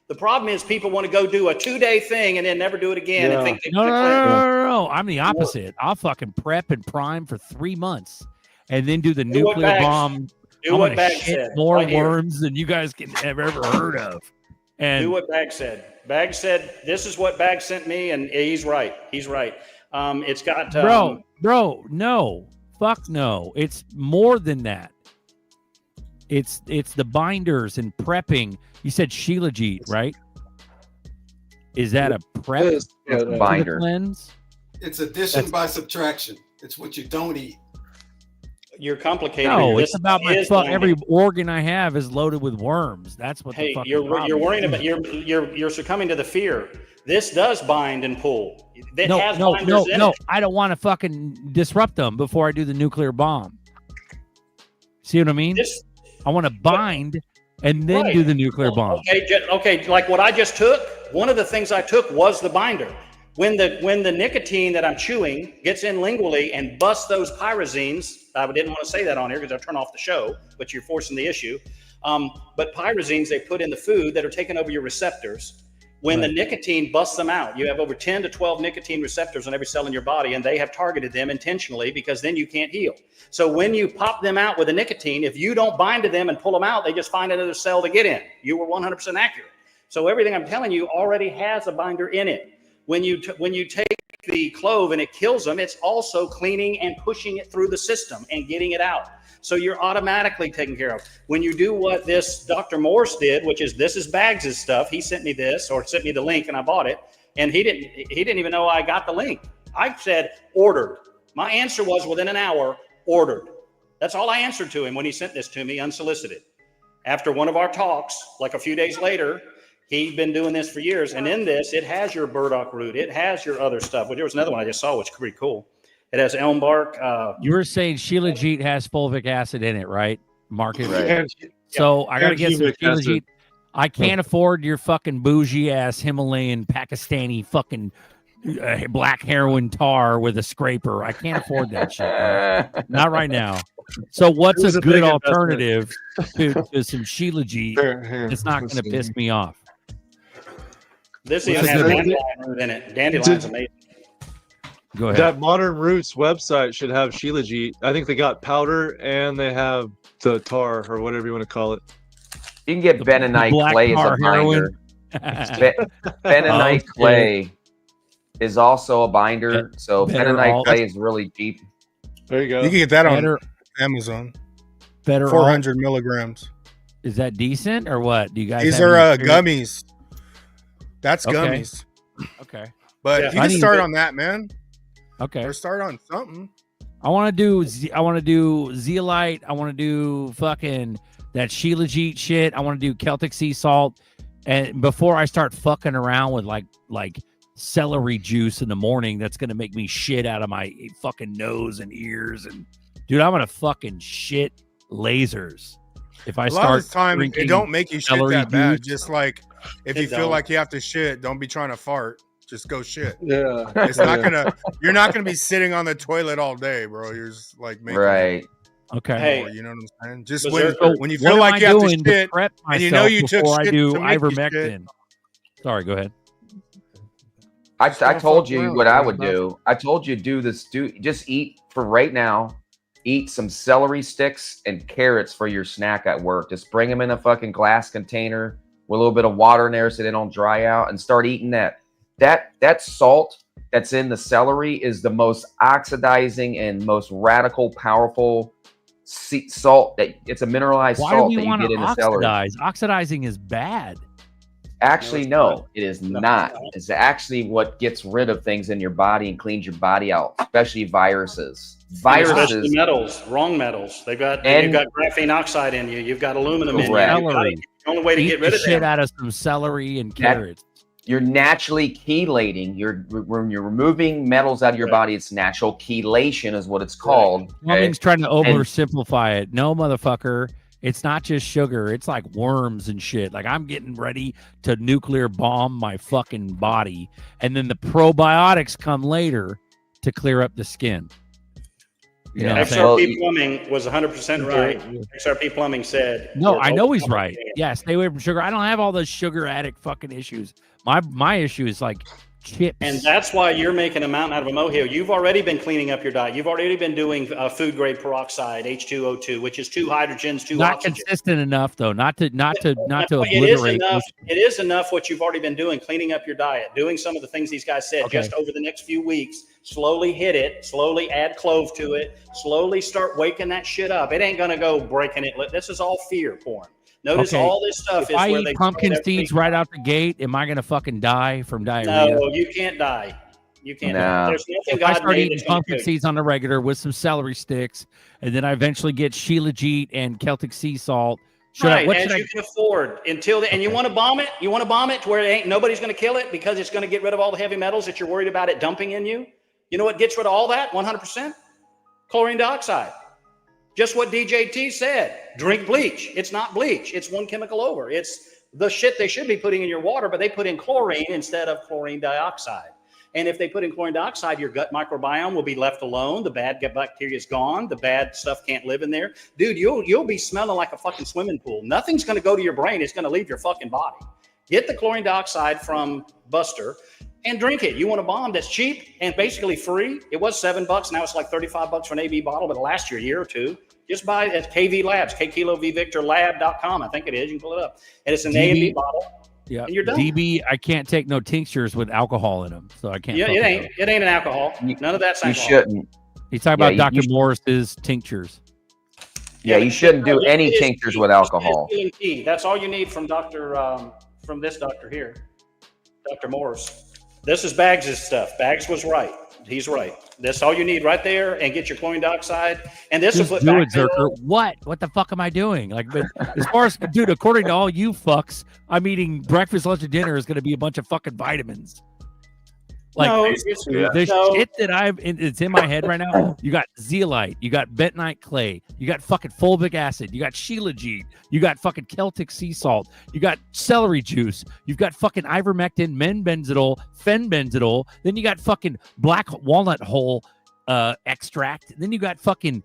[SPEAKER 1] The problem is people want to go do a 2-day thing and then never do it again and think
[SPEAKER 5] No. I'm the opposite. I'll fucking prep and prime for 3 months, and then do the
[SPEAKER 1] Do what
[SPEAKER 5] nuclear
[SPEAKER 1] Bags-
[SPEAKER 5] bomb.
[SPEAKER 1] do
[SPEAKER 5] I'm
[SPEAKER 1] what
[SPEAKER 5] gonna
[SPEAKER 1] Bags
[SPEAKER 5] shit
[SPEAKER 1] said,
[SPEAKER 5] more
[SPEAKER 1] right here.
[SPEAKER 5] worms than you guys can have ever heard of. And
[SPEAKER 1] do what Bag said. Bag said, "This is what Bag sent me," and he's right. He's right. It's got
[SPEAKER 5] bro, no, fuck no. It's more than that. It's the binders and prepping. You said Shilajit, right? Is that a prep
[SPEAKER 8] Yeah,
[SPEAKER 5] to the
[SPEAKER 13] binder.
[SPEAKER 5] cleanse?
[SPEAKER 9] It's addition by subtraction. It's what you don't eat.
[SPEAKER 15] You're complicating.
[SPEAKER 5] No,
[SPEAKER 15] This
[SPEAKER 5] it's about my
[SPEAKER 15] is
[SPEAKER 5] fuck.
[SPEAKER 15] binding.
[SPEAKER 5] Every organ I have is loaded with worms. That's what the
[SPEAKER 15] Hey,
[SPEAKER 5] fucking
[SPEAKER 15] you're
[SPEAKER 5] problem
[SPEAKER 15] worrying
[SPEAKER 5] is.
[SPEAKER 15] about you're succumbing to the fear. This does bind and pull. It has
[SPEAKER 5] No,
[SPEAKER 15] binders in it.
[SPEAKER 5] I don't want to fucking disrupt them before I do the nuclear bomb. See what I mean? I want to bind and then
[SPEAKER 15] Right.
[SPEAKER 5] do the nuclear bomb.
[SPEAKER 15] Okay, like what I just took, one of the things I took was the binder. When the nicotine that I'm chewing gets in lingually and busts those pyrazines, I didn't want to say that on here because I'll turn off the show, but you're forcing the issue. But pyrazines they put in the food that are taking over your receptors. When the nicotine busts them out, you have over 10 to 12 nicotine receptors on every cell in your body, and they have targeted them intentionally because then you can't heal. So when you pop them out with the nicotine, if you don't bind to them and pull them out, they just find another cell to get in. You were 100% accurate. So everything I'm telling you already has a binder in it. When you take the clove and it kills them, it's also cleaning and pushing it through the system and getting it out. So you're automatically taken care of. When you do what this Dr. Morse did, which is this is Baggs' stuff. He sent me this or sent me the link and I bought it. And he didn't even know I got the link. I said ordered. My answer was within an hour, ordered. That's all I answered to him when he sent this to me unsolicited. After one of our talks, like a few days later, he'd been doing this for years. And in this, it has your burdock root. It has your other stuff. But there was another one I just saw, which is pretty cool. It has elm bark.
[SPEAKER 5] You were saying Shilajit has fulvic acid in it, right? Market.
[SPEAKER 8] Right.
[SPEAKER 5] So I got to
[SPEAKER 8] And
[SPEAKER 5] get some
[SPEAKER 8] humic acid.
[SPEAKER 5] Shilajit. I can't afford your fucking bougie ass Himalayan Pakistani fucking black heroin tar with a scraper. I can't afford that shit. Right? Not right now. So what's
[SPEAKER 8] It was
[SPEAKER 5] a
[SPEAKER 8] a
[SPEAKER 5] good
[SPEAKER 8] big
[SPEAKER 5] alternative to some Shilajit that's not going to piss me off?
[SPEAKER 15] This
[SPEAKER 5] What's
[SPEAKER 15] even
[SPEAKER 5] a
[SPEAKER 15] has
[SPEAKER 5] good-
[SPEAKER 15] dandelion root in it. Dandelion's amazing.
[SPEAKER 5] Go ahead.
[SPEAKER 8] That Modern Roots website should have Shilajit. I think they got powder and they have the tar or whatever you want to call it.
[SPEAKER 13] You can get bentonite
[SPEAKER 5] black
[SPEAKER 13] clay as
[SPEAKER 5] tar
[SPEAKER 13] a binder. Bentonite
[SPEAKER 5] Okay.
[SPEAKER 13] clay is also a binder. So
[SPEAKER 5] better
[SPEAKER 13] bentonite
[SPEAKER 5] alt-
[SPEAKER 13] clay is really cheap.
[SPEAKER 8] There you go.
[SPEAKER 4] You can get that
[SPEAKER 5] Better-
[SPEAKER 4] on Amazon.
[SPEAKER 5] Better
[SPEAKER 4] 400 milligrams.
[SPEAKER 5] Is that decent or what? Do you guys?
[SPEAKER 4] These
[SPEAKER 5] have
[SPEAKER 4] are
[SPEAKER 5] any experience?
[SPEAKER 4] gummies. That's
[SPEAKER 5] Okay.
[SPEAKER 4] gummies.
[SPEAKER 5] Okay.
[SPEAKER 4] But
[SPEAKER 15] Yeah.
[SPEAKER 4] if you
[SPEAKER 5] I
[SPEAKER 4] can
[SPEAKER 5] need
[SPEAKER 4] start
[SPEAKER 5] to-
[SPEAKER 4] on that, man,
[SPEAKER 5] Okay.
[SPEAKER 4] or start on something.
[SPEAKER 5] I want to do zeolite. I want to do fucking that Shilajit shit. I want to do Celtic sea salt. And before I start fucking around with like celery juice in the morning, that's gonna make me shit out of my fucking nose and ears. And dude, I'm gonna fucking shit lasers if I
[SPEAKER 4] A lot
[SPEAKER 5] start
[SPEAKER 4] of the time, it
[SPEAKER 5] drinking
[SPEAKER 4] don't make you shit
[SPEAKER 5] celery
[SPEAKER 4] that bad.
[SPEAKER 5] juice.
[SPEAKER 4] Just like if
[SPEAKER 15] It
[SPEAKER 4] you feel
[SPEAKER 15] don't.
[SPEAKER 4] like you have to shit, don't be trying to fart. Just go shit.
[SPEAKER 8] Yeah.
[SPEAKER 4] It's not gonna. You're not gonna be sitting on the toilet all day, bro. You're just like making
[SPEAKER 13] Right.
[SPEAKER 5] Okay.
[SPEAKER 15] Hey,
[SPEAKER 4] more, you know what I'm saying? Just
[SPEAKER 15] Berserker,
[SPEAKER 4] when you
[SPEAKER 5] What
[SPEAKER 4] feel
[SPEAKER 5] am
[SPEAKER 4] like
[SPEAKER 5] I
[SPEAKER 4] you have to
[SPEAKER 5] doing
[SPEAKER 4] shit,
[SPEAKER 5] prep
[SPEAKER 4] and you know
[SPEAKER 5] myself
[SPEAKER 4] you took
[SPEAKER 5] before I
[SPEAKER 4] shit
[SPEAKER 5] do
[SPEAKER 4] to make you shit.
[SPEAKER 5] ivermectin? Sorry, go ahead.
[SPEAKER 13] I
[SPEAKER 4] don't
[SPEAKER 13] told
[SPEAKER 4] fuck
[SPEAKER 13] you
[SPEAKER 4] around,
[SPEAKER 13] what I
[SPEAKER 4] man.
[SPEAKER 13] would do. I told you do this. Just eat for right now. Eat some celery sticks and carrots for your snack at work. Just bring them in a fucking glass container with a little bit of water in there so they don't dry out, and start eating that. That salt that's in the celery is the most oxidizing and most radical, powerful salt. That it's a mineralized
[SPEAKER 5] Why do
[SPEAKER 13] salt
[SPEAKER 5] we
[SPEAKER 13] that you
[SPEAKER 5] want
[SPEAKER 13] get
[SPEAKER 5] to
[SPEAKER 13] in the celery.
[SPEAKER 5] oxidize? Oxidizing is bad.
[SPEAKER 13] Actually,
[SPEAKER 15] No,
[SPEAKER 13] no, it is not. It's actually what gets rid of things in your body and cleans your body out, especially viruses.
[SPEAKER 15] especially
[SPEAKER 13] Viruses.
[SPEAKER 15] metals, wrong metals. You've got graphene oxide in you. You've got aluminum in you.
[SPEAKER 13] Correct.
[SPEAKER 15] You've got-
[SPEAKER 5] Celery.
[SPEAKER 15] The only way to
[SPEAKER 5] Eat
[SPEAKER 15] get rid
[SPEAKER 5] the
[SPEAKER 15] of
[SPEAKER 5] shit
[SPEAKER 15] them.
[SPEAKER 5] out of some celery and
[SPEAKER 13] That-
[SPEAKER 5] carrots.
[SPEAKER 13] You're naturally chelating. When you're removing metals out of your body, it's natural chelation is what it's called.
[SPEAKER 5] Plumbing's trying to oversimplify it. No, motherfucker. It's not just sugar. It's like worms and shit. Like I'm getting ready to nuclear bomb my fucking body. And then the probiotics come later to clear up the skin. You know what I'm saying?
[SPEAKER 15] XRP Plumbing was 100% right. XRP Plumbing said.
[SPEAKER 5] No, I know he's right. Yeah, stay away from sugar. I don't have all those sugar addict fucking issues. My issue is like chips.
[SPEAKER 15] And that's why you're making a mountain out of a molehill. You've already been cleaning up your diet. You've already been doing food grade peroxide, H2O2, which is 2 hydrogens, 2
[SPEAKER 5] not
[SPEAKER 15] oxygens.
[SPEAKER 5] consistent enough though. Not to
[SPEAKER 15] It is
[SPEAKER 5] obliterate.
[SPEAKER 15] enough. It is enough what you've already been doing, cleaning up your diet, doing some of the things these guys said.
[SPEAKER 5] Okay.
[SPEAKER 15] Just over the next few weeks, slowly hit it, slowly add clove to it, slowly start waking that shit up. It ain't gonna go breaking it. This is all fear porn. Notice
[SPEAKER 5] Okay.
[SPEAKER 15] all this stuff
[SPEAKER 5] If
[SPEAKER 15] is
[SPEAKER 5] I
[SPEAKER 15] where
[SPEAKER 5] eat
[SPEAKER 15] they
[SPEAKER 5] pumpkin
[SPEAKER 15] throw
[SPEAKER 5] seeds right out the gate, am I gonna fucking die from diarrhea?
[SPEAKER 15] No, you can't die. You can't.
[SPEAKER 13] No.
[SPEAKER 15] There's nothing
[SPEAKER 5] If I
[SPEAKER 15] God
[SPEAKER 5] start
[SPEAKER 15] made
[SPEAKER 5] eating
[SPEAKER 15] that's gonna
[SPEAKER 5] pumpkin
[SPEAKER 15] kill you.
[SPEAKER 5] seeds on the regular with some celery sticks, and then I eventually get Shilajit and Celtic sea salt,
[SPEAKER 15] Right,
[SPEAKER 5] what
[SPEAKER 15] as
[SPEAKER 5] should I
[SPEAKER 15] you can afford until and you want to bomb it. You want to bomb it to where ain't nobody's going to kill it because it's going to get rid of all the heavy metals that you're worried about it dumping in you. You know what gets rid of all that? 100%. Chlorine dioxide. Just what DJT said. Drink bleach. It's not bleach. It's one chemical over. It's the shit they should be putting in your water, but they put in chlorine instead of chlorine dioxide. And if they put in chlorine dioxide, your gut microbiome will be left alone. The bad gut bacteria is gone. The bad stuff can't live in there. Dude, you'll be smelling like a fucking swimming pool. Nothing's going to go to your brain. It's going to leave your fucking body. Get the chlorine dioxide from Buster and drink it. You want a bomb that's cheap and basically free. It was $7. Now it's like $35 for an AB bottle, but it'll last you a year or two. Just buy it at KV Labs, KKiloVVictorLab.com. I think it is. You can pull it up. And it's an A and B bottle.
[SPEAKER 5] Yeah,
[SPEAKER 15] and you're done.
[SPEAKER 5] DB, I can't take no tinctures with alcohol in them, so I can't.
[SPEAKER 15] Yeah,
[SPEAKER 5] fuck
[SPEAKER 15] it
[SPEAKER 5] with
[SPEAKER 15] ain't. It ain't an alcohol. None of that's
[SPEAKER 13] You
[SPEAKER 15] alcohol.
[SPEAKER 13] shouldn't.
[SPEAKER 5] He's talking about Dr. Morris's tinctures.
[SPEAKER 13] Yeah, you shouldn't do
[SPEAKER 15] It
[SPEAKER 13] any
[SPEAKER 15] is
[SPEAKER 13] tinctures
[SPEAKER 15] key.
[SPEAKER 13] with alcohol.
[SPEAKER 15] It is key. That's all you need from from this doctor here, Dr. Morris. This is Baggs' stuff. Baggs was right. He's right. That's all you need right there, and get your chlorine dioxide. And this
[SPEAKER 5] Just
[SPEAKER 15] will put
[SPEAKER 5] do
[SPEAKER 15] back
[SPEAKER 5] it, Zerker. What the fuck am I doing? Like, but as far as dude, according to all you fucks, I'm eating breakfast, lunch, and dinner is going to be a bunch of fucking vitamins. Like
[SPEAKER 15] No,
[SPEAKER 5] the shit that it's in my head right now. You got zeolite, you got bentonite clay, you got fucking fulvic acid, you got shilajit, you got fucking Celtic sea salt, you got celery juice, you've got fucking ivermectin, menbenzidol, fenbenzidol, then you got fucking black walnut hull extract, and then you got fucking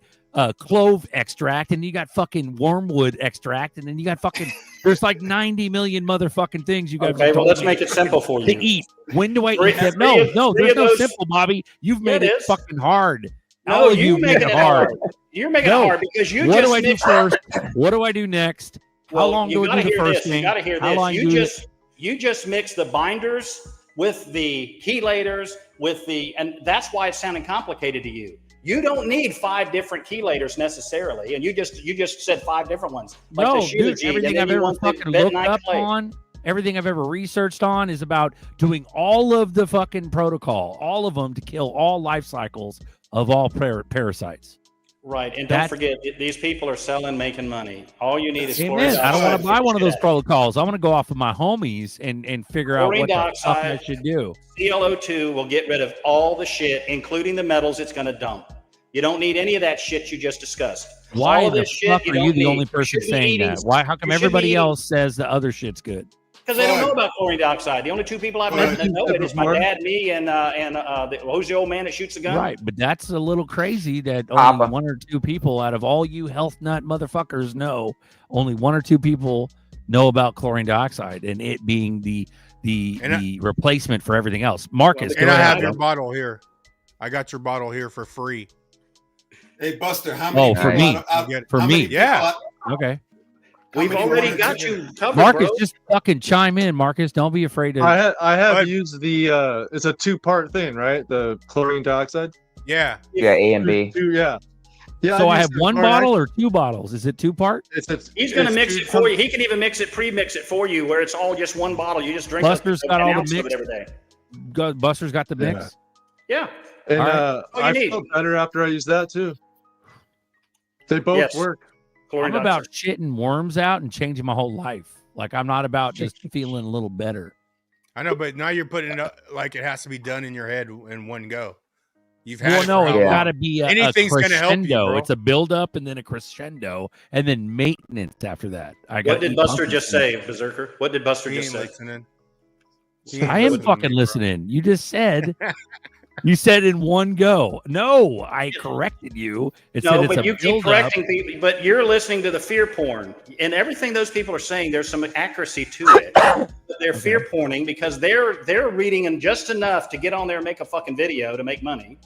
[SPEAKER 5] clove extract, and you got fucking wormwood extract, and then you got fucking there's like 90 million motherfucking things you guys.
[SPEAKER 15] Okay, well, let's make it simple for you.
[SPEAKER 5] To eat. When do I eat them?
[SPEAKER 15] Three
[SPEAKER 5] No,
[SPEAKER 15] of
[SPEAKER 5] there's no
[SPEAKER 15] those-
[SPEAKER 5] simple, Bobby. You've made
[SPEAKER 15] Yeah, it
[SPEAKER 5] it
[SPEAKER 15] is.
[SPEAKER 5] fucking hard.
[SPEAKER 15] No,
[SPEAKER 5] All of
[SPEAKER 15] you
[SPEAKER 5] made
[SPEAKER 15] making it hard. You're making
[SPEAKER 5] No.
[SPEAKER 15] it hard because you
[SPEAKER 5] What
[SPEAKER 15] just
[SPEAKER 5] do I do
[SPEAKER 15] mixed-
[SPEAKER 5] first? What do I do next? How
[SPEAKER 15] Well,
[SPEAKER 5] long
[SPEAKER 15] you
[SPEAKER 5] do I
[SPEAKER 15] gotta
[SPEAKER 5] do the
[SPEAKER 15] hear
[SPEAKER 5] first
[SPEAKER 15] this.
[SPEAKER 5] thing?
[SPEAKER 15] You got to hear
[SPEAKER 5] How long
[SPEAKER 15] this.
[SPEAKER 5] do
[SPEAKER 15] You just mix the binders with the chelators and that's why it's sounding complicated to you. You don't need 5 different chelators necessarily, and you just said 5 different ones. Like
[SPEAKER 5] No,
[SPEAKER 15] the
[SPEAKER 5] dude,
[SPEAKER 15] Shilajit,
[SPEAKER 5] everything
[SPEAKER 15] and then
[SPEAKER 5] I've
[SPEAKER 15] you
[SPEAKER 5] ever
[SPEAKER 15] want the
[SPEAKER 5] fucking looked
[SPEAKER 15] bentonite
[SPEAKER 5] up
[SPEAKER 15] clay.
[SPEAKER 5] on, everything I've ever researched on is about doing all of the fucking protocol, all of them to kill all life cycles of all parasites.
[SPEAKER 15] Right, and
[SPEAKER 5] That-
[SPEAKER 15] don't forget, these people are selling, making money. All you need is
[SPEAKER 5] Amen.
[SPEAKER 15] chlorine
[SPEAKER 5] I don't want to
[SPEAKER 15] dioxide.
[SPEAKER 5] buy one of those protocols. I want to go off of my homies and figure out
[SPEAKER 15] Chlorine
[SPEAKER 5] what the fuck I
[SPEAKER 15] dioxide,
[SPEAKER 5] should do.
[SPEAKER 15] ClO2 will get rid of all the shit, including the metals it's going to dump. You don't need any of that shit you just discussed.
[SPEAKER 5] Why
[SPEAKER 15] all of
[SPEAKER 5] the
[SPEAKER 15] this shit
[SPEAKER 5] fuck are you
[SPEAKER 15] don't
[SPEAKER 5] the
[SPEAKER 15] need.
[SPEAKER 5] only person
[SPEAKER 15] should be
[SPEAKER 5] saying
[SPEAKER 15] eating-
[SPEAKER 5] that? Why? How come
[SPEAKER 15] you should be
[SPEAKER 5] everybody
[SPEAKER 15] eating-
[SPEAKER 5] else says the other shit's good?
[SPEAKER 15] Because they don't know about chlorine dioxide. The only 2 people I've met that know it is my dad, me, and who's the old man that shoots the gun?
[SPEAKER 5] Right, but that's a little crazy that only
[SPEAKER 13] Papa.
[SPEAKER 5] 1 or 2 people out of all you health nut motherfuckers know, only 1 or 2 people know about chlorine dioxide and it being the replacement for everything else. Marcus,
[SPEAKER 4] And
[SPEAKER 5] go
[SPEAKER 4] I
[SPEAKER 5] ahead,
[SPEAKER 4] have your
[SPEAKER 5] bro.
[SPEAKER 4] bottle here. I got your bottle here for free.
[SPEAKER 9] Hey, Buster, how many?
[SPEAKER 5] Oh, for
[SPEAKER 9] people
[SPEAKER 5] me.
[SPEAKER 9] out-
[SPEAKER 5] For
[SPEAKER 9] how
[SPEAKER 5] me.
[SPEAKER 9] many people
[SPEAKER 4] Yeah.
[SPEAKER 9] out-
[SPEAKER 5] Okay.
[SPEAKER 15] We've
[SPEAKER 9] many
[SPEAKER 15] already
[SPEAKER 9] wanted
[SPEAKER 15] got
[SPEAKER 9] to
[SPEAKER 15] you covered,
[SPEAKER 5] Marcus,
[SPEAKER 15] bro.
[SPEAKER 5] just fucking chime in, Marcus. Don't be afraid to.
[SPEAKER 8] I have
[SPEAKER 4] But-
[SPEAKER 8] used the it's a 2-part thing, right? The chlorine dioxide.
[SPEAKER 4] Yeah.
[SPEAKER 13] Yeah, A and B.
[SPEAKER 8] Yeah. Yeah.
[SPEAKER 5] So
[SPEAKER 8] I've
[SPEAKER 5] I have
[SPEAKER 8] used
[SPEAKER 5] 1
[SPEAKER 8] it.
[SPEAKER 5] bottle or 2 bottles? Is it 2-part?
[SPEAKER 15] He's going to
[SPEAKER 8] it's
[SPEAKER 15] mix
[SPEAKER 8] two-
[SPEAKER 15] it for you. He can even pre-mix it for you, where it's all just 1 bottle. You just drink
[SPEAKER 5] Buster's got
[SPEAKER 15] an
[SPEAKER 5] all the
[SPEAKER 15] ounce of it
[SPEAKER 5] mix.
[SPEAKER 15] every day.
[SPEAKER 5] Buster's got the mix.
[SPEAKER 15] Yeah.
[SPEAKER 8] And
[SPEAKER 5] All right.
[SPEAKER 15] All you
[SPEAKER 8] I
[SPEAKER 15] need.
[SPEAKER 8] felt better after I used that too. They both
[SPEAKER 15] Yes.
[SPEAKER 8] work.
[SPEAKER 15] Chlorine
[SPEAKER 5] I'm about
[SPEAKER 15] dioxide.
[SPEAKER 5] shitting worms out and changing my whole life. Like I'm not about just feeling a little better.
[SPEAKER 4] I know, but now you're putting it up like it has to be done in your head in one go. You've had
[SPEAKER 5] Well,
[SPEAKER 4] it
[SPEAKER 5] no,
[SPEAKER 4] for
[SPEAKER 5] it's
[SPEAKER 4] how long?
[SPEAKER 5] got to be a
[SPEAKER 4] Anything's gonna help you,
[SPEAKER 5] crescendo.
[SPEAKER 4] bro.
[SPEAKER 5] It's a build up and then a crescendo and then maintenance after that.
[SPEAKER 15] What did Buster just say, Berserker? What did Buster
[SPEAKER 4] He
[SPEAKER 15] just
[SPEAKER 4] ain't
[SPEAKER 15] say?
[SPEAKER 4] listening.
[SPEAKER 5] I am fucking listening. You just said you said in one go. No, I corrected you. It said
[SPEAKER 15] No,
[SPEAKER 5] it's
[SPEAKER 15] but
[SPEAKER 5] a
[SPEAKER 15] you keep
[SPEAKER 5] build up.
[SPEAKER 15] correcting people, but you're listening to the fear porn. And everything those people are saying, there's some accuracy to it. But they're fear porning because they're reading and just enough to get on there and make a fucking video to make money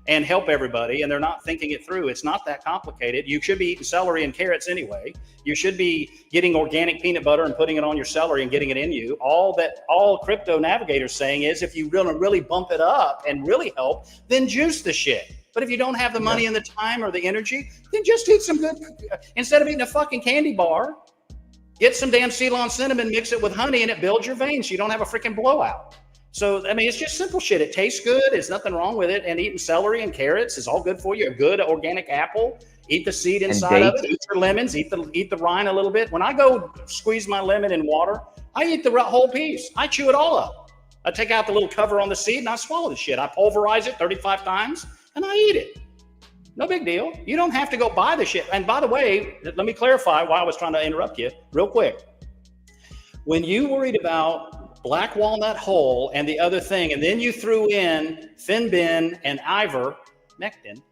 [SPEAKER 15] and help everybody, and they're not thinking it through. It's not that complicated. You should be eating celery and carrots anyway. You should be getting organic peanut butter and putting it on your celery and getting it in you. All crypto navigators saying is if you really bump it up and really help, then juice the shit. But if you don't have the money and the time or the energy, then just eat some good. Instead of eating a fucking candy bar, get some damn Ceylon cinnamon, mix it with honey, and it builds your veins so you don't have a freaking blowout. So, I mean, it's just simple shit. It tastes good. There's nothing wrong with it. And eating celery and carrots is all good for you. A good organic apple. Eat the seed inside of it. Eat your lemons. Eat the rind a little bit. When I go squeeze my lemon in water, I eat the whole piece. I chew it all up. I take out the little cover on the seed and I swallow the shit. I pulverize it 35 times and I eat it. No big deal. You don't have to go buy the shit. And by the way, let me clarify why I was trying to interrupt you real quick. When you worried about black walnut hull and the other thing, and then you threw in Finbin and ivermectin,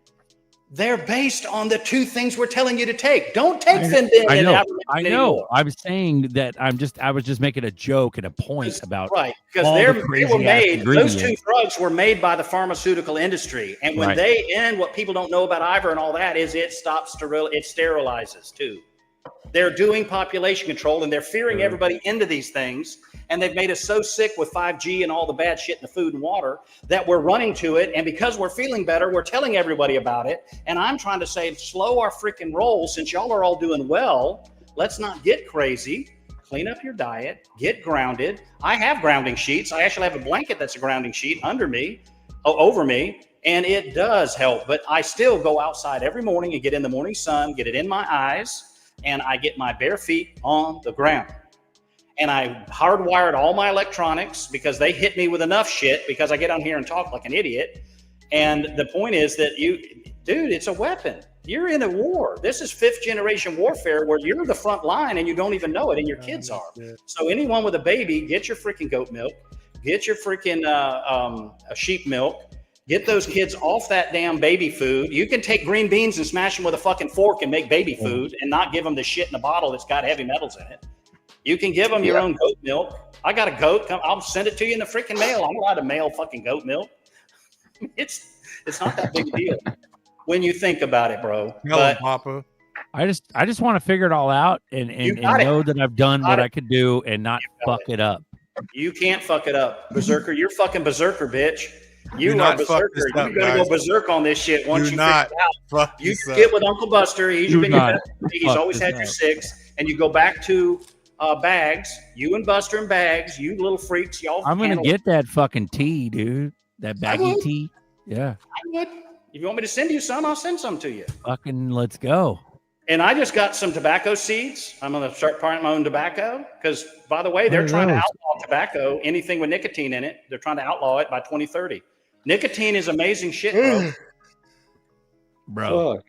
[SPEAKER 15] they're based on the two things we're telling you to take. Don't take Finbin and ivermectin anymore.
[SPEAKER 5] I'm saying that I was just making a joke and a point about
[SPEAKER 15] because they were made. Those two drugs were made by the pharmaceutical industry, and when they end, what people don't know about Ivor and all that is it stops it sterilizes too. They're doing population control, and they're fearing everybody into these things. And they've made us so sick with 5G and all the bad shit in the food and water that we're running to it. And because we're feeling better, we're telling everybody about it. And I'm trying to say, slow our freaking roll. Since y'all are all doing well, let's not get crazy. Clean up your diet, get grounded. I have grounding sheets. I actually have a blanket that's a grounding sheet under me, over me, and it does help. But I still go outside every morning and get in the morning sun, get it in my eyes, and I get my bare feet on the ground. And I hardwired all my electronics because they hit me with enough shit because I get on here and talk like an idiot. And the point is that dude, it's a weapon. You're in a war. This is 5th generation warfare where you're the front line and you don't even know it, and your kids are. So anyone with a baby, get your freaking goat milk, get your freaking sheep milk, get those kids off that damn baby food. You can take green beans and smash them with a fucking fork and make baby food and not give them the shit in the bottle that's got heavy metals in it. You can give them your own goat milk. I got a goat. I'll send it to you in the freaking mail. I'm allowed to mail fucking goat milk. It's not that big a deal when you think about it, bro.
[SPEAKER 4] No, Papa.
[SPEAKER 5] I just want to figure it all out and know that I've done what I could do and not fuck it up.
[SPEAKER 15] You can't fuck it up, Berserker. You're fucking Berserker, bitch. You are Berserker. You're gonna go berserk on this shit once you figure it out. You get with Uncle Buster. He's been your best. He's always had your 6, and you go back to Bags. You and Buster and Bags. You little freaks. Y'all.
[SPEAKER 5] I'm gonna get that fucking tea, dude. That baggy tea. Yeah.
[SPEAKER 15] I would. If you want me to send you some, I'll send some to you.
[SPEAKER 5] Fucking let's go.
[SPEAKER 15] And I just got some tobacco seeds. I'm going to start planting my own tobacco because, by the way, they're trying to outlaw tobacco, anything with nicotine in it. They're trying to outlaw it by 2030. Nicotine is amazing shit, bro.
[SPEAKER 5] Bro.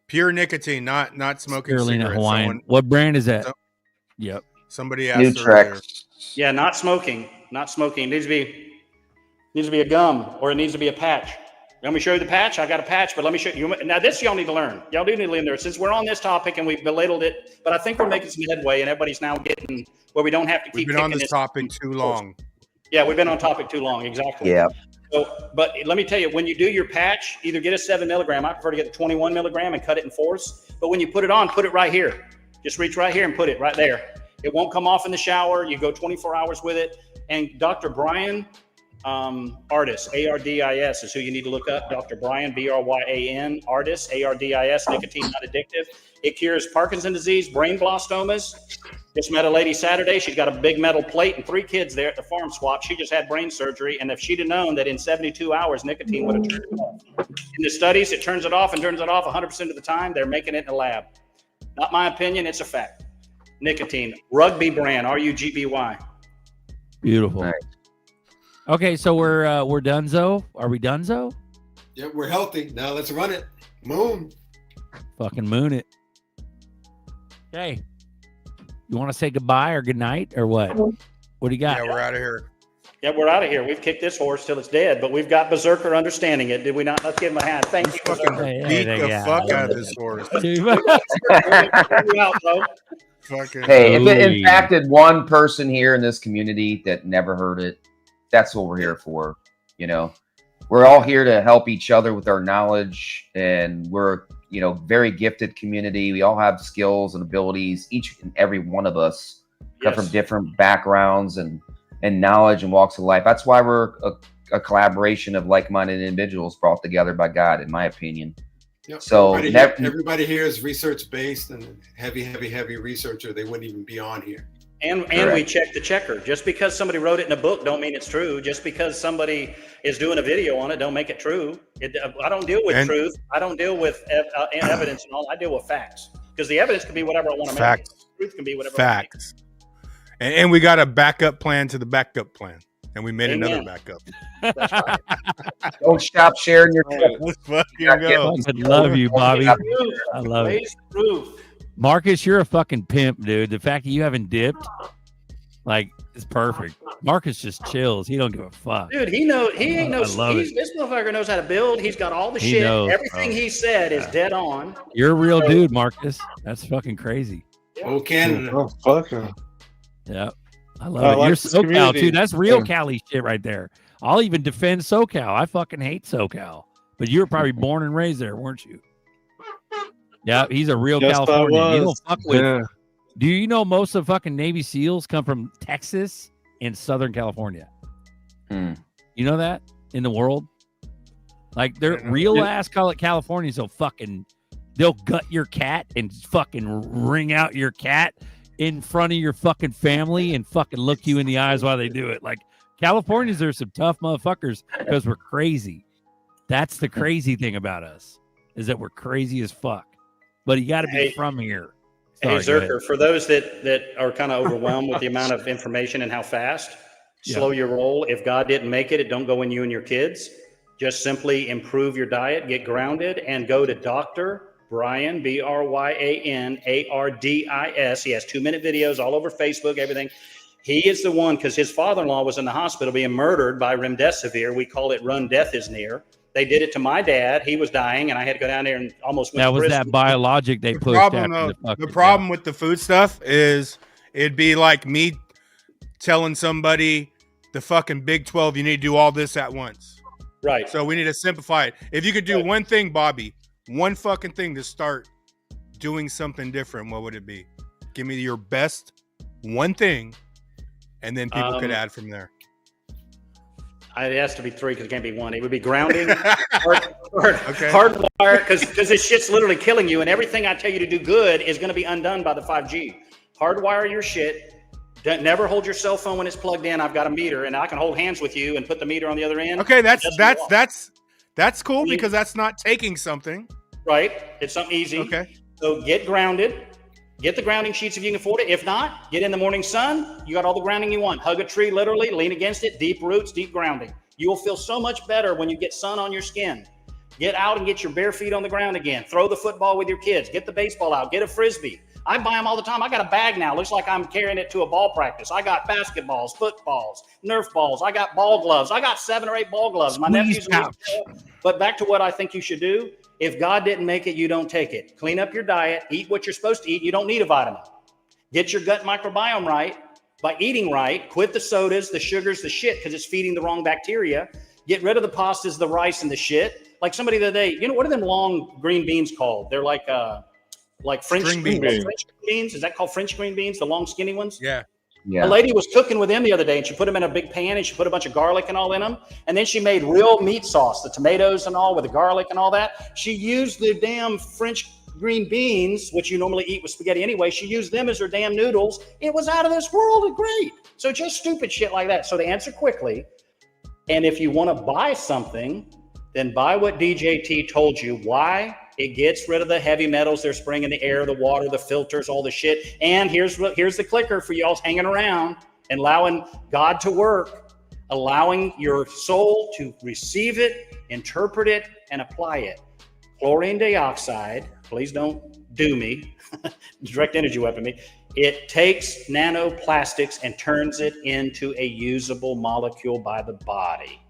[SPEAKER 4] Pure nicotine, not smoking cigarettes.
[SPEAKER 5] Hawaiian. What brand is that? Yep.
[SPEAKER 4] Somebody asked earlier.
[SPEAKER 15] Yeah, not smoking. Not smoking. It needs to be a gum or it needs to be a patch. Let me show you the patch. I got a patch, but let me show you. Now, this y'all need to learn. Y'all do need to learn there. Since we're on this topic and we've belittled it, but I think we're making some headway and everybody's now getting where we don't have to keep.
[SPEAKER 4] We've been on this topic too long.
[SPEAKER 15] Yeah, we've been on topic too long. Exactly.
[SPEAKER 13] Yeah.
[SPEAKER 15] So, but let me tell you, when you do your patch, either get a 7 milligram. I prefer to get the 21 milligram and cut it in 4s. But when you put it on, put it right here. Just reach right here and put it right there. It won't come off in the shower. You go 24 hours with it. And Dr. Brian Ardis, ARDIS is who you need to look up. Dr. Brian, BRYAN, Ardis, ARDIS, nicotine not addictive. It cures Parkinson's disease, brain blastomas. Just met a lady Saturday. She's got a big metal plate and 3 kids there at the farm swap. She just had brain surgery. And if she'd have known that in 72 hours, nicotine would have turned it off. In the studies, it turns it off and turns it off 100% of the time. They're making it in a lab. Not my opinion. It's a fact. Nicotine. Rugby brand, RUGBY.
[SPEAKER 5] Beautiful. Nice. Okay, so we're donezo. Are we donezo?
[SPEAKER 9] Yeah, we're healthy. Now let's run it. Moon.
[SPEAKER 5] Fucking moon it. Okay. You want to say goodbye or good night or what? What do you got?
[SPEAKER 4] Yeah, we're out of here.
[SPEAKER 15] Yeah, we're out of here. We've kicked this horse till it's dead, but we've got Berserker understanding it. Did we not? Let's give him a hand. Thank you.
[SPEAKER 4] Beat the fuck out of this horse.
[SPEAKER 13] Hey, if it impacted one person here in this community that never heard it, that's what we're here for. You know, we're all here to help each other with our knowledge, and we're, you know, very gifted community. We all have skills and abilities. Each and every one of us come from different backgrounds and knowledge and walks of life. That's why we're a collaboration of like-minded individuals brought together by God, in my opinion.
[SPEAKER 9] Yep.
[SPEAKER 13] So
[SPEAKER 9] everybody here is research based and heavy researcher. They wouldn't even be on here.
[SPEAKER 15] And we check the checker. Just because somebody wrote it in a book don't mean it's true. Just because somebody is doing a video on it don't make it true. I don't deal with truth. I don't deal with evidence and all. I deal with facts. Because the evidence can be whatever I want to make it. Truth can be whatever I make it.
[SPEAKER 4] And we got a backup plan to the backup plan. And we made another backup.
[SPEAKER 15] That's right.
[SPEAKER 13] Don't stop sharing your
[SPEAKER 4] Let's fucking go.
[SPEAKER 5] I love you, Bobby. I love it.
[SPEAKER 15] Proof.
[SPEAKER 5] Marcus, you're a fucking pimp, dude. The fact that you haven't dipped, like, it's perfect. Marcus just chills. He don't give a fuck.
[SPEAKER 15] Dude, he ain't no.
[SPEAKER 5] I love it.
[SPEAKER 15] This motherfucker knows how to build. He's got all the
[SPEAKER 5] He
[SPEAKER 15] shit.
[SPEAKER 5] knows,
[SPEAKER 15] Everything he said is dead on.
[SPEAKER 5] You're a real dude, Marcus. That's fucking crazy.
[SPEAKER 9] Oh, Canada.
[SPEAKER 8] Oh, fuck.
[SPEAKER 5] Yeah. I love it.
[SPEAKER 8] like
[SPEAKER 5] You're
[SPEAKER 8] this
[SPEAKER 5] SoCal,
[SPEAKER 8] community.
[SPEAKER 5] too. That's real
[SPEAKER 8] Yeah.
[SPEAKER 5] Cali shit right there. I'll even defend SoCal. I fucking hate SoCal. But you were probably born and raised there, weren't you? Yeah, he's a real
[SPEAKER 8] Yes, I
[SPEAKER 5] Californian. You don't
[SPEAKER 8] was.
[SPEAKER 5] fuck with.
[SPEAKER 8] Yeah.
[SPEAKER 5] Do you know most of fucking Navy SEALs come from Texas and Southern California? You know that in the world? Like they're real ass Californians. They'll gut your cat and fucking wring out your cat in front of your fucking family and fucking look you in the eyes while they do it. Like Californians are some tough motherfuckers because we're crazy. That's the crazy thing about us is that we're crazy as fuck. But you got to be from here.
[SPEAKER 15] Hey,
[SPEAKER 5] Sorry, go
[SPEAKER 15] Zerker, for those that are kind of overwhelmed with the amount of information and how fast, slow your roll. If God didn't make it, don't go in you and your kids. Just simply improve your diet, get grounded, and go to Dr. Brian, BRYANARDIS. He has 2-minute videos all over Facebook, everything. He is the one, because his father-in-law was in the hospital being murdered by remdesivir. We call it run death is near. They did it to my dad. He was dying, and I had to go down there and almost went
[SPEAKER 5] That
[SPEAKER 15] to
[SPEAKER 5] was
[SPEAKER 15] prison.
[SPEAKER 5] that biologic they pushed
[SPEAKER 4] Problem,
[SPEAKER 5] after
[SPEAKER 4] the problem with the food stuff is it'd be like me telling somebody the fucking Big 12, you need to do all this at once.
[SPEAKER 15] Right.
[SPEAKER 4] So we need to simplify it. If you could do one thing, Bobby, one fucking thing to start doing something different, what would it be? Give me your best one thing, and then people could add from there.
[SPEAKER 15] It has to be 3 because it can't be 1. It would be grounding, hardwire, because this shit's literally killing you, and everything I tell you to do good is going to be undone by the 5G. Hardwire your shit. Never hold your cell phone when it's plugged in. I've got a meter, and I can hold hands with you and put the meter on the other end.
[SPEAKER 4] Okay, that's cool because that's not taking something.
[SPEAKER 15] Right. It's something easy.
[SPEAKER 4] Okay.
[SPEAKER 15] So get grounded. Get the grounding sheets if you can afford it. If not, get in the morning sun. You got all the grounding you want. Hug a tree, literally. Lean against it. Deep roots, deep grounding. You will feel so much better when you get sun on your skin. Get out and get your bare feet on the ground again. Throw the football with your kids. Get the baseball out. Get a Frisbee. I buy them all the time. I got a bag now. Looks like I'm carrying it to a ball practice. I got basketballs, footballs, Nerf balls. I got ball gloves. I got 7 or 8 ball gloves. My nephew's. But back to what I think you should do. If God didn't make it, you don't take it. Clean up your diet. Eat what you're supposed to eat. You don't need a vitamin. Get your gut microbiome right by eating right. Quit the sodas, the sugars, the shit, because it's feeding the wrong bacteria. Get rid of the pastas, the rice, and the shit. Like somebody the other day, what are them long green beans called? They're like French green beans. French beans. Is that called French green beans? The long, skinny ones?
[SPEAKER 4] Yeah.
[SPEAKER 15] A lady was cooking with them the other day, and she put them in a big pan, and she put a bunch of garlic and all in them. And then she made real meat sauce, the tomatoes and all with the garlic and all that. She used the damn French green beans, which you normally eat with spaghetti anyway. She used them as her damn noodles. It was out of this world and great. So just stupid shit like that. So to answer quickly, and if you want to buy something, then buy what DJT told you. Why? It gets rid of the heavy metals they're spraying in the air, the water, the filters, all the shit. And here's the clicker for y'all hanging around and allowing God to work, allowing your soul to receive it, interpret it, and apply it. Chlorine dioxide, please don't do me, direct energy weapon me. It takes nanoplastics and turns it into a usable molecule by the body.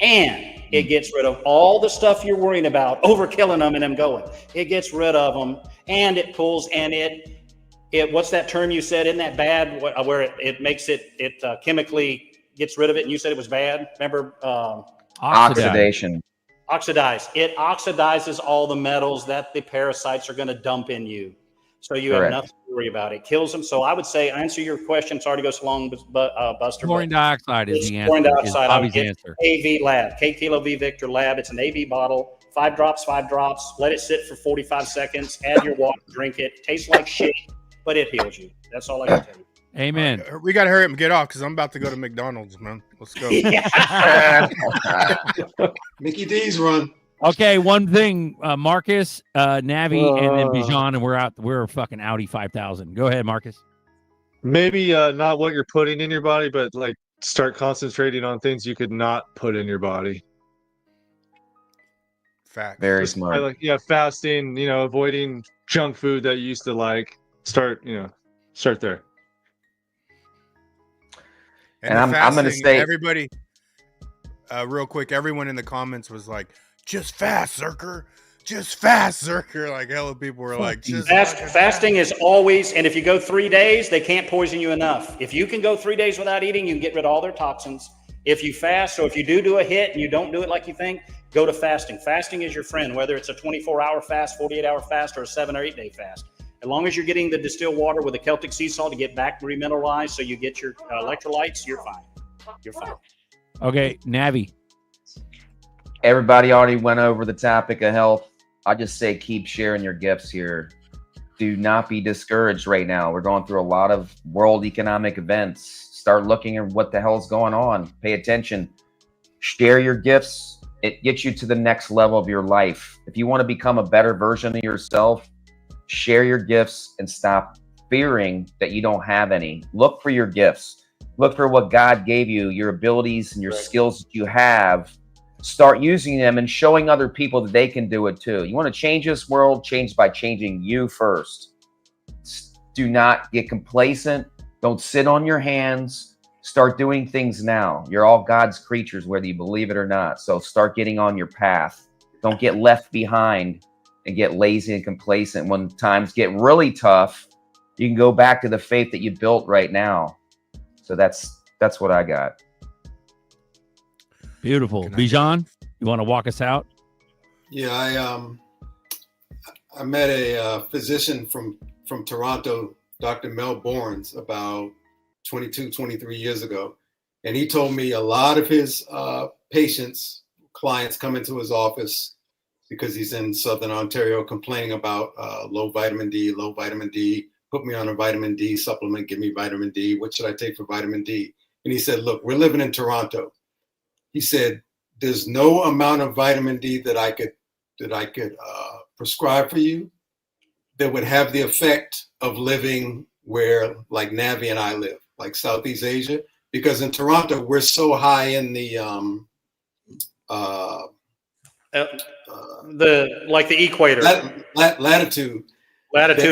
[SPEAKER 15] And it gets rid of all the stuff you're worrying about, overkilling them and them going. It gets rid of them, and it pulls, and it what's that term you said? Isn't that bad? Where it makes it chemically gets rid of it, and you said it was bad. Remember?
[SPEAKER 13] Oxidation.
[SPEAKER 15] Oxidize. It oxidizes all the metals that the parasites are going to dump in you. So you have nothing to worry about. It kills them. So I would say, answer your question. Sorry to go so long, Buster.
[SPEAKER 5] Chlorine dioxide is the answer.
[SPEAKER 15] Chlorine dioxide.
[SPEAKER 5] Bobby's answer.
[SPEAKER 15] AV Lab. K Kilo V Victor Lab. It's an AV bottle. 5 drops, 5 drops. Let it sit for 45 seconds. Add your water. Drink it. Tastes like shit, but it heals you. That's all I can tell you.
[SPEAKER 5] Amen.
[SPEAKER 4] We got to hurry up and get off because I'm about to go to McDonald's, man. Let's go.
[SPEAKER 9] Mickey D's run.
[SPEAKER 5] Okay, one thing, Marcus, Navi, and then Bijan, and we're out. We're fucking Audi 5000. Go ahead, Marcus.
[SPEAKER 8] Maybe not what you're putting in your body, but like start concentrating on things you could not put in your body.
[SPEAKER 4] Fact.
[SPEAKER 13] Very smart.
[SPEAKER 8] Like, yeah, fasting, avoiding junk food that you used to like. Start there.
[SPEAKER 13] And I'm going to say,
[SPEAKER 4] everybody, real quick, everyone in the comments was like, just fast, Zerker. Just fast, Zerker. Like, hella people were like, just
[SPEAKER 15] fasting is always, and if you go 3 days, they can't poison you enough. If you can go 3 days without eating, you can get rid of all their toxins. If you fast, so if you do a hit and you don't do it like you think, go to fasting. Fasting is your friend, whether it's a 24-hour fast, 48-hour fast, or a 7 or 8 day fast. As long as you're getting the distilled water with the Celtic sea salt to get back remineralized so you get your electrolytes, you're fine. You're fine.
[SPEAKER 5] Okay, Navi.
[SPEAKER 13] Everybody already went over the topic of health. I just say keep sharing your gifts here. Do not be discouraged right now. We're going through a lot of world economic events. Start looking at what the hell's going on. Pay attention. Share your gifts. It gets you to the next level of your life. If you want to become a better version of yourself, share your gifts and stop fearing that you don't have any. Look for your gifts. Look for what God gave you, your abilities and your skills that you have. Start using them and showing other people that they can do it too. You want to change this world? Change by changing you first. Do not get complacent. Don't sit on your hands. Start doing things now. You're all God's creatures, whether you believe it or not. So start getting on your path. Don't get left behind and get lazy and complacent. When times get really tough, you can go back to the faith that you built right now. So that's what I got.
[SPEAKER 5] Beautiful. Bijan, you want to walk us out?
[SPEAKER 9] Yeah, I met a physician from Toronto, Dr. Mel Bournes, about 22, 23 years ago. And he told me a lot of his clients come into his office because he's in Southern Ontario complaining about low vitamin D, put me on a vitamin D supplement, give me vitamin D. What should I take for vitamin D? And he said, look, we're living in Toronto. He said, there's no amount of vitamin D that I could prescribe for you that would have the effect of living where like Navi and I live, like Southeast Asia, because in Toronto, we're so high in the
[SPEAKER 15] equator.
[SPEAKER 9] Latitude,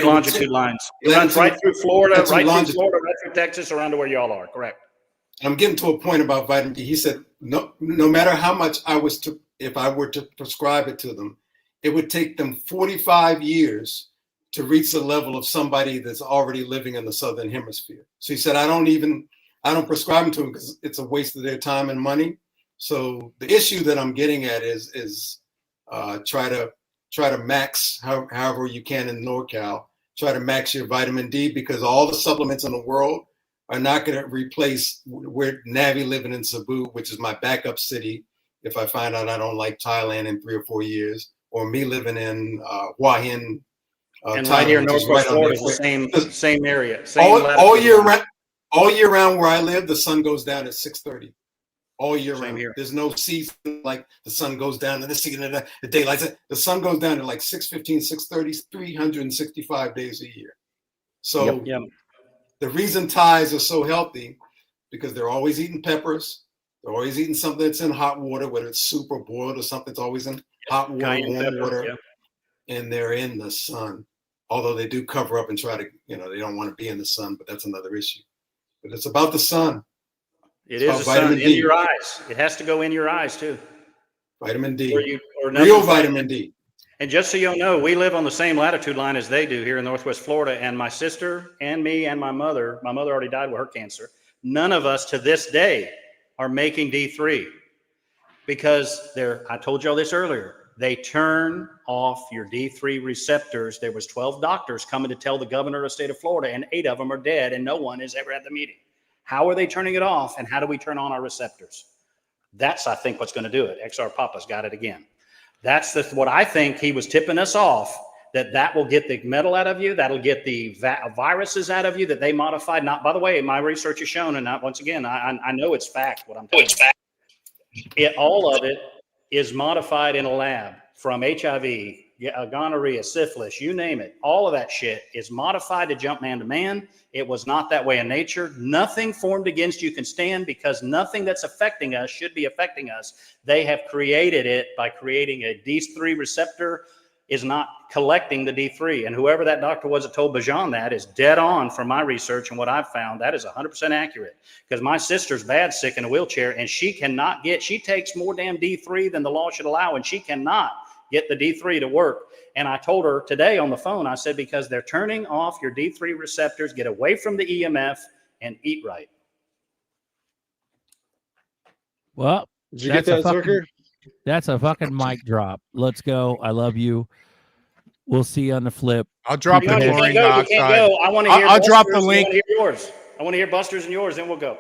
[SPEAKER 15] longitude lines. It runs right through Florida, right through Texas, around to where y'all are, correct.
[SPEAKER 9] I'm getting to a point about vitamin D. He said, no matter how much if I were to prescribe it to them, it would take them 45 years to reach the level of somebody that's already living in the Southern Hemisphere. So he said, I don't prescribe them to them because it's a waste of their time and money. So the issue that I'm getting at is try to max however you can in NorCal, try to max your vitamin D, because all the supplements in the world are not going to replace where Navi living in Cebu, which is my backup city if I find out I don't like Thailand in 3 or 4 years, or me living in Hua Hin,
[SPEAKER 15] and
[SPEAKER 9] Thailand,
[SPEAKER 15] right here in Northwest Florida is the same area.
[SPEAKER 9] All year round where I live, the sun goes down at 6:30. All year round. Here. There's no season like the sun goes down and the daylight. The sun goes down at like 6:15, 6:30, 365 days a year. So the reason Thais are so healthy, because they're always eating peppers. They're always eating something that's in hot water, whether it's soup or boiled or something that's always in hot water, warm water. And they're in the sun. Although they do cover up and try to, they don't want to be in the sun, but that's another issue. But it's about the sun.
[SPEAKER 15] It is the sun in your eyes. It has to go in your eyes too.
[SPEAKER 9] Vitamin D.
[SPEAKER 15] Real
[SPEAKER 9] vitamin D.
[SPEAKER 15] And just so you know, we live on the same latitude line as they do here in Northwest Florida. And my sister and me and my mother already died with her cancer. None of us to this day are making D3 because I told y'all this earlier, they turn off your D3 receptors. There was 12 doctors coming to tell the governor of the state of Florida, and 8 of them are dead, and no one is ever at the meeting. How are they turning it off, and how do we turn on our receptors? That's, I think, what's going to do it. XR Papa's got it again. That's what I think he was tipping us off that will get the metal out of you. That'll get the viruses out of you that they modified. Not, by the way, my research has shown, and once again, I know it's fact. What I'm telling you, all of it is modified in a lab, from HIV, gonorrhea, syphilis, you name it. All of that shit is modified to jump man to man. It was not that way in nature. Nothing formed against you can stand, because nothing that's affecting us should be affecting us. They have created it by creating a D3 receptor is not collecting the D3. And whoever that doctor was that told Bajan that is dead on from my research and what I've found. That is 100% accurate, because my sister's bad sick in a wheelchair, and she cannot get, she takes more damn D3 than the law should allow, and she cannot get the D3 to work. And I told her today on the phone, I said, because they're turning off your D3 receptors, get away from the EMF and eat right.
[SPEAKER 5] Well,
[SPEAKER 8] did you get that, Zerker?
[SPEAKER 5] That's a fucking mic drop. Let's go. I love you. We'll see you on the flip.
[SPEAKER 4] I'll drop the chlorine dioxide.
[SPEAKER 15] I want to hear.
[SPEAKER 4] I'll drop the link.
[SPEAKER 15] Yours. I want to hear Buster's and yours, then we'll go.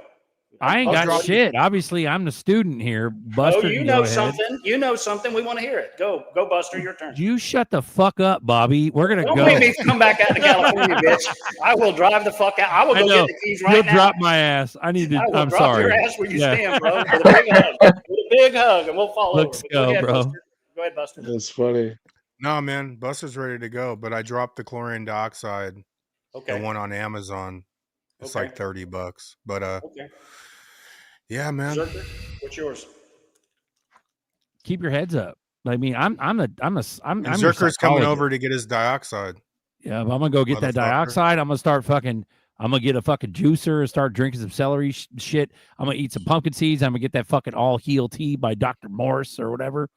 [SPEAKER 5] I ain't got shit. Obviously, I'm the student here. Buster,
[SPEAKER 15] you know something. You know something. We want to hear it. Go, Buster. Your turn.
[SPEAKER 5] You shut the fuck up, Bobby. We're gonna go.
[SPEAKER 15] Don't make me come back out to California, bitch. I will drive the fuck out. I will go get the keys right
[SPEAKER 5] You'll
[SPEAKER 15] now.
[SPEAKER 5] drop my ass. I need to. I'm
[SPEAKER 15] drop
[SPEAKER 5] sorry.
[SPEAKER 15] Your ass where you stand, bro. With a big hug. With a big hug, and we'll follow.
[SPEAKER 5] Let's go,
[SPEAKER 15] ahead,
[SPEAKER 5] bro.
[SPEAKER 15] Buster. Go ahead, Buster.
[SPEAKER 8] That's funny.
[SPEAKER 4] No, man, Buster's ready to go, but I dropped the chlorine dioxide.
[SPEAKER 15] Okay.
[SPEAKER 4] The one on Amazon. It's like $30. But
[SPEAKER 15] okay.
[SPEAKER 4] Yeah, man.
[SPEAKER 15] Zerker, what's yours?
[SPEAKER 5] Keep your heads up. I mean, I'm
[SPEAKER 4] Zerker's coming over to get his dioxide.
[SPEAKER 5] Yeah, but I'm gonna go get that dioxide. I'm gonna start fucking. I'm gonna get a fucking juicer and start drinking some celery shit. I'm gonna eat some pumpkin seeds. I'm gonna get that fucking all heal tea by Dr. Morse or whatever.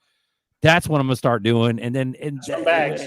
[SPEAKER 5] That's what I'm gonna start doing. And then
[SPEAKER 15] some bags.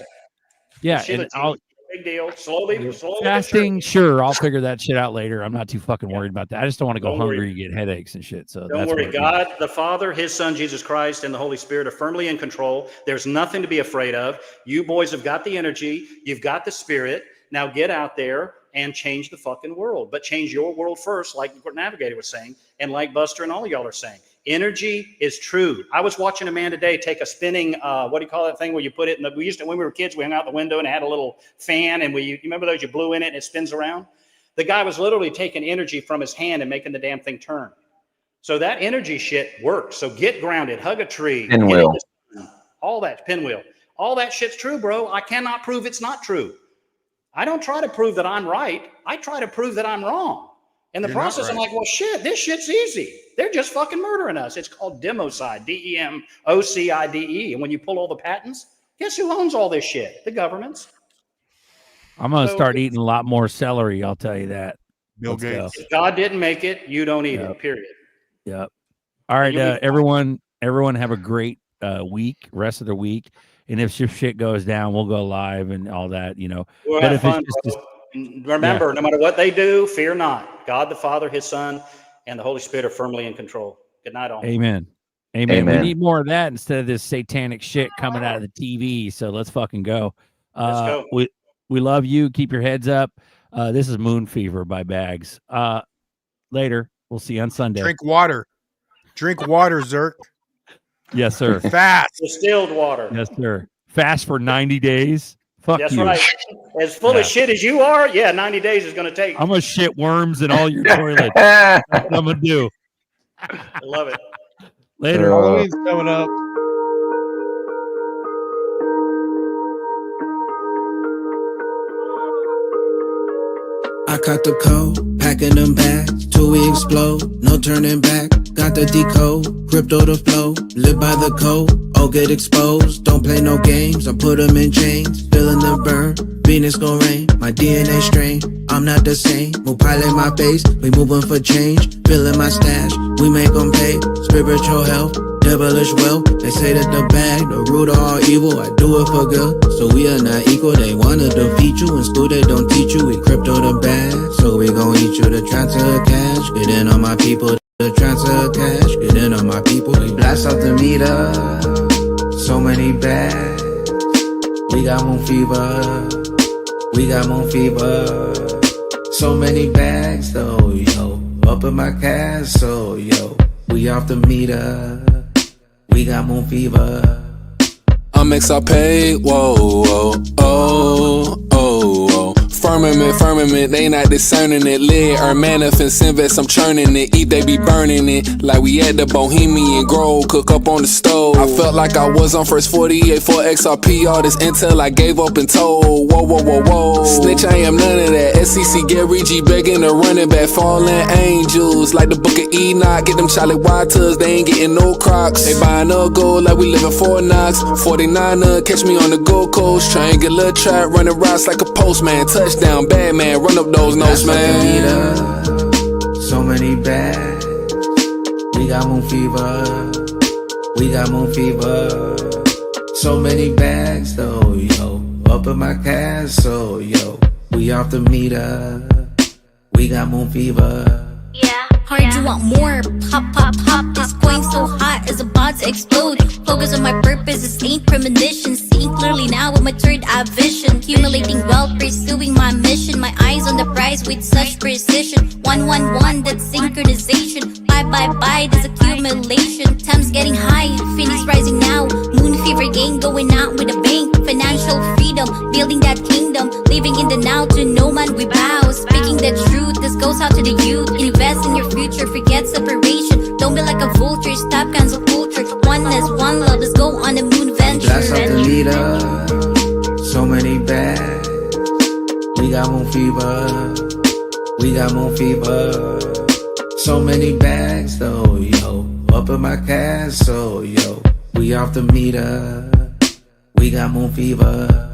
[SPEAKER 5] Yeah, and I'll.
[SPEAKER 15] Big deal. Slowly.
[SPEAKER 5] Fasting, sure. I'll figure that shit out later. I'm not too fucking worried about that. I just don't want to go hungry and get headaches and shit. So
[SPEAKER 15] don't worry. God, the Father, His Son, Jesus Christ, and the Holy Spirit are firmly in control. There's nothing to be afraid of. You boys have got the energy. You've got the spirit. Now get out there and change the fucking world. But change your world first, like what Navigator was saying, and like Buster and all of y'all are saying. Energy is true. I was watching a man today take a spinning, what do you call that thing where you put it in the, we used to, when we were kids, we hung out the window and it had a little fan, and you remember those, you blew in it and it spins around? The guy was literally taking energy from his hand and making the damn thing turn. So that energy shit works. So get grounded, hug a tree.
[SPEAKER 13] Pinwheel.
[SPEAKER 15] All that, pinwheel. All that shit's true, bro. I cannot prove it's not true. I don't try to prove that I'm right. I try to prove that I'm wrong. In the process, right. I'm like, well, shit, this shit's easy. They're just fucking murdering us. It's called democide, DEMOCIDE. And when you pull all the patents, guess who owns all this shit? The governments.
[SPEAKER 5] I'm going to start eating a lot more celery. I'll tell you that.
[SPEAKER 4] Bill Gates.
[SPEAKER 15] If God didn't make it, you don't eat it, period.
[SPEAKER 5] Yep. All right, everyone have a great week, rest of the week. And if your shit goes down, we'll go live and all that, you know.
[SPEAKER 15] We'll
[SPEAKER 5] but
[SPEAKER 15] have
[SPEAKER 5] if
[SPEAKER 15] fun,
[SPEAKER 5] it's just
[SPEAKER 15] remember, no matter what they do, fear not. God the Father, His Son, and the Holy Spirit are firmly in control. Good night, all.
[SPEAKER 5] Amen. Amen. We need more of that instead of this satanic shit coming out of the TV. So let's fucking go.
[SPEAKER 15] Let's go.
[SPEAKER 5] We love you. Keep your heads up. This is Moon Fever by Bags. Later. We'll see you on Sunday.
[SPEAKER 4] Drink water. Drink water, Zerk.
[SPEAKER 5] Yes, sir.
[SPEAKER 4] Fast.
[SPEAKER 15] Distilled water.
[SPEAKER 5] Yes, sir. Fast for 90 days. Fuck
[SPEAKER 15] That's
[SPEAKER 5] you.
[SPEAKER 15] right. As full of shit as you are, 90 days is going to take.
[SPEAKER 5] I'm going to shit worms in all your toilets. That's what I'm going to do.
[SPEAKER 15] I love it.
[SPEAKER 5] Later.
[SPEAKER 8] Halloween's coming up.
[SPEAKER 16] I caught the code, packing them bags till we explode. No turning back, got the decode, crypto the flow, live by the code, all get exposed. Don't play no games, I put them in chains, feeling the burn. Venus gon' rain, my DNA strain. I'm not the same, move pilot my base, we moving for change. Filling my stash, we make them pay. Spiritual health, devilish wealth. They say that the bag, the root of all evil. I do it for good, so we are not equal. They wanna defeat you, in school they don't teach you. We crypto the bag, so we gon' eat you the transfer cash. Get in on my people, the transfer cash. Get in on my people, we blast off the meter. So many bags, we got moon fever. We got moon fever. So many bags though, yo. Up in my castle, yo. We off the meter. We got moon fever. I'm
[SPEAKER 17] I'm XRP, whoa, whoa, oh, oh, oh. Firmament, they not discerning it. Lead or manifest, invest, I'm churning it. Eat, they be burning it. Like we at the Bohemian Grove, cook up on the stove. I felt like I was on first 48 for XRP. All this intel I gave up and told. Whoa, whoa, whoa, whoa. Snitch, I am none of that. SEC Gary G begging the running back. Fallen angels, like the book of Enoch. Get them Charlie Waters, they ain't getting no Crocs. They buying up gold like we live in Fort Knox. 49er, catch me on the Gold Coast. Triangular trap, running routes like a postman. Touchdown, bad man, run up those notes, man.
[SPEAKER 16] So many bags. We got moon fever. We got moon fever. So many bags, though, yo. Up in my castle, yo. We off the meter. We got moon fever.
[SPEAKER 18] Heard you want more, pop, pop, pop. This coin so hot, it's about to explode. Focus on my purpose, this ain't premonition. Seeing clearly now with my third eye vision. Accumulating wealth, pursuing my mission. My eyes on the prize with such precision. 111, that's synchronization. Bye, this accumulation. Time's getting high, Phoenix rising now. Moon fever gang going out with a bang. Financial freedom, building that kingdom. Living in the now, to no man we bow. Speaking the truth, this goes out to the youth. Invest in your future, forget separation. Don't be like a vulture, stop cancel culture. Oneness, one love, let's go on a moon venture.
[SPEAKER 16] Blast off the leader. So many bags. We got moon fever. We got moon fever. So many bags, though, yo. Up in my castle, yo. We off the meter. We got moon fever.